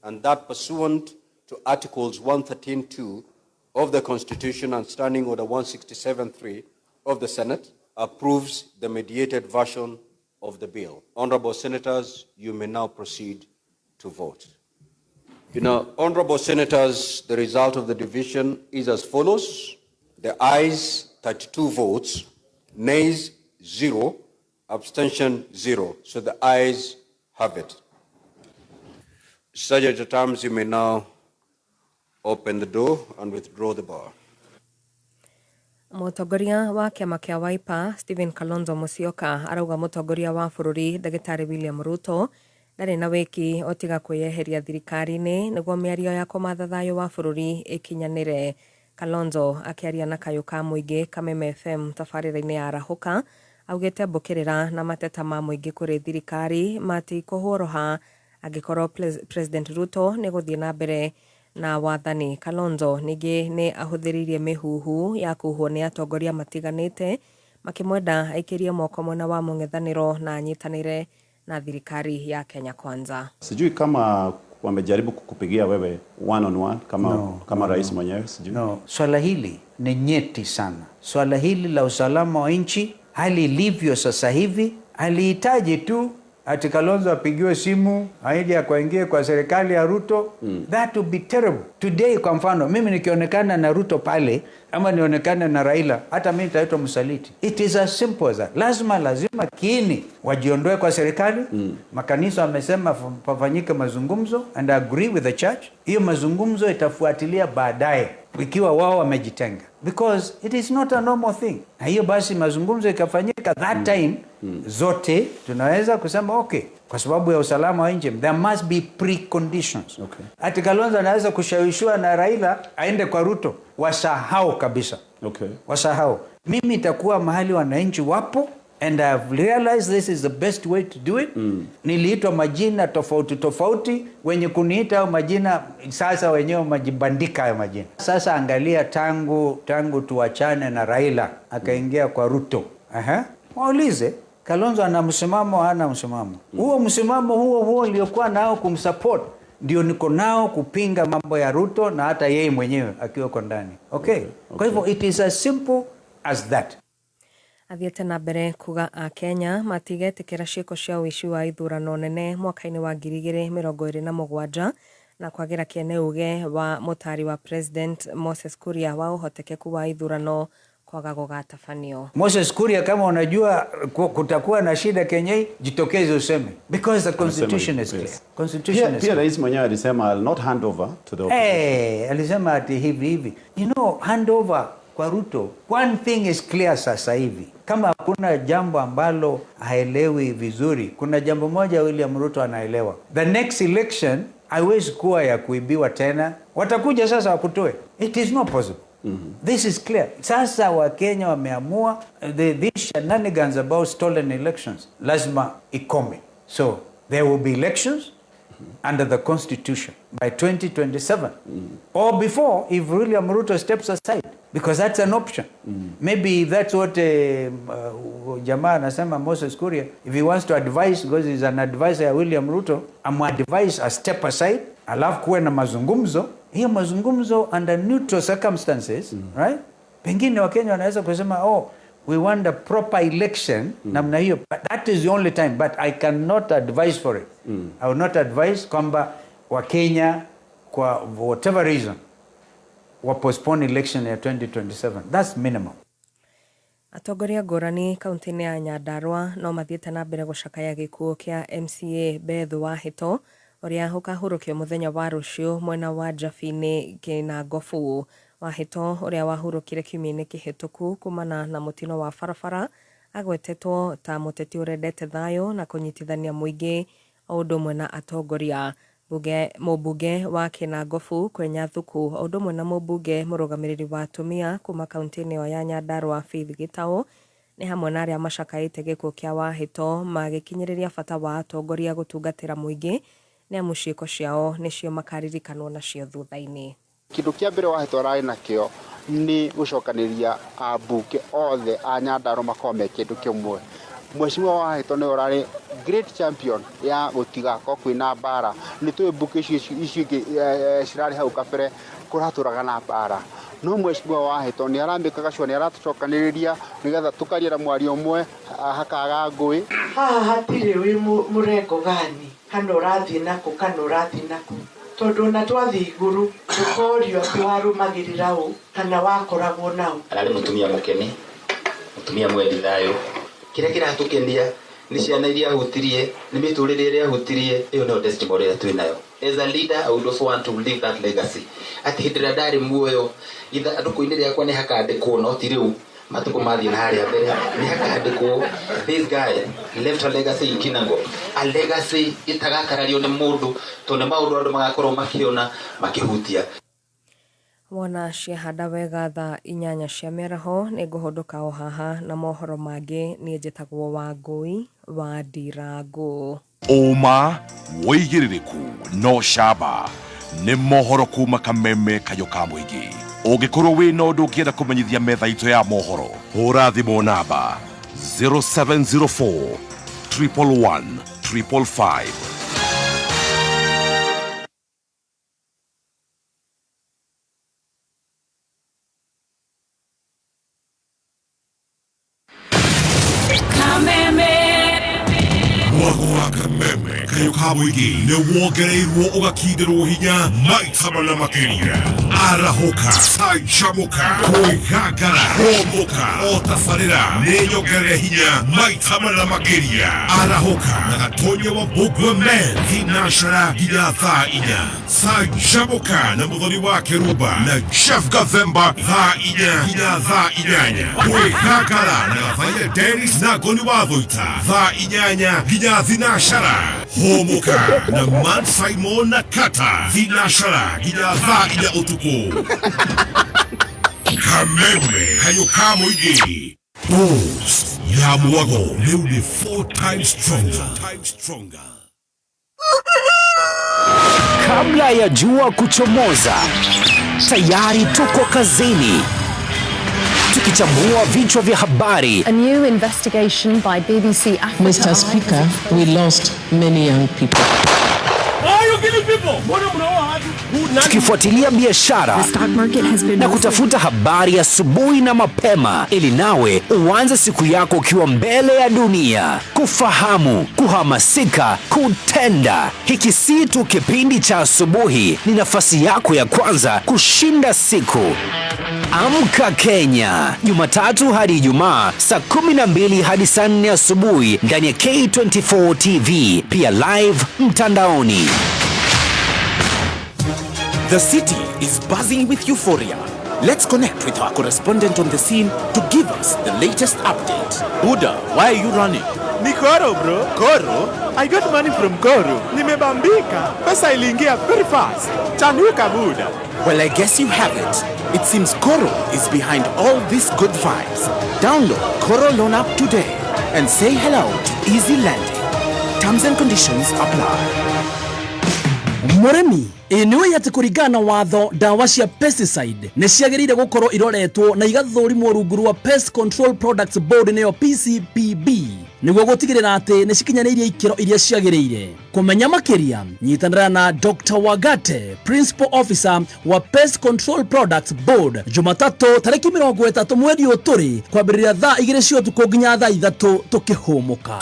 And that pursuant to Articles 113(2) of the Constitution and Standing Order 167(3) of the Senate, approves the mediated version of the bill. Honorable Senators, you may now proceed to vote. Honorable Senators, the result of the division is as follows. The ayes, 32 votes, nays, 0, abstention, 0. So the ayes have it. Sergeant at Arms, you may now open the door and withdraw the bar. Mutongoria wa kiama kia Wiper Stephen Kalonzo Musyoka arauga mutongoria wa bururi Dagitari William Ruto ndari na wiki otiga kweyeheria thirikari-ini niguo miario ya kumatha thayo wa bururi ikinyanire. Kalonzo akiaria na kayo ka muingi Kameme FM tabarira-ini ya Rahuka augite mbukirira na mateta ma muingi kuri thirikari mati kuhoroha agikorwo President Ruto ni guthie na mbere na wathani. Kalonzo ningi ni ahuthiririe mihuhu ya kuhwo ni atongoria matiganite makimwenda aikirie moko mwena wa mung'ethaniro na anyitanire na thirikari ya Kenya Kwanza. Sijui kama wamejaribu kukupigia wewe one on one kama rais mwenyewe, sijui. No, swala hili ni nyeti sana. Swala hili la usalama wa nchi, hali ilivyo sasa hivi, alihitaji tu ati Kalonzo apigiwe simu aje akaingie kwa serikali ya Ruto. That would be terrible. Today kwa mfano mimi nikionekana na Ruto pale ama nionekane na Raila, hata mimi nitaitwa msaliti. It is as simple as that. Lazima kiini wajiondoe kwa serikali. Makanisa wamesema pafanyike mazungumzo and I agree with the church. Hiyo mazungumzo itafuatilia baadaye ikiwa wao wamejitenga, because it is not a normal thing. Na hiyo basi mazungumzo ikafanyika that time, zote tunaweza kusema okay, kwa sababu ya usalama wa nchi there must be preconditions. Okay. Ati Kalonzo anaweza kushawishiwa na Raila aende kwa Ruto, wasahau kabisa. Okay. Wasahau. Mimi itakuwa mahali wananchi wapo and I have realized this is the best way to do it. Niliitwa majina tofauti, wenye kuniita majina sasa wenyewe majibandika hayo majina. Sasa angalia tangu tuachane na Raila akaingia kwa Ruto. Waulize Kalonzo ana msimamo hana msimamo. Huo msimamo huo uliokuwa nao kumsupport ndio niko nao kupinga mambo ya Ruto na hata yeye mwenyewe akiwa kwa ndani. Okay. Kwa hivyo it is as simple as that. Athiete na mbere kuga a Kenya matigetikira ciiko cia uici wa ithurano nene mwaka-ini wa 2027 na kwagira kiene uge wa mutari wa president Moses Kuria wa uhotekeku wa ithurano kwaga gugatafanio. Moses Kuria, kama unajua kutakuwa na shida Kenya, jitokeze useme, because the constitution is clear. Constitution is pia rais mwenyewe alisema I'll not hand over to the opposition. Alisema ati hivi. You know, hand over kwa Ruto. One thing is clear sasa hivi. Kama kuna jambo ambalo haelewi vizuri, kuna jambo moja William Ruto anaelewa. The next election haiwezi kuwa ya kuibiwa tena. Watakuja sasa wakutoe. It is not possible. This is clear. Sasa Wakenya wameamua these shenanigans about stolen elections lazima ikome. So there will be elections under the constitution by 2027 or before if William Ruto steps aside, because that's an option. Maybe that's what jamaa anasema Moses Kuria, if he wants to advise, because he's an advisor ya William Ruto, advise a step aside, alafu kuwe na mazungumzo. Hiyo mazungumzo under neutral circumstances, right? Pengine Wakenya wanaweza kusema we want a proper election namna hiyo, but that is the only time, but I cannot advise for it. I will not advise kwamba Wakenya kwa whatever reason wa postpone election ya 2027. That's minimum. Atongoria ngũrani kaunti-inĩ ya Nyandarua no mathiĩte na mbere gũcakaya gĩkuũ kĩa MCA Beth Wahito ũrĩa ũkahurũkio mũthenya wa rũciũ mwena wa Jabi-inĩ Kinyanjui. Wahito ũrĩa wahurũkire kiumia-inĩ kĩhĩtũku kumana na mũtino wa barabara agwetetwo ta mũteti ũrendete thayũ na kũnyitithania mũingĩ o ũndũ ũmwe na atongoria. Mũmbunge wa Kinyanjui Kwenya Thuku o ũndũ ũmwe na mũmbunge mũrũgamĩrĩri wa atumia kuma kaunti-inĩ ĩyo ya Nyandarua Faith Gitau nĩ hamwe na arĩa macakaĩte gĩkuũ kĩa Wahito magĩkinyĩrĩria bata wa atongoria gũtungatĩra mũingĩ nĩ amu ciĩko ciao nĩcio makaririkanwo nacio thutha-inĩ. Kĩndũ kĩa mbere Wahito ararĩ nakĩo nĩ gũcokanĩria ambunge othe a Nyandarua makorwo me kĩndũ kĩmwe. Mheshimiwa Wahito nĩ ũrarĩ great champion ya gũtiga kwĩna mbara. Nĩ tũĩ mbunge icio cirarĩ hau kabere kũratũraga na mbara. No Mheshimiwa Wahito nĩ aramĩkaga sure nĩ aratũcokanĩrĩria nĩgetha tũkaria mwario ũmwe hakaga ngũĩ. Haha hatirĩ wĩ mũrengo gani kana ũrathiĩ naku kana ũrathiĩ naku. Tondũ na twathiĩ igũrũ tũkorio atĩ warũmagĩrĩra ũ kana wakoragwo nao. Ararĩ mũtumia mũkeni, mũtumia mwendi thayũ. Kĩrĩa kĩratũkenia nĩ ciana iria ahutirie, nĩ mĩtũrĩre ĩrĩa ahutirie, ĩyo nĩyo testimony ĩrĩa twĩ nayo. As a leader, I would also want to leave that legacy. Ati hĩndĩ ĩrĩa ndarĩ muoyo, ithandũkũ-inĩ rĩakwa nĩ hakandĩkwo no ti rĩu matukũ mathiĩ na harĩa mbere, nĩ hakandĩkwo this guy left a legacy in Kinyanjui, a legacy itagakarario nĩ mũndũ, tondũ nĩ maũndũ andũ magakorwo makĩona makĩhutia. Wona ciahanda wega thaa 8 cia mĩaraho nĩ ngũhũndũka o haha na mohoro mangĩ. Niĩ njĩtagwo Wangui wa Ndirangu. Ũma, wĩigĩrĩrĩku no camba nĩ mohoro kuma kameme kayũ ka mũingĩ. Ũngĩkorwo wĩna ũndũ ũngĩenda kũmenyithia metha itũ ya mohoro, hũra thimũ namba 0704 111 555. Kameme kayo ka mũingĩ nĩ wongereirwo ũgakindĩrwo hinya maita mana makĩria. Arahoka, canjamũka, kwĩgangara, homboka, o tabarĩra nĩ nyongerere hinya maita mana makĩria. Arahoka na gatonye wa Bugwa Men thinacara nginya thaa 4. Canjamũka na mũthoni wa Kĩrumba na Chef Gathemba thaa 4 nginya thaa 8. Kwĩgangara na Gathaiya Dennis na Goni wa Thũita thaa 8 nginya thinacara. Homoka na Man Simon na Kata thinacara nginya thaa 4 ũtukũ. Kameme kayo ka mũingĩ. Boost ya mwago rĩu nĩ 4 times stronger. Kabla ya jua kuchomoza, tayari tuko kazini tukichambua vichwa vya habari. A new investigation by BBC Africa. Mr. Speaker, we lost many young people. Why are you killing people? Mbona mnaua watu? tukifuatilia biashara na kutafuta habari asubuhi na mapema, ili nawe uanze siku yako ukiwa mbele ya dunia. Kufahamu, kuhamasika, kutenda. Hiki si tu kipindi cha asubuhi, ni nafasi yako ya kwanza kushinda siku. Amka Kenya, Jumatatu hadi Ijumaa saa 12 hadi saa 4 asubuhi ndani ya K24 TV, pia live mtandaoni. The city is buzzing with euphoria. Let's connect with our correspondent on the scene to give us the latest update. Buddha, why are you running? Ni Koro, bro. Koro? I got money from Koro. Nimebambika. Pesa iliingia very fast. Chanuka, Buddha. Well, I guess you have it. It seems Koro is behind all these good vibes. Download Koro Loan App today and say hello to easy lending. Terms and conditions apply. Muremi iniwe yati kurigana watho dawa cia pesticide ni ciagirire gukorwo iroretwo na igathũrimwo rungu rwa Pest Control Products Board neyo PCPB niguo gutigirira ati ni cikinyanĩirie ikiro iria ciagirĩire. Kumenya makiria nyitanĩra na Dr. Wagate, Principal Officer wa Pest Control Products Board, Jumatatu tariki 30 mweri ũyũ tũrĩ kwambĩrĩria thaa 2 cia ũtukũ nginya thaa 3 tukihũmuka.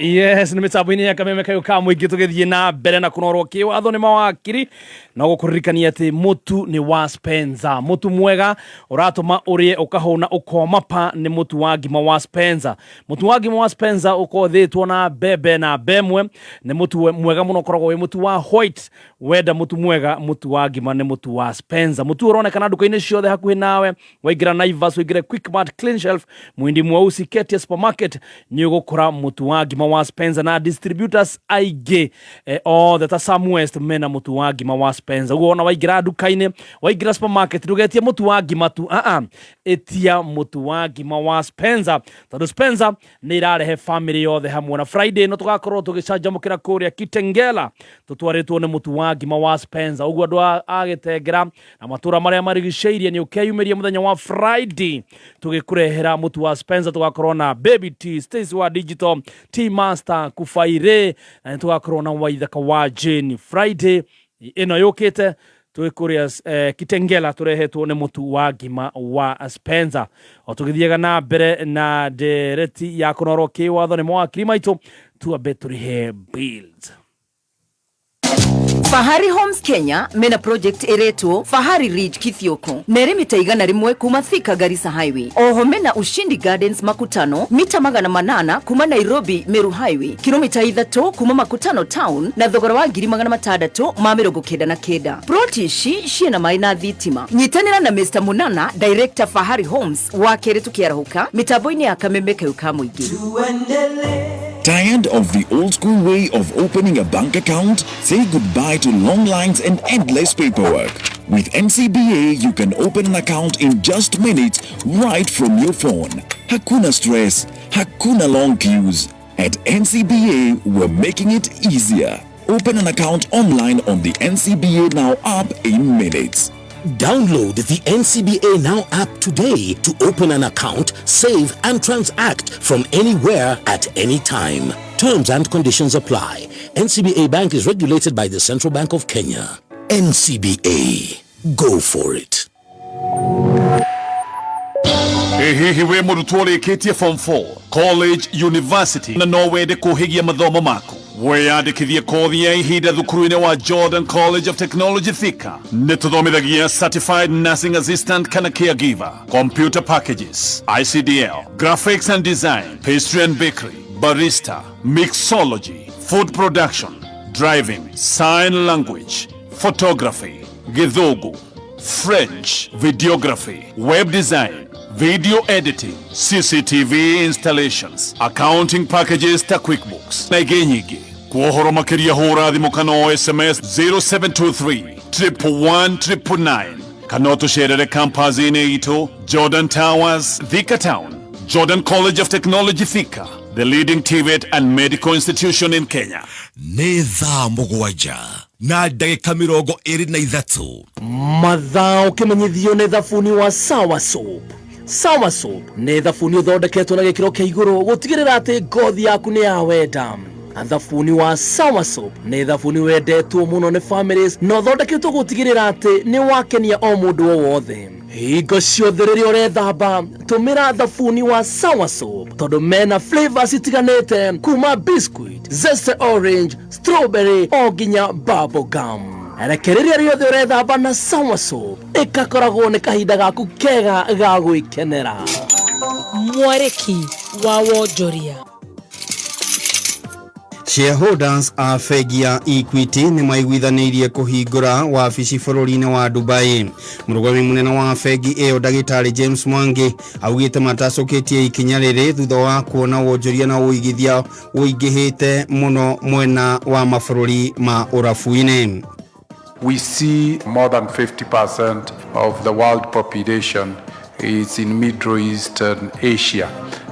Yes, ni mitambo-ini ya Kameme Kayuka mwingi tugithie na mbere na Tunorwo Kiwatho ni mawakiri na gukuririkania ati mutu ni wa Spencer. Mutu mwega uratuma urie ukahuna ukomapa ni mutu wa ngima wa Spencer. Mutu wa ngima wa Spencer ukothitwo na bebe na bemwe ni mutu mwega muno koragwo wi mutu wa white. Wenda mutu mwega mutu wa ngima ni mutu wa Spencer. Mutu uronekana nduka-ini ciothe hakuhi nawe, waigira Naivas, waigira Quickmart, Clean Shelf, Muhindi Mweusi, Ketia Supermarket, ni ugukora mutu wa ngima wa Spencer na distributors aige all that Sam West mena mutu wa ngima wa Spencer. Uona waigira nduka-ini, waigira supermarket, ndugetie mutu wa ngima tu, etia mutu wa ngima wa Spencer. Tondu Spencer ni irarehe family yothe hamwe, na Friday no tugakorwo tugicanjamukira kuria Kitengela tutwaritwo ni mutu wa ngima wa Spencer. Uguo andu agitengera na matura maria marigiceirie ni ukeyumiria muthenya wa Friday tugikurehera mutu wa Spencer. Tugakorwo na Baby T, Stacy wa Digital, T Master, Kufaire, na tugakorwo na Waithaka wa Jane. Friday ino yukite tuikuria Kitengela turehetwo ni mutu wa ngima wa Spencer. O tugithiega na mbere na dereti ya Tunorwo Kiwatho ni mawakiri maitu tuambe turihe bills. Fahari Homes Kenya mena project ereto Fahari Ridge Kithioko nere mita 100 kuma Thika Garissa Highway. Oho mena Ushindi Gardens Makutano mita 800 kuma Nairobi Meru Highway, kilomita 3 kuma Makutano Town na thogora wa 600 ma 99. Proti ciena mai na thitima. Nyitanira na Mr. Munana, Director Fahari Homes wa kere tukiarahuka mitambo-ini ya Kameme Kayuka mwingi. Tired of the old school way of opening a bank account? Say goodbye to long lines and endless paperwork. With NCBA, you can open an account in just minutes right from your phone. Hakuna stress, hakuna long queues. At NCBA, we're making it easier. Open an account online on the NCBA Now app in minutes. Download the NCBA Now app today to open an account, save and transact from anywhere at any time. Terms and conditions apply. NCBA Bank is regulated by the Central Bank of Kenya. NCBA. Go for it. Hihi we murutwo rĩkĩtie form 4 college university na no wende kũhĩgia mathomo maku? Weyandĩkithie kothi ya ihinda thukuru-inĩ wa Jordan College of Technology Thika. Nĩ tũthomithagia certified nursing assistant kana caregiver, computer packages, ICDL, graphics and design, pastry and bakery, barista, mixology, food production, driving, sign language, photography, Githogo, French, videography, web design, video editing, CCTV installations, accounting packages ta QuickBooks. Na ingĩ nyingĩ. Kuohoro makiria hũra thimũ kana o SMS 0723 111 999 kana ũtũcerere campus-inĩ itũ Jordan Towers, Thika Town, Jordan College of Technology Thika, the leading TVET and medical institution in Kenya. Nĩ thaa mũgwanja na ndagĩka 23 mathaa ũkĩmenyithio nĩ thabuni wa Sawa Soap. Sawa Soap nĩ thabuni ũthondeketwo na gĩkĩro kĩa igũrũ gũtigĩrĩra atĩ ngothi yaku nĩ ya wenda. Thabuni wa Sawa Soap nĩ thabuni wendetwo mũno nĩ families na ũthondeketwo gũtigĩrĩra atĩ nĩ wakenia o mũndũ o wothe. Hingo ciothe rĩrĩa ũrethamba tũmĩra thabuni wa Sawa Soap tondũ mena flavors itiganĩte kuma biscuit, zesty orange, strawberry o nginya bubble gum. Rekereria rĩothe ũrethamba na Sawa Soap ĩkakoragwo nĩ kahinda gaku kega ga gwĩkenera. Mwareki wa wonjoria. Shareholders a bengi ya Equity nĩ maiguithanĩirie kũhingũra wabici bũrũri-inĩ wa Dubai. Mũrũgamĩrĩri mũnene wa bengi ĩyo Ndagĩtarĩ James Mwangi augĩte matacũkĩtie ikinya rĩrĩ thutha wa kuona wonjoria na ũigithia ũingĩhĩte mũno mwena wa mabũrũri ma ũrabu-inĩ. We see more than 50% of the world population is in Middle East and Asia.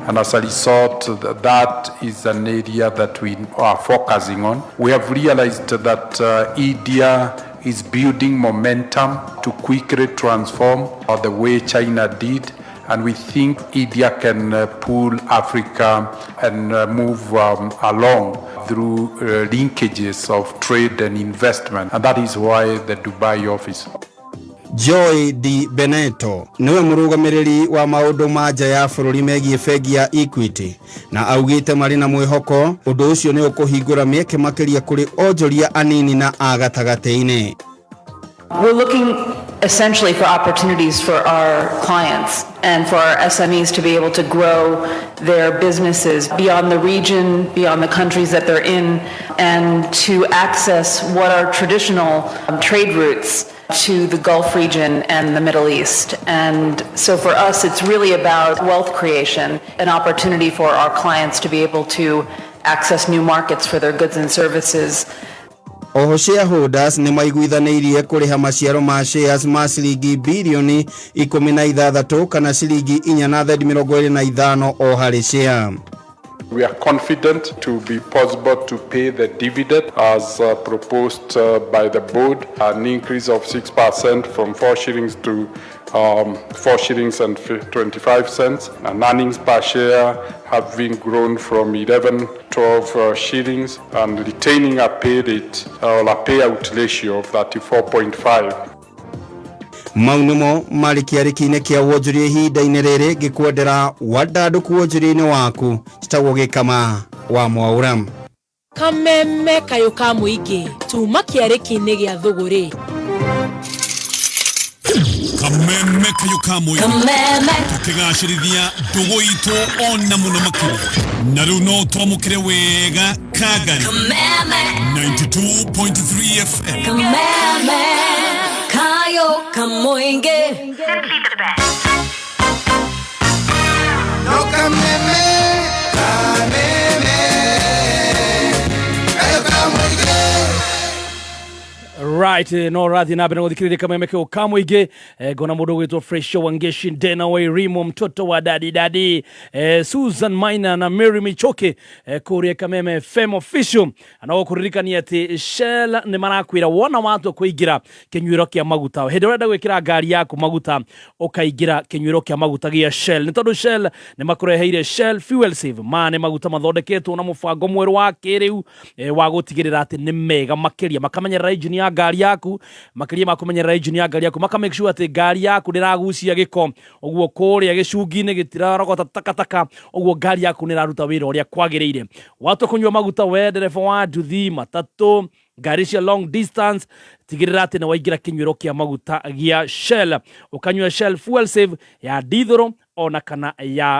And as a result, that is an area that we are focusing on. We have realized that India is building momentum to quickly transform the way China did. And we think India can pull Africa and move along through linkages of trade and investment. And that is why the Dubai office. Joy Di Beneto niwe mũrũgamĩrĩri wa maũndũ ma nja ya bũrũri megiĩ bengi ya Equity na augĩte marĩ na mwĩhoko ũndũ ũcio nĩ ũkũhingũra mĩeke makĩria kũrĩ onjoria anini na a gatagatĩ-inĩ. We're looking essentially for opportunities for our clients and for our SMEs to be able to grow their businesses beyond the region, beyond the countries that they're in, and to access what are traditional trade routes to the Gulf region and the Middle East. And so for us, it's really about wealth creation, an opportunity for our clients to be able to access new markets for their goods and services. Oho shareholders nĩ maiguithanĩirie kũrĩha maciaro ma shares ma ciringi birioni 16 kana ciringi 4.25 o harĩ share. We are confident to be possible to pay the dividend as proposed by the board, an increase of 6% from 4 shillings to 4 shillings and 25 cents, and earnings per share have been grown from 12 shillings, and retaining a pay rate or a payout ratio of 34.5. Maunumo marĩ kĩarĩki-inĩ kĩa wonjoria ihinda-inĩ rĩrĩ ngĩkwendera wandandũku wonjoria-inĩ waku citagwo gĩkama wa Mwaura. Kameme kayo ka mũingĩ tuma kĩarĩki-inĩ gĩa thũgũrĩ. Kameme kayo ka mũingĩ tũkĩgacĩrithia ndũgũ itũ ona mũno makĩria na rĩu no twamũkĩre wega Kagari 92.3 FM. Kameme kayo ka mũingĩ. No kameme kayo ka mũingĩ. Right, no radhi na bena gũthikĩrĩria kameme kĩo ka mũingĩ ngona mũndũ gwĩtwo Fresh Wangeshi Denaway Rimo mtoto wa dadi Susan Maina na Mary Michoke kũrĩa kameme FM official anagũkũririkania atĩ Shell nĩ marakwĩra wona watu kũingĩra kĩnyuĩro kĩa maguta hĩndĩ ũrenda gwĩkĩra ngari yaku maguta ũkaingĩra kĩnyuĩro kĩa maguta gĩa Shell nĩ tondũ Shell nĩ makũreheire Shell Fuel Save nĩ maguta mathondeketwo na mũbango mwerũ wa kĩrĩu wa gũtigĩrĩra atĩ nĩ mega makĩria makamenyerera engine ya ngari yaku makĩria ma kũmenyerera engine ya ngari yaku make sure atĩ ngari yaku ndĩragucia gĩko ũguo kũrĩa gĩcungi-inĩ gĩtirarogota takataka ũguo ngari yaku nĩ ĩraruta wĩra ũrĩa kwagĩrĩire watu kũnyua maguta we ndereba wa nduthi matatũ ngari cia long distance tigĩrĩra atĩ nĩ waingĩra kĩnyuĩro kĩa maguta gĩa Shell ũkanyua Shell Fuel Save ya diesel ona kana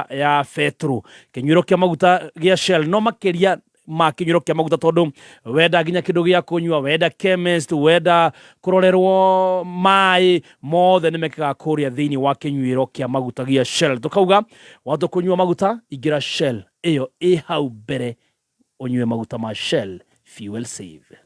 ya petrol kĩnyuĩro kĩa maguta gĩa Shell no makĩria makinyiro kĩa maguta tondũ wenda nginya kĩndũ gĩa kũnyua wenda chemist wenda kũrorerwo mai mothe nĩmekaga kũrĩa thĩinĩ wa kĩnyuĩro kĩa maguta gĩa Shell tukauga watu kũnyua maguta ingĩra Shell ĩyo ĩ hau mbere ũnyue maguta ma Shell Fuel Save.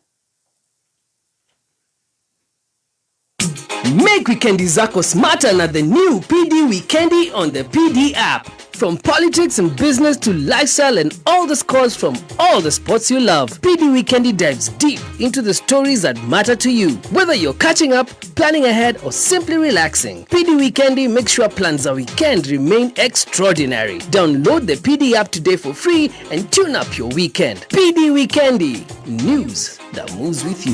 Make weekendi zako smarter na the new PD Weekendi on the PD app. from politics and business to lifestyle and all the scores from all the sports you love. PD Weekendy dives deep into the stories that matter to you. Whether you're catching up, planning ahead, or simply relaxing, PD Weekendy makes sure plans of weekend remain extraordinary. Download the PD app today for free and tune up your weekend. PD Weekendy, news that moves with you.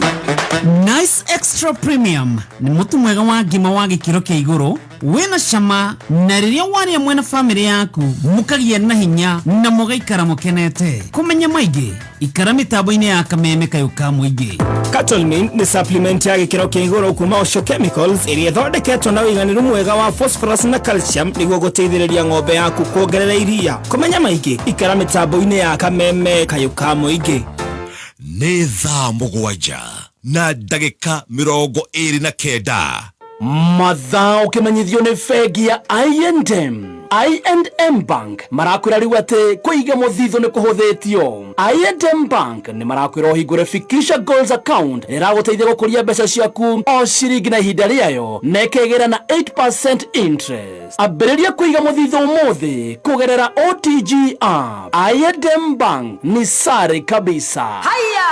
Nice Extra Premium ni mutu mwega wa ngima wa gikiro kia iguru wina cama na riria waria mwena family yaku mukagia na hinya na mugaikara mukenete. Kumenya maigi ikara mitambo-ini ya kameme kayuka muigi. Cattle Mint ni supplement ya gikiro kia iguru kuma Osho Chemicals iria thondeketwo na wiganiru mwega wa phosphorus na calcium niguo guteithiriria ng'ombe yaku kuongerera iria. Kumenya maigi ikara mitambo-ini ya kameme kayuka muigi. Nĩ thaa mũgwanja na ndagĩka 29. Mathaa ũkĩmenyithio nĩ bengi ya I&M Bank marakwĩra rĩu atĩ kũiga mũthithũ nĩ kũhũthĩtio. I&M Bank nĩ marakwĩra ũhingũre Fikisha Goals account ĩragũteithia gũkũria mbeca ciaku o ciringi na ihinda rĩayo na ĩkĩgĩra na 8% interest. Ambĩrĩria kũiga mũthithũ ũmũthĩ kũgerera OTG app. I&M Bank ni sare kabisa. Haya!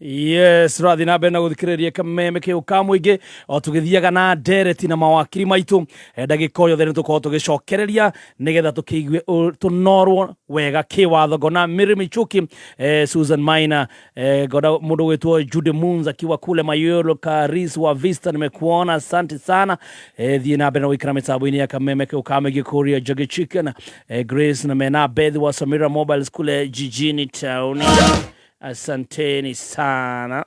Yes, rathi na bena guthikiriria kameme ke ukamwingi o tugithiaga na ndereti na mawakiri maitu ndagika yothe ni tukorwo tugicokereria nigetha tukiigue tunorwo wega Kiwatho gona Mburu Machua, Susan Maina, goda mundu wetwo Jude Munza akiwa kule Mayolo Karis wa Vista, nimekuona, asante sana. Thie na bena wikira mitambo-ini ya kameme ke ukamwingi kuria Juggy Chicken, Grace na mena Beth wa Samira Mobiles kule jijini town. Asanteni sana.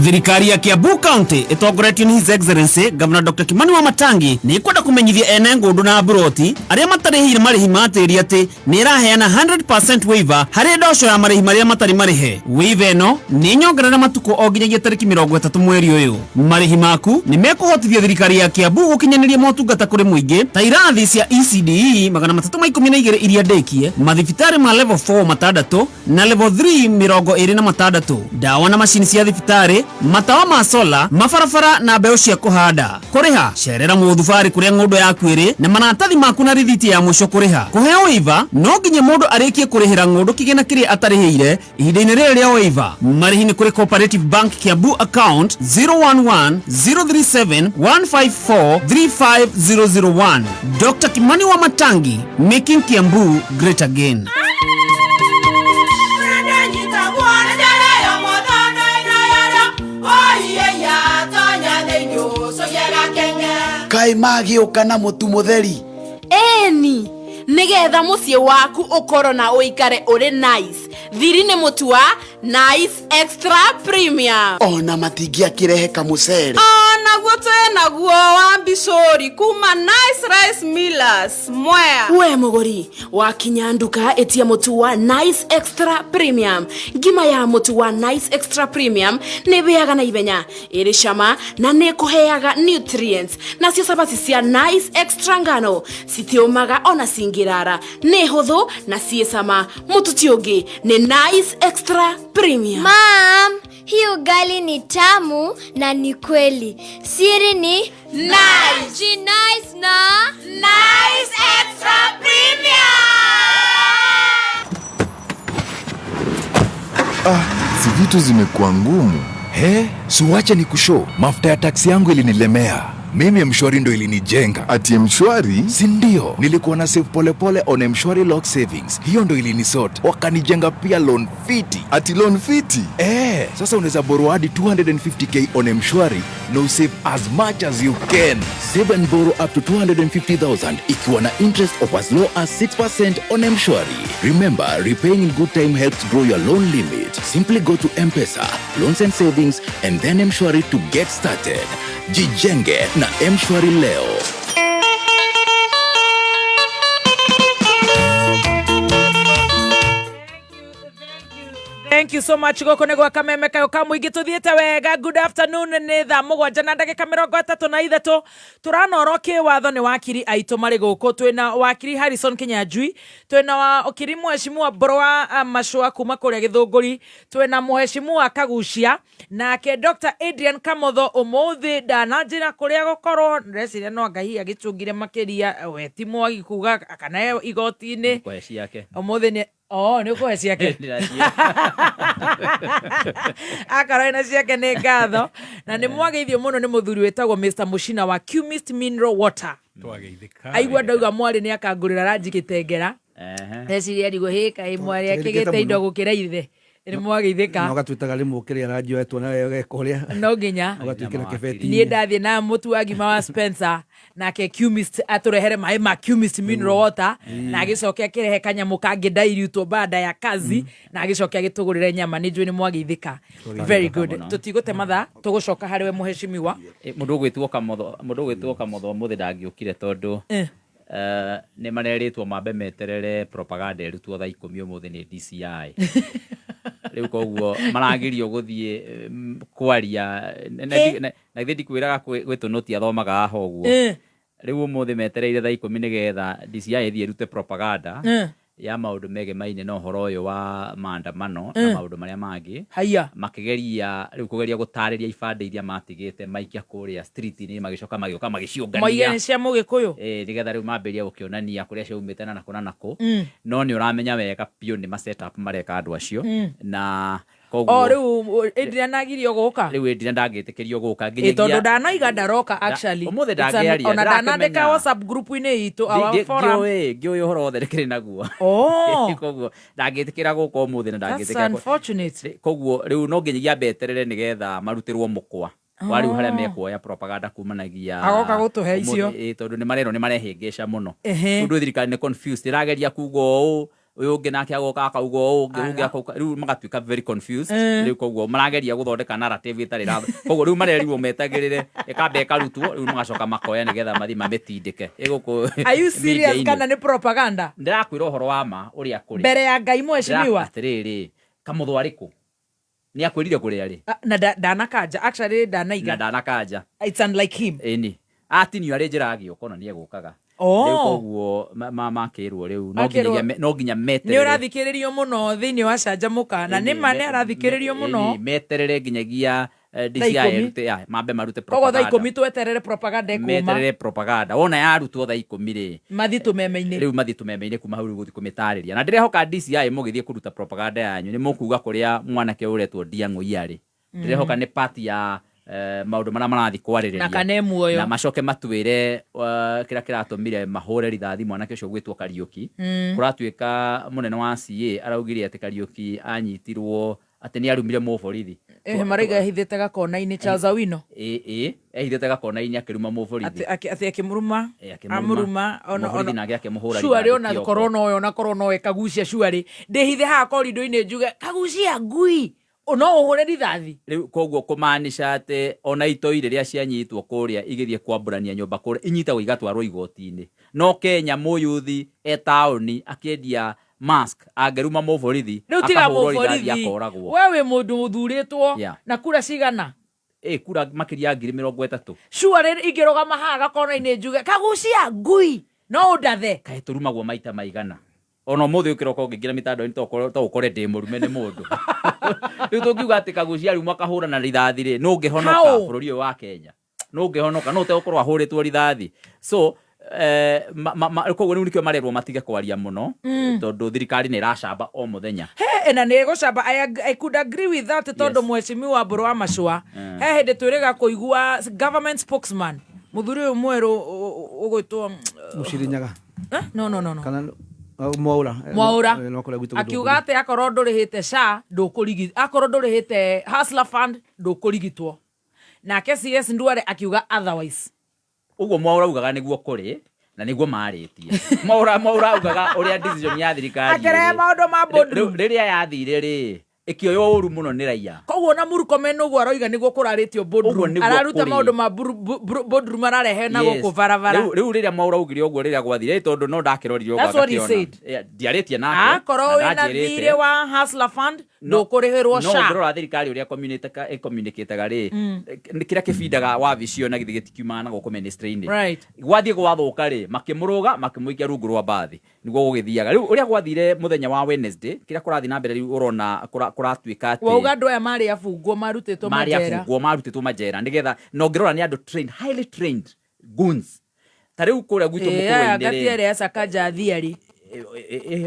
Thirikari ya Kiambu County itongoretio ni His Excellency Governor Dr. Kimani wa Matangi ni ikwenda kumenyithia ene ngundu na buroti aria matarihire marihi matiri ati ni iraheana 100% waiver hari ndosho ya marihi maria matari marihe. Waiver eno ni nyongerera matuko o nginyagia tariki 30 mweri uyu. Marihi maku ni mekuhotithia thirikari ya Kiambu gukinyaniria motungata kuri muingi ta irathi cia ECDE 312 iria ndekie, mathibitari ma level 4 matandatu na level 3 26, dawa na mashini cia thibitari, matawa ma sola, mafarafara na mbeu cia kuhanda. Kuriha cerera muthubari kuria ng'undu yaku iri na manatathi maku na rithiti ya mwisho kuriha. Kuheo waiver no nginya mundu arikie kurihira ng'undu kigena kiri atarihire ihinda-ini riri ria waiver. Marihi ni kuri Cooperative Bank Kiambu account 011-037-154-35001. Dr. Kimani wa Matangi, making Kiambu great again. Kai magĩũka na mũtu mũtheri. Eni, nigetha muciĩ waku ũkorwo na ũikare ũrĩ nice. Thiri nĩ mũtu wa Nice Extra Premium. Ona matingĩakĩrehe kamũcere. Naguo naguo wa Bishori kuma Nice Rice Millers Mwea. We muguri wa Kinyanduka etia mutu wa Nice Extra Premium. Ngima ya mutu wa Nice Extra Premium nĩ beaga na ibenya, ĩrĩ cama na nĩ kũheaga nutrients. Na cio sabati cia Nice Extra ngano citiumaga ona cingirara, nĩ hũthũ na cie cama. Mutu ti ũngĩ nĩ Nice Extra Premium. Mom, hii ugali ni tamu na ni kweli. Siri ni nice. Ji nice na Nice Extra Premium. Si vitu zimekuwa ngumu. Si wacha ni kushow. Mafuta ya taksi yangu ilinilemea. Mimi Mshwari ndo ilinijenga. Ati Mshwari? Si ndio, nilikuwa na save pole pole on Mshwari Lock Savings. Hiyo ndo ilinisort. Wakanijenga pia loan fiti. Ati loan fiti? Sasa unaweza borrow hadi 250k on Mshwari no save as much as you can. Save and borrow up to 250,000 ikiwa na interest of as low as 6% on Mshwari. Remember, repaying in good time helps grow your loan limit. Simply go to M-Pesa, Loans and Savings, and then Mshwari to get started. Jijenge na Mshwari leo. Thank you so much goko nego kameme kayo kamuingi tuthiete wega. Good afternoon ni thaa mugwanja na ndagika 33 turanoro Kiwatho ni wakiri aitu mari goko twina wakiri Harrison Kinyanjui, twina wakiri Mheshimiwa Mburu Machua kuma kuria Githunguri, twina Mheshimiwa Kaguchia nake Dr. Adrian Kamotho umuthi ndananjira kuria gukorwo ndeciria no Ngai agicungire makiria wetimwo agikuga kana igoti-ini kweci yake umuthi ni ni kweci yake akaraina ciake nĩ ngatho na nĩ mwageithio mũno nĩ mũthuri wetagwo Mr. Mushina wa Qmist Mineral Water. Aigua ndauga mwarĩ nĩ akangũrĩra ranji Gĩtengera eciria rigwo hĩka mwarĩ akĩgĩte indo gũkĩra ithe nĩ mwageithĩka no gatwĩtaga rĩmwe ũkĩrĩa ranji wetwo na wega kũrĩa no nginya ũgatwĩkĩra kĩbeti niĩ ndathiĩ na mũtu wa ngima wa Spencer nake Qmist atũrehere maĩ ma Qmist Mineral Water na agĩcokia kĩrehe kanyamũ kangĩ ndairutwo baada ya kazi na agĩcokia agĩtũgũrĩre nyama nĩ njũĩ nĩ mwageithĩka. Very good. Tũtigũte mathaa tũgũcoka harĩ we mũheshimiwa mũndũ gwĩtwo Kamotho mũthĩ ndangĩũkire tondũ nĩ mareritwo mambe meterere propaganda ĩrutwo thaa 10 ũmũthĩ nĩ DCI rĩu koguo maragirio gũthiĩ kwaria na ithe ndikwĩraga gwĩtũ noti athomaga haha ũguo rĩu ũmũthĩ metereire thaa 10 nĩgetha DCI ĩthiĩ ĩrute propaganda ya maũndũ megemaine na ũhoro ũyũ wa maandamano na maũndũ marĩa mangĩ makĩgeria rĩu kũgeria gũtarĩria ibande iria matigĩte maikia kũrĩa street-inĩ magĩcoka magĩũka magĩciũngania moigane cia mũgĩkũyũ nĩgetha rĩu mambĩria gũkĩonania kũrĩa ciaumĩte na nakũ no nĩ ũramenya wega piũ nĩ ma set up mareka andũ acio na koguo rĩu Adrian agirio gũka rĩu Adrian ndangĩtĩkĩrio gũka nginyagia tondũ ndanoiga ndaroka actually ũmũthĩ ndangĩaria ona ndanandĩka WhatsApp group-inĩ itũ our forum ngĩũĩ ũhoro wothe kĩrĩ naguo koguo ndangĩtĩkĩra gũka ũmũthĩ na ndangĩtĩkĩra koguo rĩu no nginyagia mbeterere nĩgetha marutĩrwo mũkwa wa rĩu harĩa mekuoya propaganda kumanagia agoka gũtũhe icio tondũ nĩ marerwo nĩ marehĩngĩca mũno ũndũ thirikari nĩ confused ĩrageria kuga ũũ uyu ungi nake agoka akauga ungi akauga riu magatuika very confused riu koguo marageria guthondeka narrative itari ra koguo riu marerirwo metagirire ikambe karutwo riu magacoka makoya nigetha mathi mametindike iguko are you serious kana ni propaganda ndirakwira uhoro wa ma uria kuri mbere ya Ngai mweshimiwa atiriri Kamotho ariku ni akwirire kuri ari na ndanakanja actually ndanakanja it's unlike him ni atinio ari njira agiokona ni egukaga rĩu koguo makĩrwo rĩu no nginya meterere nĩ ũrathikĩrĩrio mũno thĩinĩ wa canjamũka na nĩ ma nĩ arathikĩrĩrio mũno meterere nginyagia DCI mambe marute propaganda koguo thaa 10 tweterere propaganda ĩkuma meterere propaganda wona yarutwo thaa 10 rĩ mathi tũmeme-inĩ rĩu mathi tũmeme-inĩ kuma hau gũthi kũmĩtarĩria na ndĩrehoka DCI mũgĩthiĩ kũruta propaganda yanyu nĩ mũkuga kũrĩa mwanake ũretwo Diang'ũi arĩ ndĩrehoka nĩ party ya maũndũ marĩa marathi kwarĩrĩria na kane muoyo na macoke matwĩre kĩrĩa kĩratũmire mahũre rithathi mwanake ũcio gwĩtwo Kariũki kũratuĩka mũnene wa CA araugire atĩ Kariũki anyitirwo atĩ nĩ arumire mũborithi maraiga ehithĩte gakona-inĩ Charles Awino ehithĩte gakona-inĩ akĩruma mũborithi atĩ akĩmũruma mũborithi nake akĩmũhũra shuarĩ ona korona ũyũ ona korona ũyũ Kaguchia shuarĩ ndĩhithe haha korindo-inĩ njuge Kaguchia ngui no ũhũre rithathi rĩu koguo kũmaanisha atĩ ona itoi rĩrĩa cianyitwo kũrĩa igĩthiĩ kwamburania nyũmba kũrĩa inyitagwo igatwarwo igoti-inĩ no Kenya mũyuthi taũni akĩendia mask angeruma mũborithi akahũrwo rithathi akoragwo we wĩ mũndũ mũthurĩtwo na kura cigana kura makĩria ya 30,000 sure ingĩrũgama haha gakona-inĩ njuge Kaguchia ngui no ũndathe kaĩ tũrumagwo maita maigana ono mũthĩ ũkĩroka ũngĩingĩra mĩtandao-inĩ to ũkore ndĩ mũrume nĩ mũndũ rĩu tũngiuga atĩ Kaguchia riuma kahũra na rithathi rĩ no ũngĩhonoka bũrũri ũyũ wa Kenya no ũngĩhonoka no ũtegũkorwo ahũrĩtwo rithathi so koguo rĩu nĩkĩo marerwo matige kwaria mũno tondũ thirikari nĩ ĩracamba o mũthenya na nĩ ĩgũcamba I could agree with that tondũ Mheshimiwa Mburu Machua he hĩndĩ twĩrĩga kũigua government spokesman mũthuri ũyũ mwerũ ũgwĩtwo Mũcirinyaga no kana Mwaura akiuga atĩ akorwo ndũrĩhĩte SHA ndũkũrigitwo akorwo ndũrĩhĩte Hustler Fund ndũkũrigitwo nake CS Ndware akiuga otherwise ũguo Mwaura ugaga nĩguo kũrĩ na nĩguo marĩtie Mwaura ugaga ũrĩa decision ya thirikari akĩrehe maũndũ ma boardroom rĩrĩa yathire rĩ ĩkĩoywo ũru mũno nĩ raiya koguo na Murkomen ũguo aroiga nĩguo kũrarĩtio boardroom araruta maũndũ ma boardroom ararehe na gũkũ barabara rĩu rĩrĩa Mwaura augire ũguo rĩrĩa gwathire tondũ no ndakĩrorire ũguo agakiona ndiarĩtie nake akorwo wĩna thirĩ wa Hustler Fund ndukurihirwo no sha ngorora thirikari uria communicate ri kira kibindaga wa vision na githigitikiuma na guku ministry-ini gwathie gwathuka ri makimuruga makimuikia rungu rwa bathi niguo gugithiaga riu uria gwathire muthenya wa Wednesday kira kurathi na mbere riu urona kuratuika ati wauga andu aya mari afungwo marutitwo majera nigetha no ngirora ni andu trained, highly trained goons tariu kuria gwitu mukuruini ri gatiere ya Sakaja thiari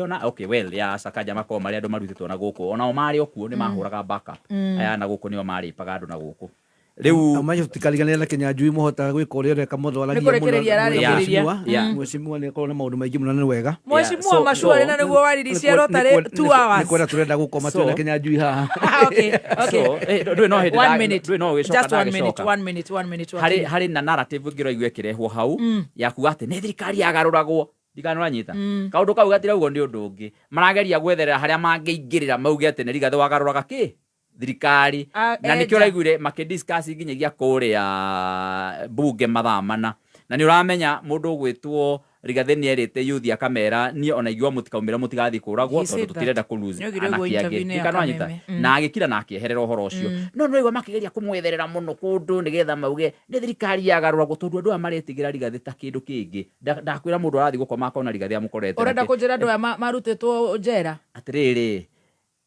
ona okay well ya Sakaja mako mari andu marutitwo na guku ona o mari okuo ni mahuraga backup aya na guku nio mari paga andu na guku riu amaje tutikariganira na Kinyanjui muhota gwika uria reka muthwaragia mweshimua ni korona maundu maingi muno ni wega mweshimua Machua na niguo wariricia rotare 2 hours ni kwenda turenda gukoma tu na Kinyanjui haha okay do no hedi 1 minute do no just 1 minute hari na narrative ngiro kirehwo hau yaku ati ni thirikari yagaruragwo ndikanora nyita kaundu kau gatira ugo ndi undu ungi marageria gwetherera haria mangeingirira mauge ati neriga the wagaruraga ki thirikari na nikio raiguire makidiscuss nginyagia kuria bunge mathamana na ni uramenya mundu gwitwo Rigathi ni erite youth ya kamera ni ona igwa mutikaumira mutigathi kuragwo tondu tutirenda kuluzi anakiage ndikanora nyita na agikira na akieherera uhoro ucio no igwa makigeria kumwetherera muno kundu nigetha mauge ni thirikari yagaruragwo tondu andu amaretigira Rigathi ta kindu kingi ndakwira mundu arathi gukoma akona Rigathi amukorete urenda kunjira andu marutitwo njera atiriri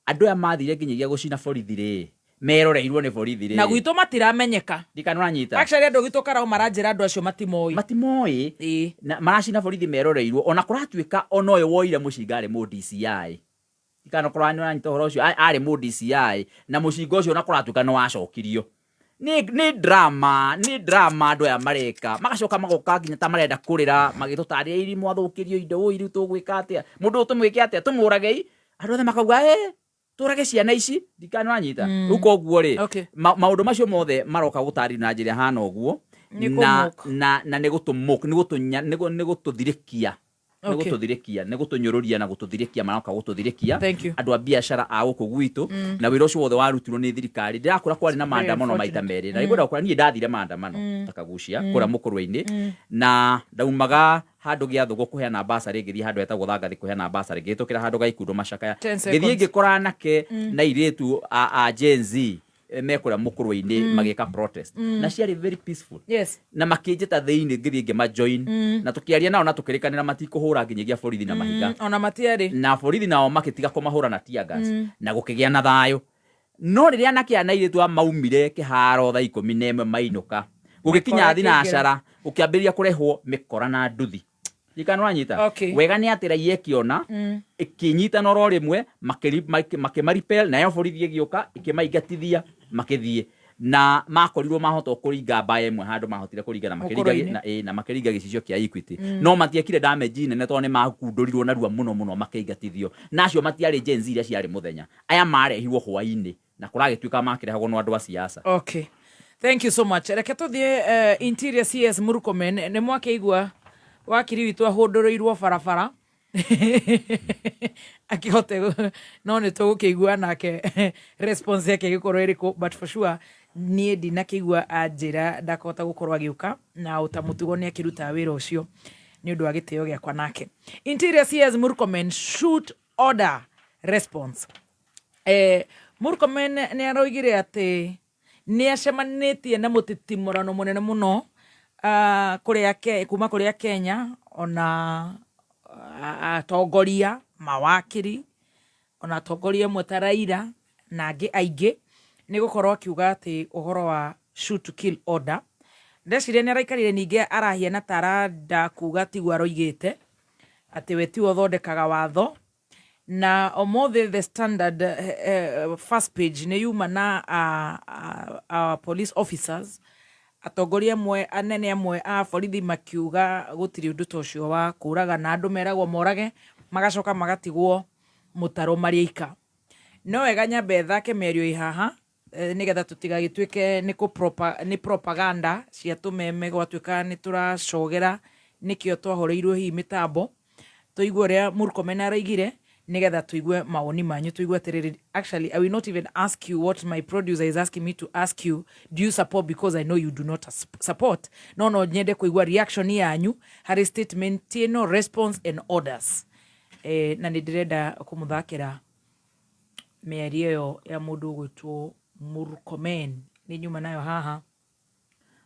andu aya mathire nginyagia gucina borithi ri meroreirwo ni borithi ri na gwitu matiramenyeka ndikanora nyita actually andu gitu karao maranjira andu acio matimoi na maracina borithi meroreirwo ona kuratuika ona uyu woire mucingare mu DCI ndikanora nyita horo ucio ari mu DCI na mucingo ucio ona kuratuika no wacokirio ni drama andu aya mareka magacoka magoka nginya ta marenda kurira magitutaria iri mwathukirio indo uiru tugwika atia mundu tumwike atia tumuragei andu othe makauga turage ciana ici ndikanora nyita uko oguo ri maundu macio mothe maroka gutari na njira hana oguo na ni gututhirikia ni gutunyururia na gututhirikia maroka gututhirikia andu a biashara a guku gwitu na wira ucio wothe warutirwo ni thirikari ndirakura kwari na maandamano maita meri na igura kwani ndathire maandamano ta Kaguchia kura mukuruini na ndaumaga handu gia thugo kuheana basari ngithii handu etagwo thangathi kuheana basari ngitukira handu ga ikundo macakaya ngithii ngikora nake na iretu a Gen Z mekura mukuruini magika protest na ciari very peaceful na makinjita thiini ngithii ngima join na tukiaria nao na tukirikanira matikuhura nginyagia borithi na mahiga ona matiari na borithi nao makitiga kumahura na tear gas na gukigia na thayo no riria nake ana iretu amaumire kiharo tha 11 mainuka gugikinya thinacara ukiambiria kurehwo mikora na nduthi ndikanora nyita wega ni atira yekiona ikinyita noro rimwe makimaripel na yo borithi igioka ikimaingatithia makithie na makorirwo mahota kuringa mbaye mwe handu mahotire kuringa na makiringa na makiringa gicicio kia Equity no matiekire damage nene to ne makundurirwo narua muno makeingatithio nacio matiari Gen Z iria ciari muthenya aya marehirwo hwaini na kuragituika makirehagwo no andu a siasa thank you so much reke tuthie interior CS Murkomen ne mwakeigua wakiri witu ahundurirwo barabara akihote no ne tugukeigua nake response yake gikorwo iriku but for sure nie ndina kigua anjira ndakota gukorwo agiuka na utamutugo ni akiruta wira ucio ni undu agiteo giakwa nake interior CS Murkomen shoot order response Murkomen ni aroigire ati ni acemanitie na mutitimurano munene muno kuma kuria Kenya ona atongoria mawakiri ona atongoria mutaraira na angi aingi ni gukorwo akiuga ati uhoro wa shoot to kill order ndeciria ni araikarire ninge arahiana taranda kuga tigwa aroigite ati we ti uthondekaga watho na omothe the standard first page ni yuma na police officers atongoria mwe anene amwe a borithi makiuga gutiri undu tocio wa kuraga na andu meragwo morage magacoka magatigwo mutaro mariika no wega nyambe thake merio ihaha nigetha tutigagituike ni propaganda cia tumeme gwatuika ni turacogera nikio twahoreirwo hi mitambo tuigwe ria Murkomen araigire nigetha tuigue maoni manyu tuigue atiriri actually I will not even ask you what my producer is asking me to ask you do you support because I know you do not support no nyende kuigua reaction yanyu hari statement no response and orders na nidirenda kumuthakira mĩario ĩyo ya mũndũ gwĩtwo Murkomen nĩ nyuma nayo haha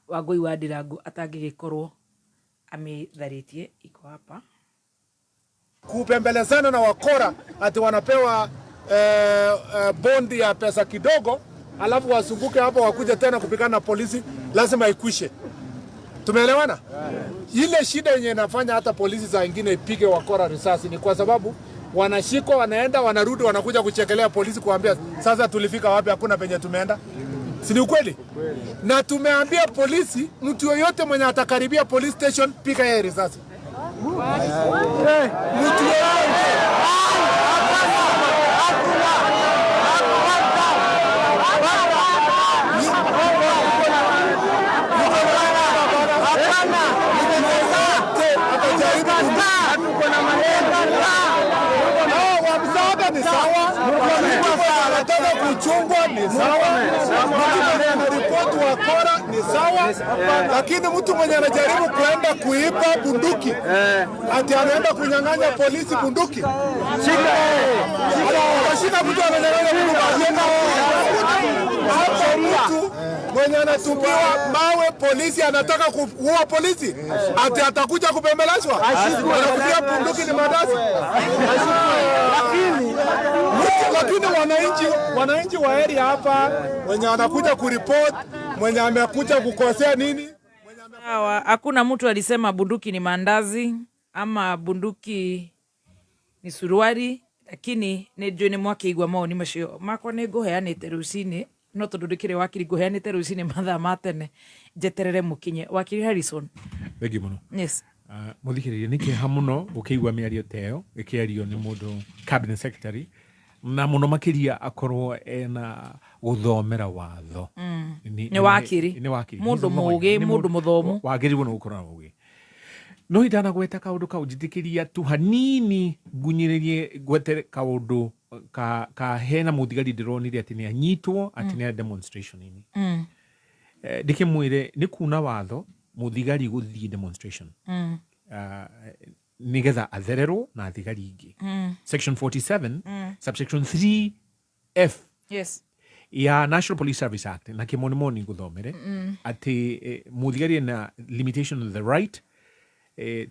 Wangui wa Ndirangu atangĩgĩkorwo amĩtharĩtie iko hapa kupembelezana na wakora ati wanapewa bondi ya pesa kidogo alafu wasunguke hapo wakuje tena kupigana na polisi, lazima ikwishe. Tumeelewana? Ile shida yenye inafanya hata polisi za wengine ipige wakora risasi ni kwa sababu wanashikwa, wanaenda, wanarudi, wanakuja kuchekelea polisi kuambia sasa tulifika wapi, hakuna penye tumeenda. Si ni ukweli? Na tumeambia polisi mtu yoyote mwenye atakaribia police station piga yeye risasi. Mtu yoyote ni sawa, anataka kuchungwa ni sawa, mtu ripoti wa kora ni sawa, lakini mtu mwenye anajaribu kuenda kuiba bunduki ati anaenda kunyang'anya polisi bunduki, shika mtu ananyang'anya bunduki, hapo mtu mwenye anatupiwa mawe polisi anataka kuua polisi ati atakuja kupembelezwa, anakuja bunduki ni madasi. Lakini wananchi wa area hapa wenye anakuja kuripoti mwenye amekuja kukosea nini, hakuna mtu alisema bunduki ni mandazi ama bunduki ni suruari, lakini ni jone mwakeigwa maoni macio makwa ni nguheanite rucini no tondu ndikire wakiri nguheanite rucini mathaa matene njeterere mukinye. Wakiri Harrison, thank you muno. Yes. Muthikiriria niki hamuno ukiigwa miario teo ikiario ni mundu cabinet secretary na muno makiria akorwo ena guthomera watho. Ni wakiri mundu mugi mundu muthomu wakiri wono ukora ugi no idana gweta kaundu ka ujitikiria tu hanini gunyiririe gwete kaundu ka hena muthigari ndironire ati ni anyitwo ati ni demonstration ini ndikimwire ni kuna watho muthigari guthii demonstration nigetha athererwo na thigari ingi. Section 47 subsection 3F yes ya National Police Service Act na kimonimoni nguthomere ati muthigari na limitation of the right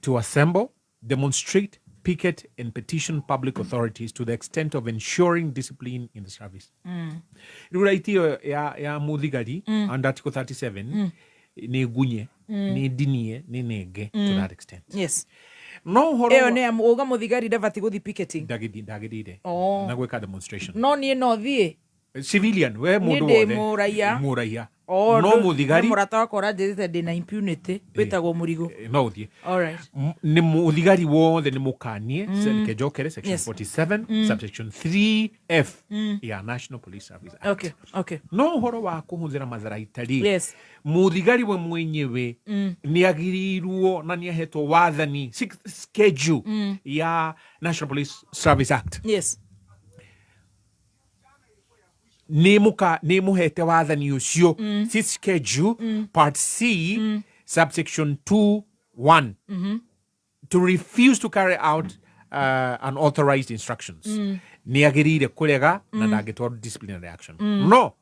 to assemble, demonstrate, picket and petition public authorities to the extent of ensuring discipline in the service. Ruraitio ya muthigari under Article 37 ni gunye ni dinie ni nege to that extent. Yes. No horo eo ne amuga muthigari ndavati guthi picketing ndagidire na gweka demonstration no nie no thie civilian we mundu wothe muraia no muthigari murata wakora njithite ndina impunity witagwo murigo no thie alright ni muthigari wothe ni mukanie kejokere section 47 subsection 3F ya National Police Service Act. Okay no horo wa kuhuthira matharaitari muthigari we mwenyewe ni agirirwo na ni ahetwo wathani schedule ya National Police Service Act. Yes. Ni muhete wathani ucio schedule part C subsection 2(1) to refuse to carry out unauthorized instructions ni agirire kurega na ndagitwara disciplinary action. No,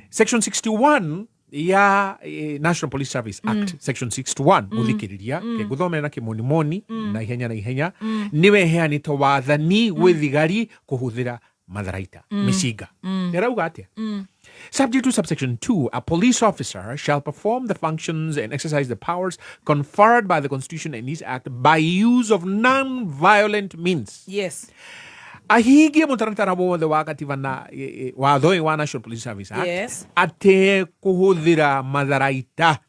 section 61 ya National Police Service Act section 61 muthikiriria ke guthomera na kimonimoni na ihenya niwe heanito wathani withigari kuhuthira matharaita misiga nerauga atia subject to subsection 2 a police officer shall perform the functions and exercise the powers conferred by the Constitution and this act by use of non-violent means. Yes. Ahigie mutaratara wothe wa katiba na watho wa National Police Service Act. Yes. Ate kuhuthira matharaita.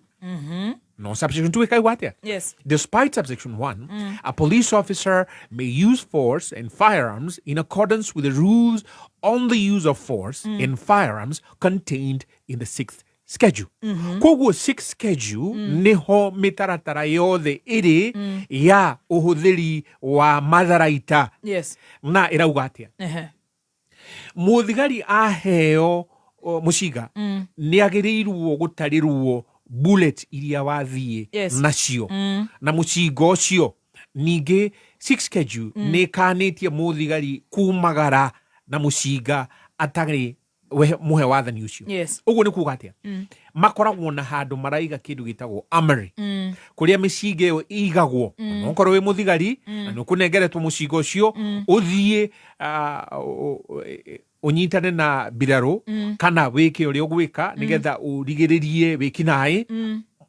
No, subsection 2 ikaigwa atia? Yes. Despite subsection 1, a police officer may use force and firearms in accordance with the rules on the use of force and firearms contained in the 6th schedule. Koguo 6th schedule niho mitaratara yothe iri ya uhuthiri wa matharaita. Yes. Na irauga atia? Muthigari aheo mushiga ni agirirwo gutarirwo bullet iria wathie nacio na mucingo ucio ningi 6 schedule ni kanitie muthigari kumagara na mucinga atari muhe wathani ucio uguo ni kuga atia makoragwo na handu maraiga kindu gitagwo armory kuria micinga iyo igagwo okorwo wi muthigari na nukunengeretwo mucinga ucio uthie unyitane na biraro kana wike uria ugwika nigetha urigiririe wikinai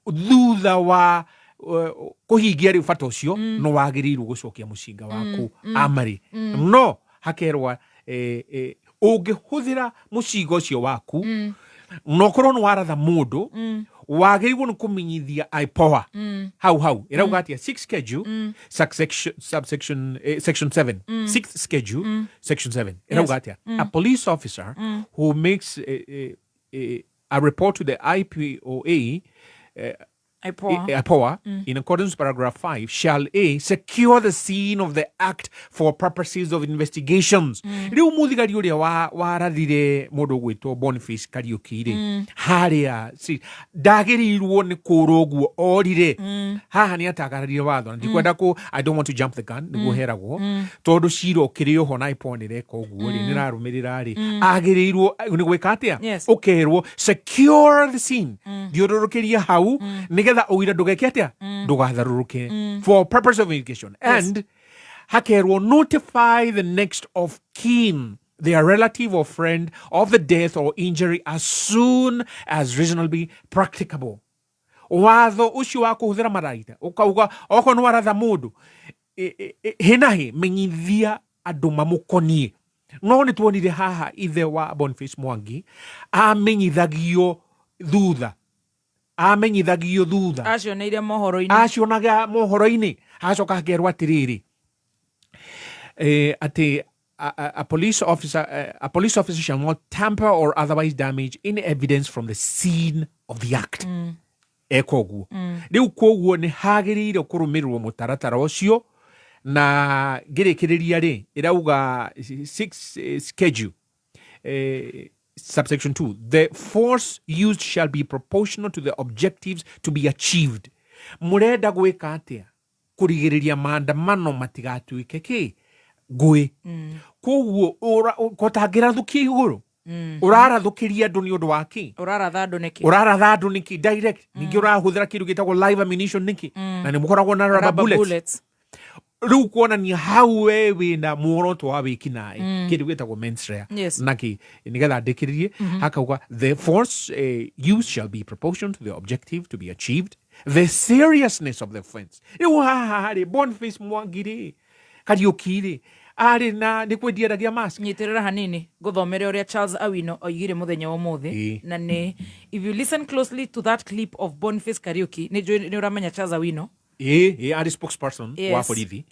thutha wa kuhingia ri bata ucio no wagirirwo gucokia mucinga waku armory no hakerwa ungihuthira mucinga ucio waku no korwo ni waratha mundu wagirwo ni kumenyithia IPOA hau irauga atia 6 schedule section 7 6th schedule section 7 irauga atia a police officer who makes a report to the IPOA IPOA in accordance with paragraph 5 shall secure the scene of the act for purposes of investigations. Riu muthigari uria warathire mundu gwitwo Boniface Kariuki ri haria ndagirirwo ni kuroguo orire haha ni atagararire watho ndikwenda ko I don't want to jump the gun niguo heragwo tondu ciro kirio ho na IPOA ni reka uguo ri nirarumirira ri agirirwo ni gwika atia ukerwo secure the scene diururukiria hau nigetha uira ndugeke atia ndugatharuruke for purpose of investigation and hakerwo notify the next of kin, their relative or friend of the death or injury as soon as reasonably practicable. Watho ucio wa kuhuthira maraita ukauga oko no waratha mundu hinahi menyithia andu mamukonie no ni tuonire haha ithe wa Boniface Mwangi amenyithagio thutha acioneire mohoro-ini hacoka hakerwo atiriri ati a police officer shall not tamper or otherwise damage any evidence from the scene of the act ekoguo riu koguo ni hagirire kurumirwo mutaratara ucio na ngirikiriria ri irauga 6 schedule subsection 2 the force used shall be proportional to the objectives to be achieved. Murenda gwika atia kurigiriria maandamano matigatuike ki ngui koguo kotangirathukia iguru urarathukiria andu ni undu waki uraratha andu niki direct ningi urahuthira kindu gitagwo live ammunition niki na ni mukoragwo na rubber bullets riu kuonania hau we wina muoroto wa wikinai kindu gitagwo mens rea naki nigetha ndikiririe hakauga the force used shall be proportional to the objective to be achieved, the seriousness of the offense. Riu haha hari Boniface Mwangi Kariuki ari na nikwendiaragia mask nyitirira hanini guthomere uria Charles Awino oigire muthenya wa muthi na ni if you listen closely to that clip of Boniface Kariuki ni uramenya Charles Awino ari spokesperson wa borithi.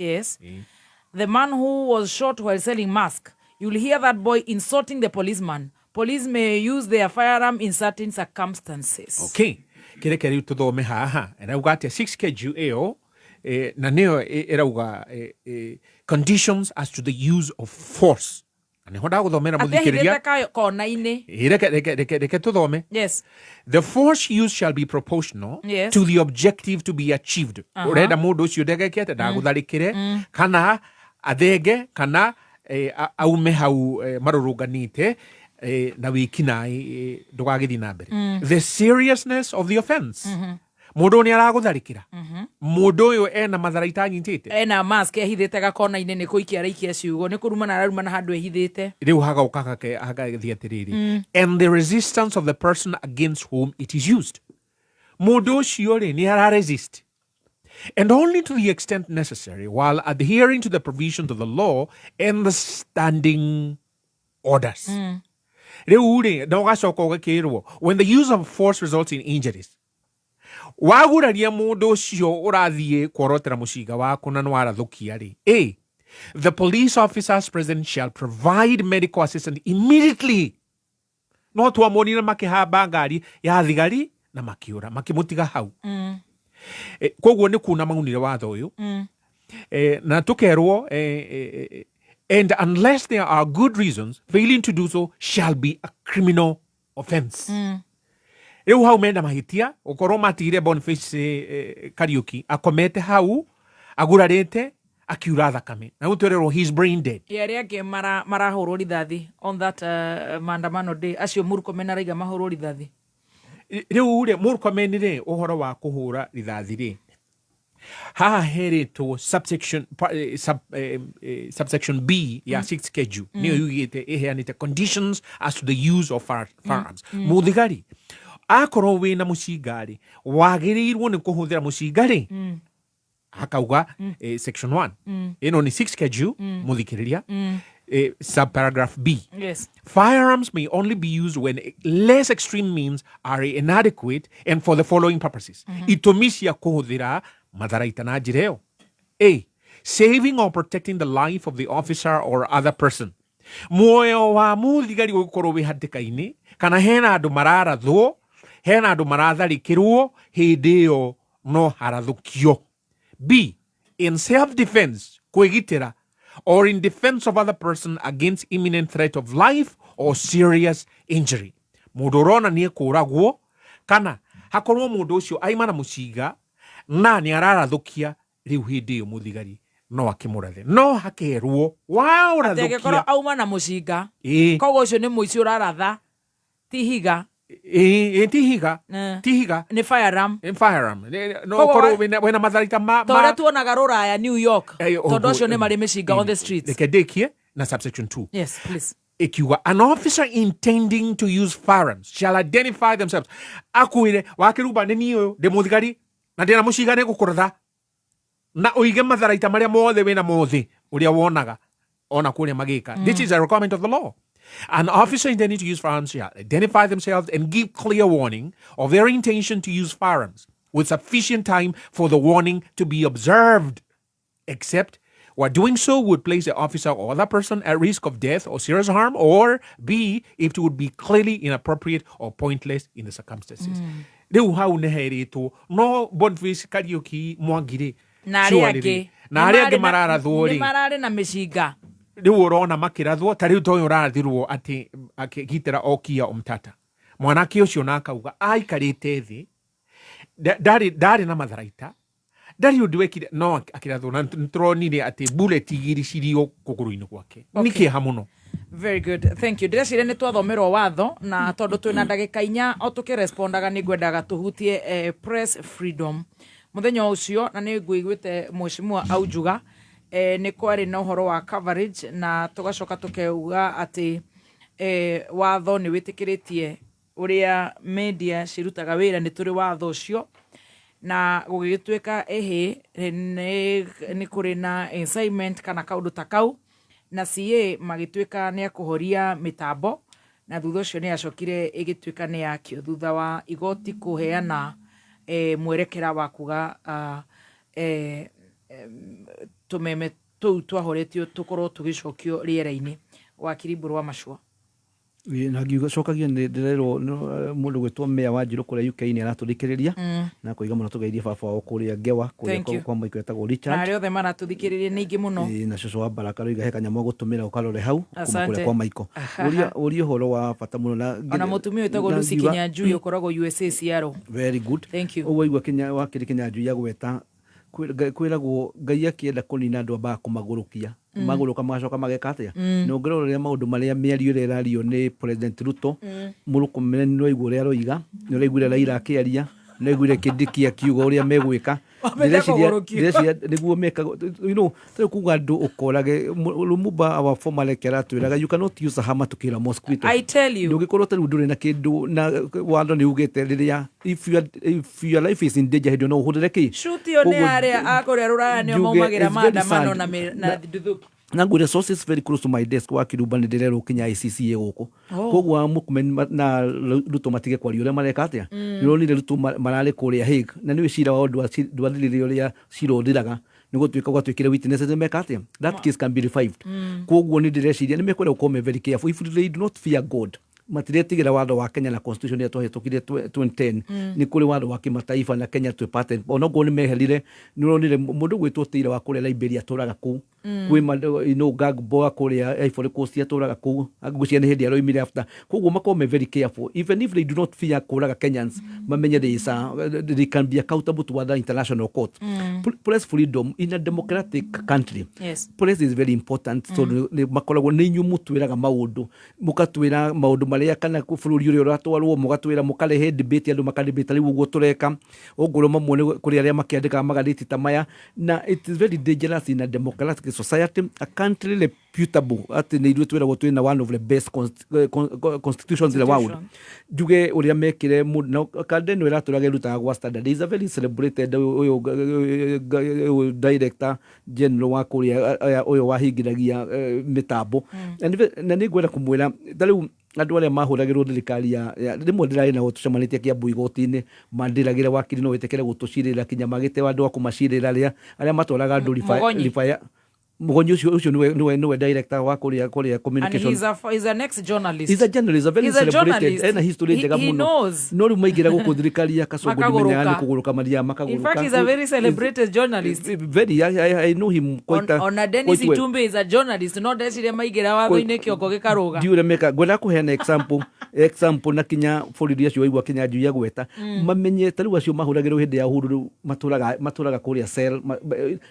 The man who was shot while selling mask, you'll hear that boy insulting the policeman. Police may use their firearm in certain circumstances. Okay, kire kere tuthome haha erauga atia 6 schedule eo na neo erauga conditions as to the use of force. Ani honda guthomera muthikiriria kona-ini reke tuthome. The force used shall be proportional to the objective to be achieved. Urenda mundu ucio ndegekete ndagutharikire kana athenge kana aume hau marurunganite na wikinai ndugagithi na mbere. The seriousness of the offense. Mundu ni aragutharikira mundu uyu ena matharaita nyitite ena mask ehithite gakona-ini ni kuikia araikia ciugo ni kuruma na araruma na handu ehithite riu hagathii atiriri and the resistance of the person against whom it is used. Mundu ucio ri ni araresist and only to the extent necessary while adhering to the provisions of the law and the standing orders. Riu ri no gacoka ugakirwo when the use of force results in injuries. Waguraria mundu ucio urathie kworotera mucinga waku na nwarathukia ri the police officers present shall provide medical assistance immediately. No twamonire makihamba ngari ya thigari na makiura makimutiga hau koguo ni kuna maunire watho uyu na tukerwo and unless there are good reasons failing to do so shall be a criminal offense. Riu hau menda mahitia ukorwo matire Boniface Kariuki akomete hau agurarite akiura thakame na utorero he's brain dead. Yari yake marahurwo rithathi on that maandamano day acio Murkomen araiga mahurwo rithathi. Riu ri Murkomen ri uhoro wa kuhura rithathi ri haha heritwo subsection B ya 6 schedule niyo yugite iheanite conditions as to the use of firearms. Muthigari akorwo wina mucingari wagirirwo ni kuhuthira mucingari hakauga section 1 ino ni 6 schedule muthikiriria subparagraph B. Yes. Firearms may only be used when less extreme means are inadequate and for the following purposes. Itomisia kuhuthira matharaita na njira A. Saving or protecting the life of the officer or other person. Muoyo wa muthigari gukorwo wi hatikaini kana hena andu mararathwo hena andu maratharikirwo hindi iyo no harathukio. B. In self-defense kwigitira or in defense of other person against imminent threat of life or serious injury. Mundu urona ni kuragwo kana hakorwo mundu ucio aimana muciga na ni ararathukia riu hindi iyo muthigari no akimurathe no hakerwo wa urathukia ategekoro auma na mucinga kogo ucio ni muici uraratha tihiga tihiga ni firearm no korwo wena matharita ma tora tuonaga ruraya New York tondu ucio ni mari micinga on the streets lekedekie na subsection 2. Yes, please. Ikiwa an officer intending to use firearms shall identify themselves akwire wakiruba ni niyo de muthigari na ndina mucinga ni gukuratha na uige matharaita maria mothe wina mothi uria wonaga ona kuria magika. This is a requirement of the law. An officer intending to use firearms shall identify themselves and give clear warning of their intention to use firearms with sufficient time for the warning to be observed, except where doing so would place the officer or other person at risk of death or serious harm, or B, if it would be clearly inappropriate or pointless in the circumstances. Riu hau neherito no Boniface Kariuki Mwangire na aria mararathwo ri ni marare na micinga riu urona makirathwo tari utoyo urathirwo ati akigitira okia umtata mwanake ucio na akauga aikarite thi ndari na matharaita ndari undu wekire no akirathwo na tronire ati bullet igiricirio kuguru-ini gwake niki hamuno. Very good, thank you. Ndirecire ni twathomerwo watho na tondu twina ndagika 4 o tukirespondaga ni ngwendaga tuhutie press freedom muthenya ucio na ni ngwiguite mheshimiwa aujuga ni kwari na uhoro wa coverage na tugacoka tukeuga ati watho ni witikiritie uria media cirutaga wira ni turi watho ucio na gugituika ni kuri na assignment kana kaundu takau na CA magituika ni akuhoria mitambo na thutha ucio ni acokire igituika ni yakio thutha wa igoti kuheana mwerekera wa kuga tumeme tuu twahoretio tukorwo tugicokio riera-ini. Wakili Mburu Machua na ngiuga cokagia ni ndirerwo mundu gwitwo mea wa Njiru kuria UK ni aratuthikiriria na kuiga muno tugeirie baba wao kuria Ngewa kuria kwa maiko etagwo Richard na riothe maratuthikiriria ni ingi muno na coco wa Baraka roiga he kanyamo gutumira ukarore hau kuma kuria kwa maiko uria horo wa bata muno na mutumia etagwo Lucy Kinyanjui ukoragwo USA Seattle. Very good, thank you. Ugo igwa Wakili Kinyanjui agweta kwiragwo Ngai akienda kunina andu amba kumagurukia maguruka magacoka mageka atia no ngirorera maundu maria miario rerario ni President Ruto Murkomen no igwo ria roiga no raiguire Raila akiaria no igwire Kindiki akiuga uria megwika ndĩreciria nĩguo meka tari kuga andũ ũkorage Lumumba our former lecturer twĩraga you cannot use a hammer to kill a mosquito. I tell you ndũngĩkorwo tari ndũrĩ na kĩndũ na watho nĩ ugĩte rĩrĩa if your life is in danger hĩndĩ no ũhũthĩre kĩ shoot yo nĩ arĩa akũrĩa rũraya nĩo maumagĩra maandamano na nduthu na ngure sources very close to my desk wa Kiruba nĩ ndĩrerwo kinya ICC gũkũ koguo Murkomen na Ruto matige kwaria ũrĩa mareka atia nĩronire Ruto mararĩ kũrĩa Hague na nĩwe cira wa ndwathirĩrio ũrĩa cirũthĩraga nĩgũtuĩka gwatuĩkire witnesses meka atia that case can be revived koguo nĩ ndĩreciria nĩ mekwenda gũkorwo very careful if they do not fear God matiretigĩra watho wa Kenya na constitution ya twahetũkire 2010 nĩ kũrĩ watho wa kĩmataifa na Kenya twĩ patent ona ngo nĩ meherire nĩ ũronire mũndũ gwĩtwo Tĩra wa kũrĩa Liberia atũraga kũu kwĩ Gagbo kũrĩa Ivory Coast atũraga kũu Kaguchia nĩ hĩndĩ aroimire after koguo makorwo very careful even if they do not fear kũraga Kenyans mamenye they can be accountable to other international court. Press freedom in a democratic country. Yes. Press is very important. So makoragwo nĩ inyuĩ mũtwĩraga maũndũ mũgatwĩra maũndũ marĩa kana bũrũri ũrĩa ũratwarwo mũgatwĩra mũkarehe debate andũ makadebate rĩu ũguo tũreka ũguo mamwe kũrĩ arĩa makĩandĩka magathĩti ta maya na it is very dangerous in a democratic society, a country reputable atĩ nĩ ithuĩ twĩragwo twĩna one of the best constitutions in the world. Njuge ũrĩa mekire na kandeno ĩratũraga ĩrutaga gwa standard is a very celebrated ũyũ director general wa kũrĩa ũyũ wahingiragia mĩtambo na nĩ ngwenda kũmwĩra rĩu andũ arĩa mahũragĩrwo thirikari ya rĩmwe ndĩrarĩ na gũtũcemanĩtie Kiambu igoti-inĩ mandĩragĩra wakiri no wĩtekere gũtũcirĩra kinya magĩte andũ a kũmacirĩra arĩa matwaraga andũ ribaya Mugonyi ucio niwe director wa Korea communication. And he's a next journalist. He's a journalist, a very celebrated. And history njega muno. No rumaigira guko thirikari ya Kasongo dimenya kuguruka maria makaguruka. In fact, he's a very celebrated journalist. Very, I know him quite. On Dennis Itumbe is a journalist. No desire maigira watho-inĩ kĩongo gĩkaruga. Ndiure meka gwenda kuheana example na kinya bũrũri acio waigua Kinyanjui agweta mamenye tariu acio mahuragĩrwo hĩndĩ ya uhuru matũraga kũrĩa cell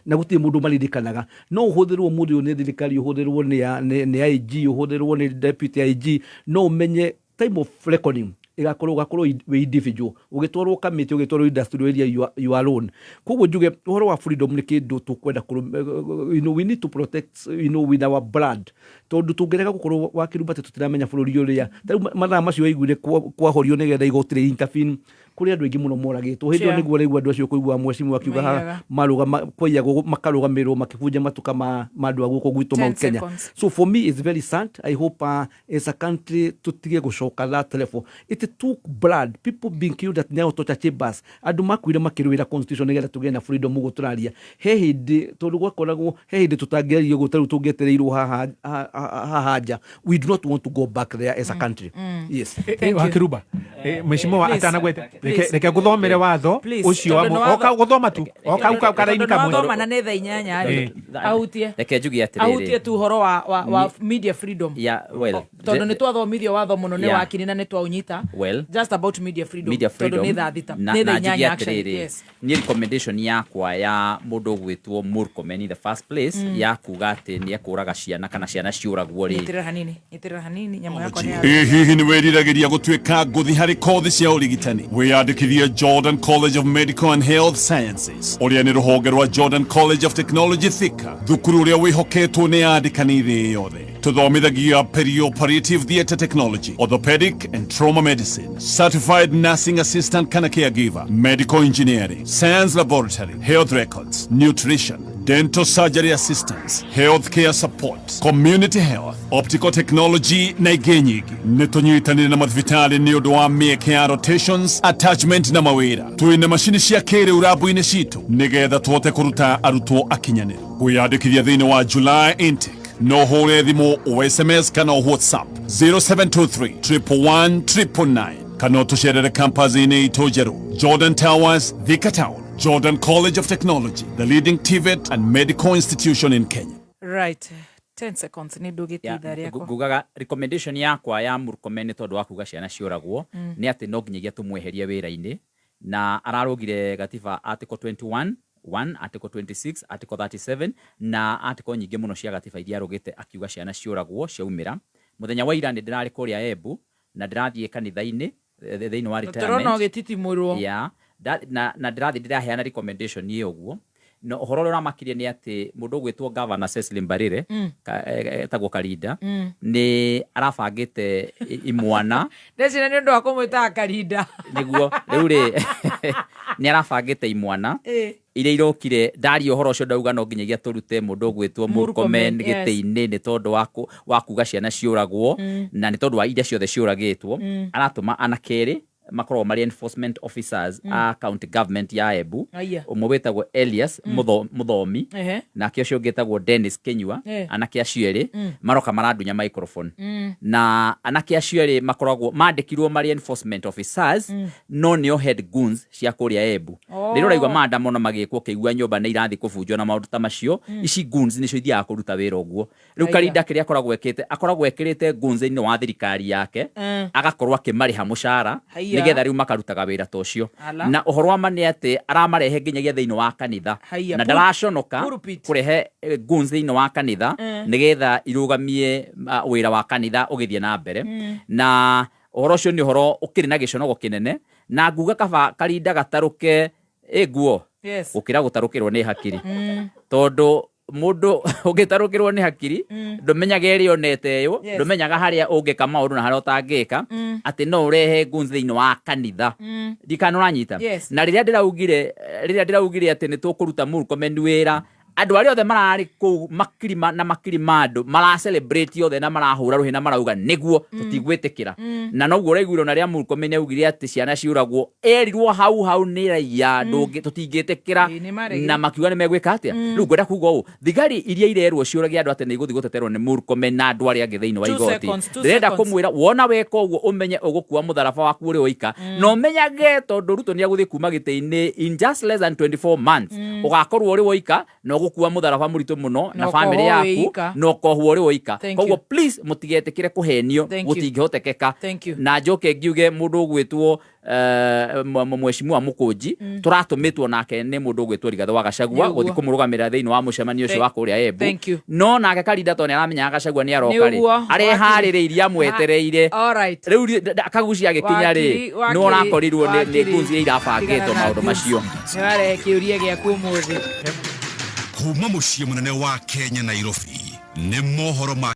na gũtirĩ mũndũ maririkanaga no uhũthĩrwo mũndũ nĩ thirikari uhũthĩrwo nĩ IG uhũthĩrwo nĩ deputy IG no umenye time of reckoning igakorwo we individual ugitwarwo kamiti ugitwarwo industry area you alone koguo njuge uhoro wa freedom nĩ kĩndũ tukwenda we need to protect with our blood tondu tungerega gukorwo wakirumba tutiramenya bũrũri ũrĩa mathaa macio aiguire kwahorio nĩgetha igotire intervene kuri andũ aingĩ mũno moragĩtwo hĩndĩ ĩyo nĩguo rĩgua andũ acio kũigua mwecimu akiuga maruga kwaiyago makarugamirwo makibunja matuka ma andũ agũkũ gwitũ Mount Kenya. So for me it's very sad. I hope as a country tutige gucoka that level. It took blood, people being killed at Nyayo Torture Chambers, andũ makuire makĩrũĩra constitution nĩgetha tũgĩe na freedom gũtũraria he hĩndĩ tondu gwakoragwo he hĩndĩ tutangĩaria gũtarũ tũngĩetereirwo haha nja. We do not want to go back there as a country. Yes. Wakiruba mheshimiwa atanagwete reke guthomere watho ucio oka guthoma tu oka karaini kamwe guthoma na nĩ thaa 8 ahutie reke njugi atĩrĩrĩ ahutie tu horo wa media freedom tondu nĩ twathomithio watho mũno nĩ wakiri na nĩ twaunyita just about media freedom tondu nĩ thaa 8 nĩ thaa 8 actually. Yes, ni recommendation yakwa ya mũndũ gwĩtwo Murkomen in the first place ya kuga atĩ nĩ ekũraga ciana kana ciana ciũragwo itira hanini nyamũ yakwa nĩ hihi nĩ weriragĩria gũtuĩka ngũthi harĩ kothi cia ũrigitani wĩyandĩkithie Jordan College of Medical and Health Sciences ũrĩa nĩ rũhonge rwa Jordan College of Technology Thika thukuru ũrĩa wĩhoketwo nĩ andĩkani thĩ yothe tuthomithagia perioperative theatre technology, orthopedic and trauma medicine, certified nursing assistant kana caregiver, medical engineering, science laboratory, health records, nutrition, dental surgery assistance, healthcare support, community health, optical technology na ingĩ nyingĩ. Nĩ tũnyitanĩire na mathibitarĩ nĩ ũndũ wa mĩeke ya rotations, attachment na mawĩra. Twĩna macini cia kĩrĩu rabu-inĩ citũ nĩgetha tũhote kũruta arutwo akinyanĩru. Kwĩyandĩkithia thĩinĩ wa July intake no hore thimo o SMS kana o WhatsApp 0723 111 999 kana tucerere campus-inĩ itũ njerũ Jordan Towers, Thika Town. Jordan College of Technology, the leading TVET and medical institution in Kenya. Right. 10 seconds ni ndugititha riako gugaga recommendation yakwa ya Murkomen tondu wa kuga ciana cioragwo ni ati no nginyagia tumweherie wira-ini na ararugire gatiba article 21 article 26 article 37 na article nyingĩ mũno cia gatiba iria arugite akiuga ciana cioragwo ciaumira muthenya wa ira ndirari kuria Embu na ndirathiĩ kanitha-inĩ thĩinĩ wa retirement turona gĩtitimũrwo na ndirathi ndiraheana recommendation iyo ũguo no uhoro ũrĩa ũramakirie nĩ atĩ mũndũ gwĩtwo governor Cecily Mbarire etagwo Karinda nĩ arabangĩte imwana ndecina nĩ ũndũ wa kũmwĩta Karinda nĩguo rĩu rĩ nĩ arabangĩte imwana iria irokire ndari ũhoro ũcio ndauga no nginyagia tũrute mũndũ gwĩtwo Murkomen gĩtĩ-inĩ nĩ tondũ wa kuga ciana ciũragwo na nĩ tondũ wa iria ciothe ciũragĩtwo aratũma anakerĩ makorwo mari enforcement officers a county government ya Embu Aya. umwe wetagwo Elias Muthomi na kio cio getagwo Dennis Kenyua anake acio eri maroka marandunya microphone na anake acio eri makoragwo mandikirwo mari enforcement officers no nio head goons cia kuria Embu rero raigwa manda mono magikwo keigua nyumba ni irathi kubunjwo na maundu ta macio ici goons nicio ithiaga kuruta wira uguo riu Karinda kiria akoragwo ekirite goons ni wa thirikari yake agakorwo akimariha mushara nigetha riu makarutaga wira ta ucio na uhoro wa mane ati aramarehe nginyagia thiini wa kanitha na ndaraconoka kurehe goons thiini wa kanitha nigetha irugamie wira wa kanitha ugithie na mbere na uhoro ucio ni uhoro ukiri na giconogo kinene na nguga kaba Karinda gataruke eguo ukira gutarukirwo ni hakiri tondu mundu ugitarukirwo ni hakiri ndumenyaga eri onete yo ndumenyaga haria ungika maundu na haria utangika ati no urehe goons thiini wa kanitha dikano ranyita na riria ndiraugire ati ni tukuruta Murkomen wira andu aria othe marari ku makiri mandu mara celebrate yothe na marahura ruhi na marauga niguo tutigwitikira na noguo uraiguiro na ria Murkomen augire ati ciana ciuragwo erirwo hau ni raia ndungi tutingitikira na makiuga ni megwika atia riu ngwenda kuga u thigari iria irerwo ciuragia andu ati ni guthi guteterwo ni Murkomen na andu aria angi thiini wa igoti ndenda kumwira wona weka uguo umenye ugukua mutharaba waku uri oika no menyage tondu Ruto ni aguthi kuma giteini in just less than 24 months ugakorwo uri oika no gukua mutharaba muritu muno na family yaku no kohwo uri oika koguo please mutigetekire kuhenio gutingihotekeka na njoke ngiuge mundu gwitwo Mheshimiwa Mukunji turatumitwo nake ni mundu gwitwo Rigathi wa Gachagua guthi kumurugamira thiini wa mucemanio ucio wa kuria Embu no nake Karinda to ni aramenya Gachagua ni aroka ri arehaririirie amwetereire riu Kaguchia agikinya ri no rakorirwo ni goons irabangitwo maundu macio nare kiuria giaku umuthi kuma muciĩ munene wa Kenya Nairobi ni mohoro ma